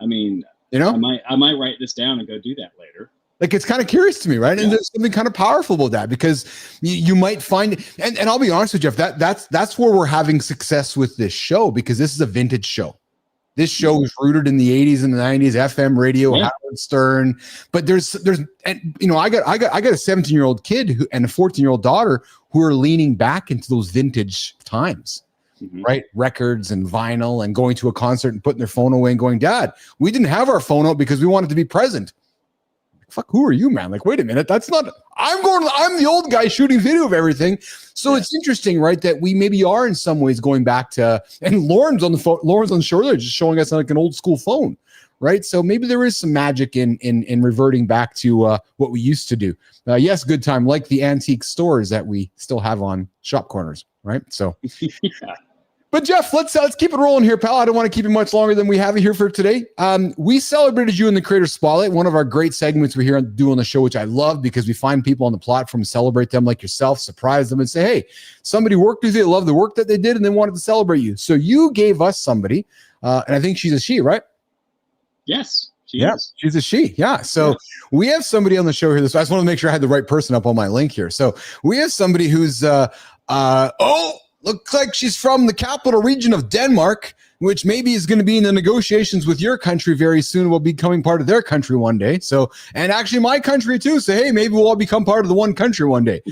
I mean, I might write this down and go do that later. Like, it's kind of curious to me, right? And there's something kind of powerful about that, because you might find, and I'll be honest with you, Jeff, that's where we're having success with this show, because this is a vintage show. This show is rooted in the 80s and the 90s, FM radio, Howard Stern. But there's, and I got a 17-year-old kid and a 14-year-old daughter who are leaning back into those vintage times, right? Records and vinyl, and going to a concert and putting their phone away and going, Dad, we didn't have our phone out because we wanted to be present. Fuck, who are you, man? Like, wait a minute. That's not, I'm the old guy shooting video of everything. So it's interesting, right? That we maybe are in some ways going back to, and Lauren's on the phone, Lauren's on the shoulder, just showing us like an old school phone, right? So maybe there is some magic in reverting back to what we used to do. Yes, good time, like the antique stores that we still have on shop corners, right? So, Yeah. But Jeff, let's keep it rolling here, pal. I don't want to keep it much longer than we have it here for today. We celebrated you in the Creator Spotlight, one of our great segments we do on the show, which I love because we find people on the platform, celebrate them like yourself, surprise them, and say, hey, somebody worked with you, love the work that they did, and they wanted to celebrate you. So you gave us somebody, and I think she's a she, right? Yes. She's a she. Yeah. So we have somebody on the show here. I just want to make sure I had the right person up on my link here. So we have somebody who's looks like she's from the capital region of Denmark, which maybe is going to be in the negotiations with your country very soon. Will be becoming part of their country one day. So, and actually my country too. So, hey, maybe we'll all become part of the one country one day.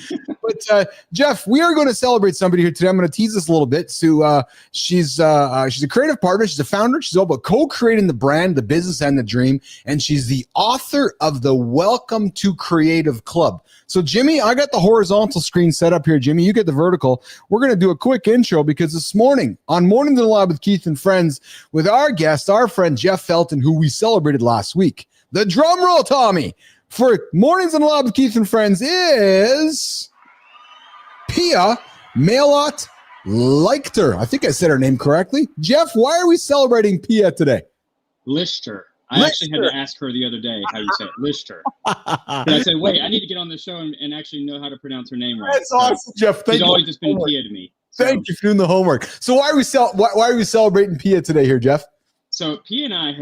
But Jeff, we are going to celebrate somebody here today. I'm going to tease this a little bit. So she's a creative partner. She's a founder. She's all about co-creating the brand, the business, and the dream. And she's the author of the Welcome to Creative Club. So, Jimmy, I got the horizontal screen set up here. Jimmy, you get the vertical. We're going to do a quick intro because this morning on Mornings in the Lab with Keith and Friends, with our guest, our friend Jeff Felton, who we celebrated last week. The drum roll, Tommy, for Mornings in the Lab with Keith and Friends is Pia Mailot Leichter. I think I said her name correctly. Jeff, why are we celebrating Pia today? Leichter. I actually had to ask her the other day how you say it, Leichter. But I said, wait, I need to get on the show and actually know how to pronounce her name right. That's awesome, Jeff. She's always just been Pia to me. So. Thank you for doing the homework. So why are we celebrating Pia today here, Jeff? So Pia and I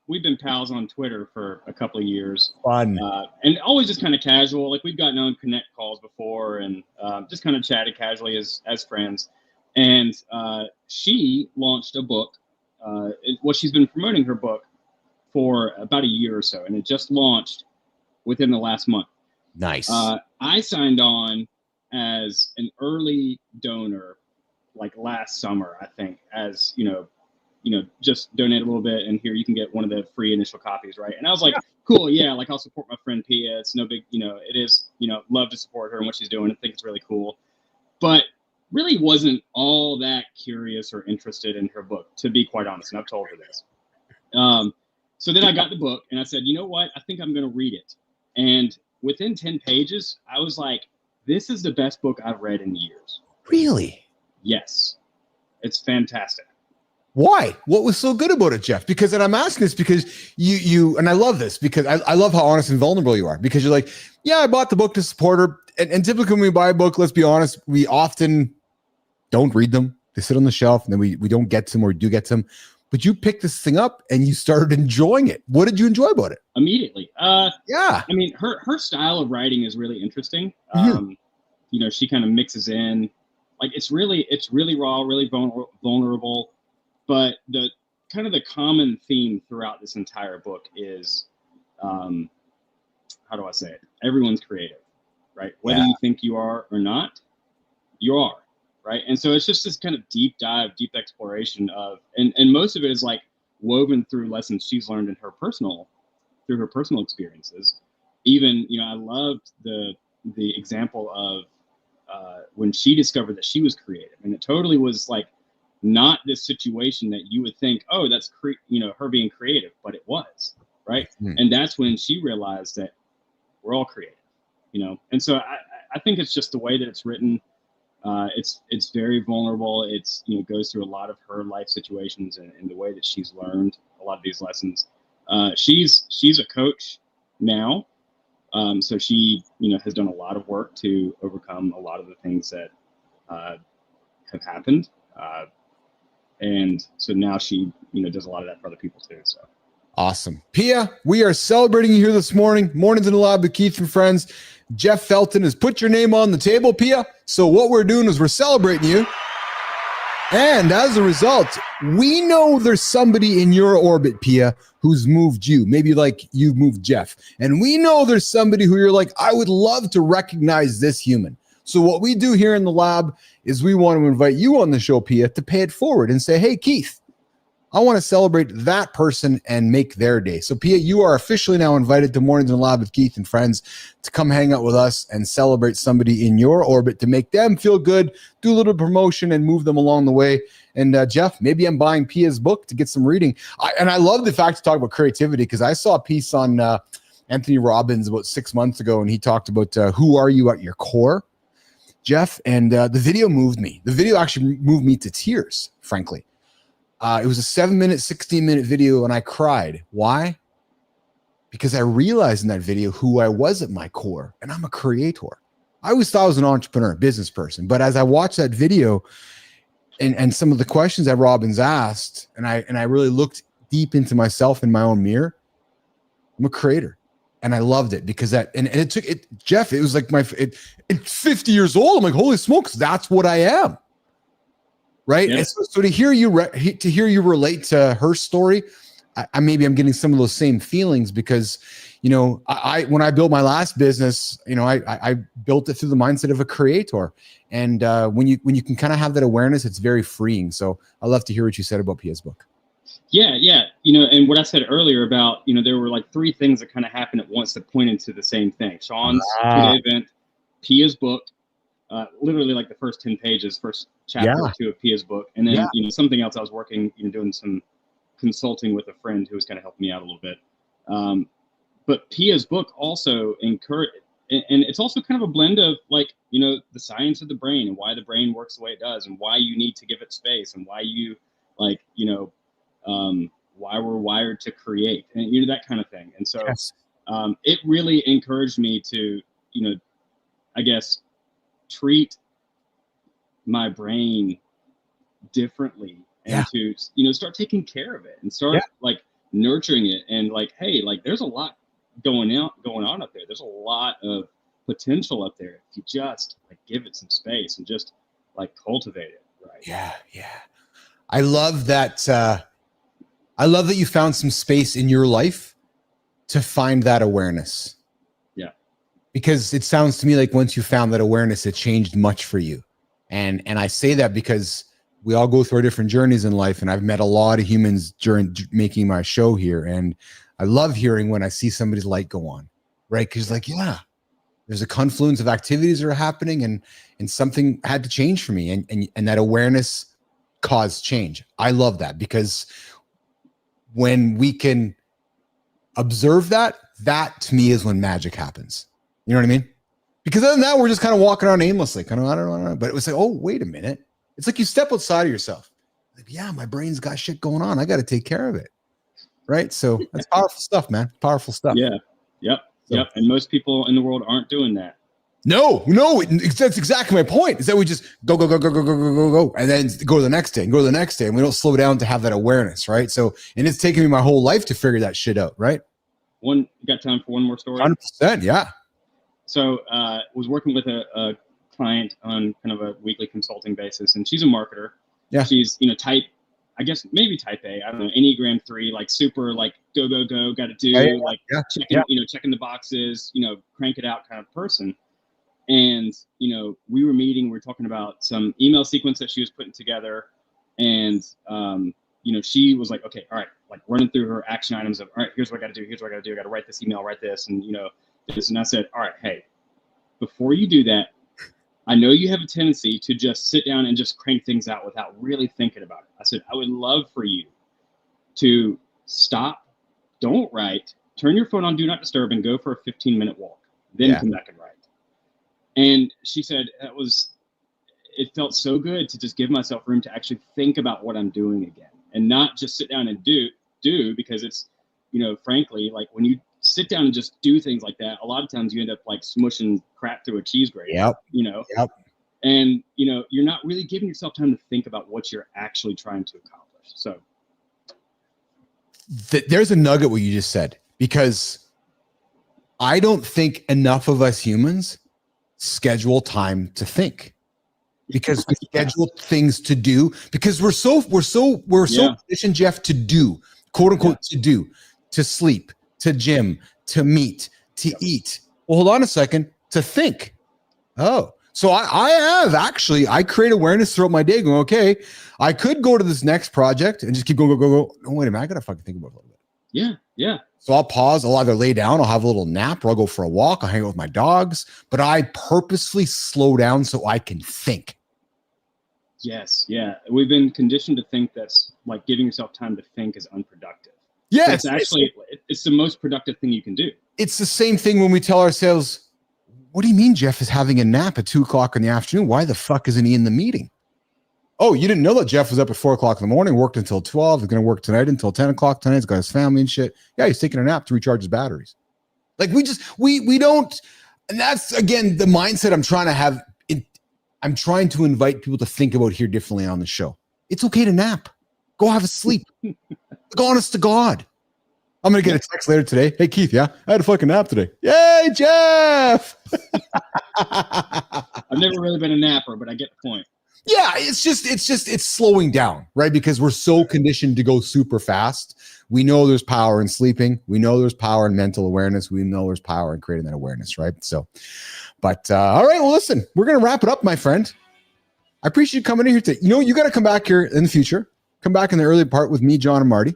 we've been pals on Twitter for a couple of years. Fun. And always just kind of casual. Like we've gotten on Connect calls before and just kind of chatted casually as friends. And she launched a book. She's been promoting her book for about a year or so, and it just launched within the last month. Nice. I signed on as an early donor, like last summer, I think, as just donate a little bit, and here you can get one of the free initial copies, right? And I was like, cool, yeah, like I'll support my friend Pia. It's no big, it is, love to support her and what she's doing. I think it's really cool, but really wasn't all that curious or interested in her book, to be quite honest. And I've told her this. So then I got the book and I said, you know what? I think I'm going to read it. And within 10 pages, I was like, this is the best book I've read in years. Really? Yes. It's fantastic. Why? What was so good about it, Jeff? Because, and I'm asking this because you and I love this because I love how honest and vulnerable you are, because you're like, yeah, I bought the book to support her. And typically when we buy a book, let's be honest, we often don't read them. They sit on the shelf and then we don't get to them, or we do get to them. But you picked this thing up and you started enjoying it. What did you enjoy about it? Immediately. Yeah. I mean, her style of writing is really interesting. She kind of mixes in, like it's really raw, really vulnerable. But the kind of the common theme throughout this entire book is, how do I say it? Everyone's creative, right? Whether you think you are or not, you are. Right. And so it's just this kind of deep dive, deep exploration of, and most of it is like woven through lessons she's learned in her personal experiences. Even, I loved the example of when she discovered that she was creative, and it totally was like not this situation that you would think, oh, that's her being creative, but it was, right. And that's when she realized that we're all creative, and so I think it's just the way that it's written. It's very vulnerable. It's, goes through a lot of her life situations and the way that she's learned a lot of these lessons. She's a coach now. So she, has done a lot of work to overcome a lot of the things that have happened. And so now she, does a lot of that for other people too. So. Awesome. Pia, we are celebrating you here this morning. Mornings in the Lab with Keith and Friends. Jeff Felton has put your name on the table, Pia. So what we're doing is we're celebrating you. And as a result, we know there's somebody in your orbit, Pia, who's moved you. Maybe like you've moved Jeff. And we know there's somebody who you're like, I would love to recognize this human. So what we do here in the lab is we want to invite you on the show, Pia, to pay it forward and say, hey, Keith, I want to celebrate that person and make their day. So Pia, you are officially now invited to Mornings in Live with Keith and friends to come hang out with us and celebrate somebody in your orbit to make them feel good, do a little promotion and move them along the way. And Jeff, maybe I'm buying Pia's book to get some reading. I love the fact to talk about creativity, because I saw a piece on Anthony Robbins about 6 months ago, and he talked about who are you at your core, Jeff, and the video moved me. The video actually moved me to tears, frankly. It was a 7-minute, 16-minute video, and I cried. Why? Because I realized in that video who I was at my core, and I'm a creator. I always thought I was an entrepreneur, business person, but as I watched that video and some of the questions that Robbins asked, and I really looked deep into myself in my own mirror, I'm a creator. And I loved it because that, and it took it, Jeff, it was like it's 50 years old. I'm like, holy smokes, that's what I am. Right. Yeah. And so to hear you relate to her story, I'm getting some of those same feelings because, you know, when I built my last business, you know, I built it through the mindset of a creator. And when you can kind of have that awareness, it's very freeing. So I love to hear what you said about Pia's book. Yeah. You know, and what I said earlier about, you know, there were like 3 things that kind of happened at once that pointed to the same thing. Sean's event, Pia's book, literally like the first 10 pages, first chapter or 2 of Pia's book. And then, you know, something else I was working, you know, doing some consulting with a friend who was kind of helping me out a little bit. But Pia's book also encouraged, and it's also kind of a blend of like, you know, the science of the brain and why the brain works the way it does and why you need to give it space and why you like, you know, why we're wired to create and, you know, that kind of thing. And so it really encouraged me to, you know, I guess, treat my brain differently and to, you know, start taking care of it and start like nurturing it and like, hey, like there's a lot going on up there. There's a lot of potential up there if you just like give it some space and just like cultivate it. Right. Yeah. I love that. I love that you found some space in your life to find that awareness. Yeah. Because it sounds to me like once you found that awareness, it changed much for you. And I say that because we all go through our different journeys in life. And I've met a lot of humans during making my show here. And I love hearing when I see somebody's light go on, right? Because like, there's a confluence of activities that are happening and something had to change for me. And that awareness caused change. I love that because when we can observe that to me is when magic happens. You know what I mean? Because other than that, we're just kind of walking around aimlessly. Kind of, I don't know. But it was like, oh, wait a minute. It's like you step outside of yourself. Like, yeah, my brain's got shit going on. I got to take care of it. Right? So that's powerful stuff, man. Powerful stuff. Yeah. Yep. And most people in the world aren't doing that. No, that's exactly my point. Is that we just go, and then go to the next day, and we don't slow down to have that awareness, right? So, and it's taken me my whole life to figure that shit out, right? You got time for one more story? 100%, yeah. So, was working with a client on kind of a weekly consulting basis, and she's a marketer. Yeah. She's, you know, maybe type A, I don't know, Enneagram 3, like super, like go, got to do, checking the boxes, you know, crank it out kind of person. And, you know, we were meeting, we were talking about some email sequence that she was putting together. And, you know, she was like, okay, all right, like running through her action items of, all right, here's what I got to do. I got to write this email, write this, and, you know, this. And I said, all right, hey, before you do that, I know you have a tendency to just sit down and just crank things out without really thinking about it. I said, I would love for you to stop, don't write, turn your phone on Do Not Disturb, and go for a 15-minute walk. Then come back and write. And she said it felt so good to just give myself room to actually think about what I'm doing again and not just sit down and do because it's, you know, frankly, like when you sit down and just do things like that, a lot of times you end up like smushing crap through a cheese grater, you know? Yep. And, you know, you're not really giving yourself time to think about what you're actually trying to accomplish. So there's a nugget what you just said, because I don't think enough of us humans schedule time to think, because we schedule things to do because we're so conditioned, Jeff, to do, quote unquote, to do, to sleep, to gym, to meet, to eat. Well, hold on a second, to think. Oh, So I create awareness throughout my day going, okay, I could go to this next project and just keep go. No, wait a minute. I got to fucking think about it a little bit. Yeah. Yeah. So I'll pause. I'll either lay down. I'll have a little nap or I'll go for a walk. I'll hang out with my dogs, but I purposefully slow down so I can think. Yes. Yeah. We've been conditioned to think that's like giving yourself time to think is unproductive. Yeah. It's actually, it's the most productive thing you can do. It's the same thing when we tell ourselves, what do you mean Jeff is having a nap at 2:00 in the afternoon? Why the fuck isn't he in the meeting? Oh, you didn't know that Jeff was up at 4:00 in the morning, worked until 12. He's going to work tonight until 10 o'clock tonight. He's got his family and shit. Yeah, he's taking a nap to recharge his batteries. Like we don't, and that's again the mindset I'm trying to have. I'm trying to invite people to think about here differently on the show. It's okay to nap. Go have a sleep. Go honest to God. I'm going to get a text later today. Hey, Keith, yeah, I had a fucking nap today. Yay, Jeff. I've never really been a napper, but I get the point. Yeah, it's slowing down, right? Because we're so conditioned to go super fast. We know there's power in sleeping. We know there's power in mental awareness. We know there's power in creating that awareness, right? So, but all right, well, listen, we're going to wrap it up, my friend. I appreciate you coming in here today. You know, you got to come back here in the future. Come back in the early part with me, John, and Marty.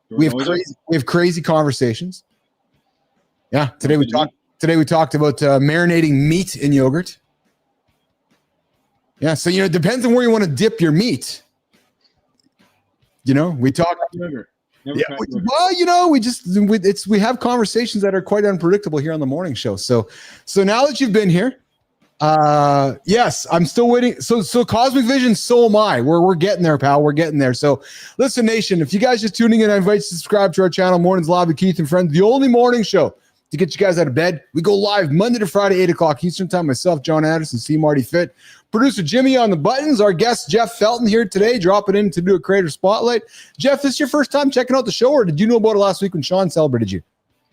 We have crazy conversations. Yeah, today we talked about marinating meat in yogurt. Yeah, so it depends on where you want to dip your meat. We talk. Yeah, we have conversations that are quite unpredictable here on the morning show. So now that you've been here, yes, I'm still waiting. So Cosmic Vision, so am I. We're getting there, pal. We're getting there. So listen, nation, if you guys just tuning in, I invite you to subscribe to our channel, Mornings Live with Keith and Friends, the only morning show to get you guys out of bed. We go live Monday to Friday, 8:00 Eastern Time. Myself, John Anderson, C. Marty Fit. Producer Jimmy on the buttons. Our guest, Jeff Felton, here today, dropping in to do a creator spotlight. Jeff, this is your first time checking out the show, or did you know about it last week when Sean celebrated you?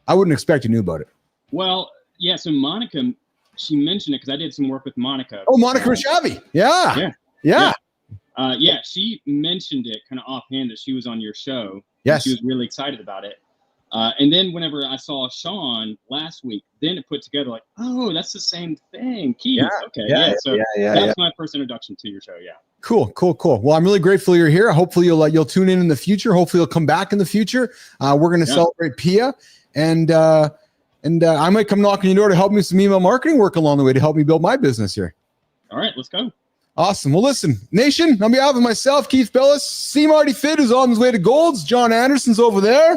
I wouldn't expect you knew about it. Well, yeah, so Monica, she mentioned it because I did some work with Monica. Oh, Monica Rashavi. Yeah. Yeah, she mentioned it kind of offhand that she was on your show. Yes. She was really excited about it. And then whenever I saw Sean last week, then it put together like, oh, that's the same thing. Keith. Yeah, okay. Yeah. So that's my first introduction to your show. Yeah. Cool. Well, I'm really grateful you're here. Hopefully you'll tune in the future. Hopefully you'll come back in the future. We're going to celebrate Pia, and I might come knocking your door to help me with some email marketing work along the way to help me build my business here. All right, let's go. Awesome. Well, listen, nation, on behalf of myself, Keith Bilous, C. Marty Fit, who's on his way to Golds, John Anderson's over there,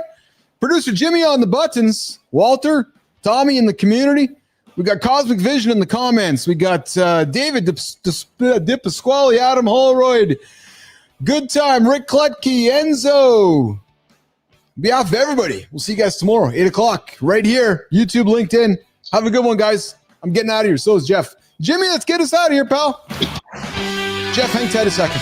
producer Jimmy on the buttons, Walter, Tommy in the community. We got Cosmic Vision in the comments. We got David DiPasquale, Adam Holroyd, Good Time, Rick Klutke, Enzo. On behalf of everybody, we'll see you guys tomorrow, 8:00, right here, YouTube, LinkedIn. Have a good one, guys. I'm getting out of here. So is Jeff. Jimmy, let's get us out of here, pal. Jeff, hang tight a second.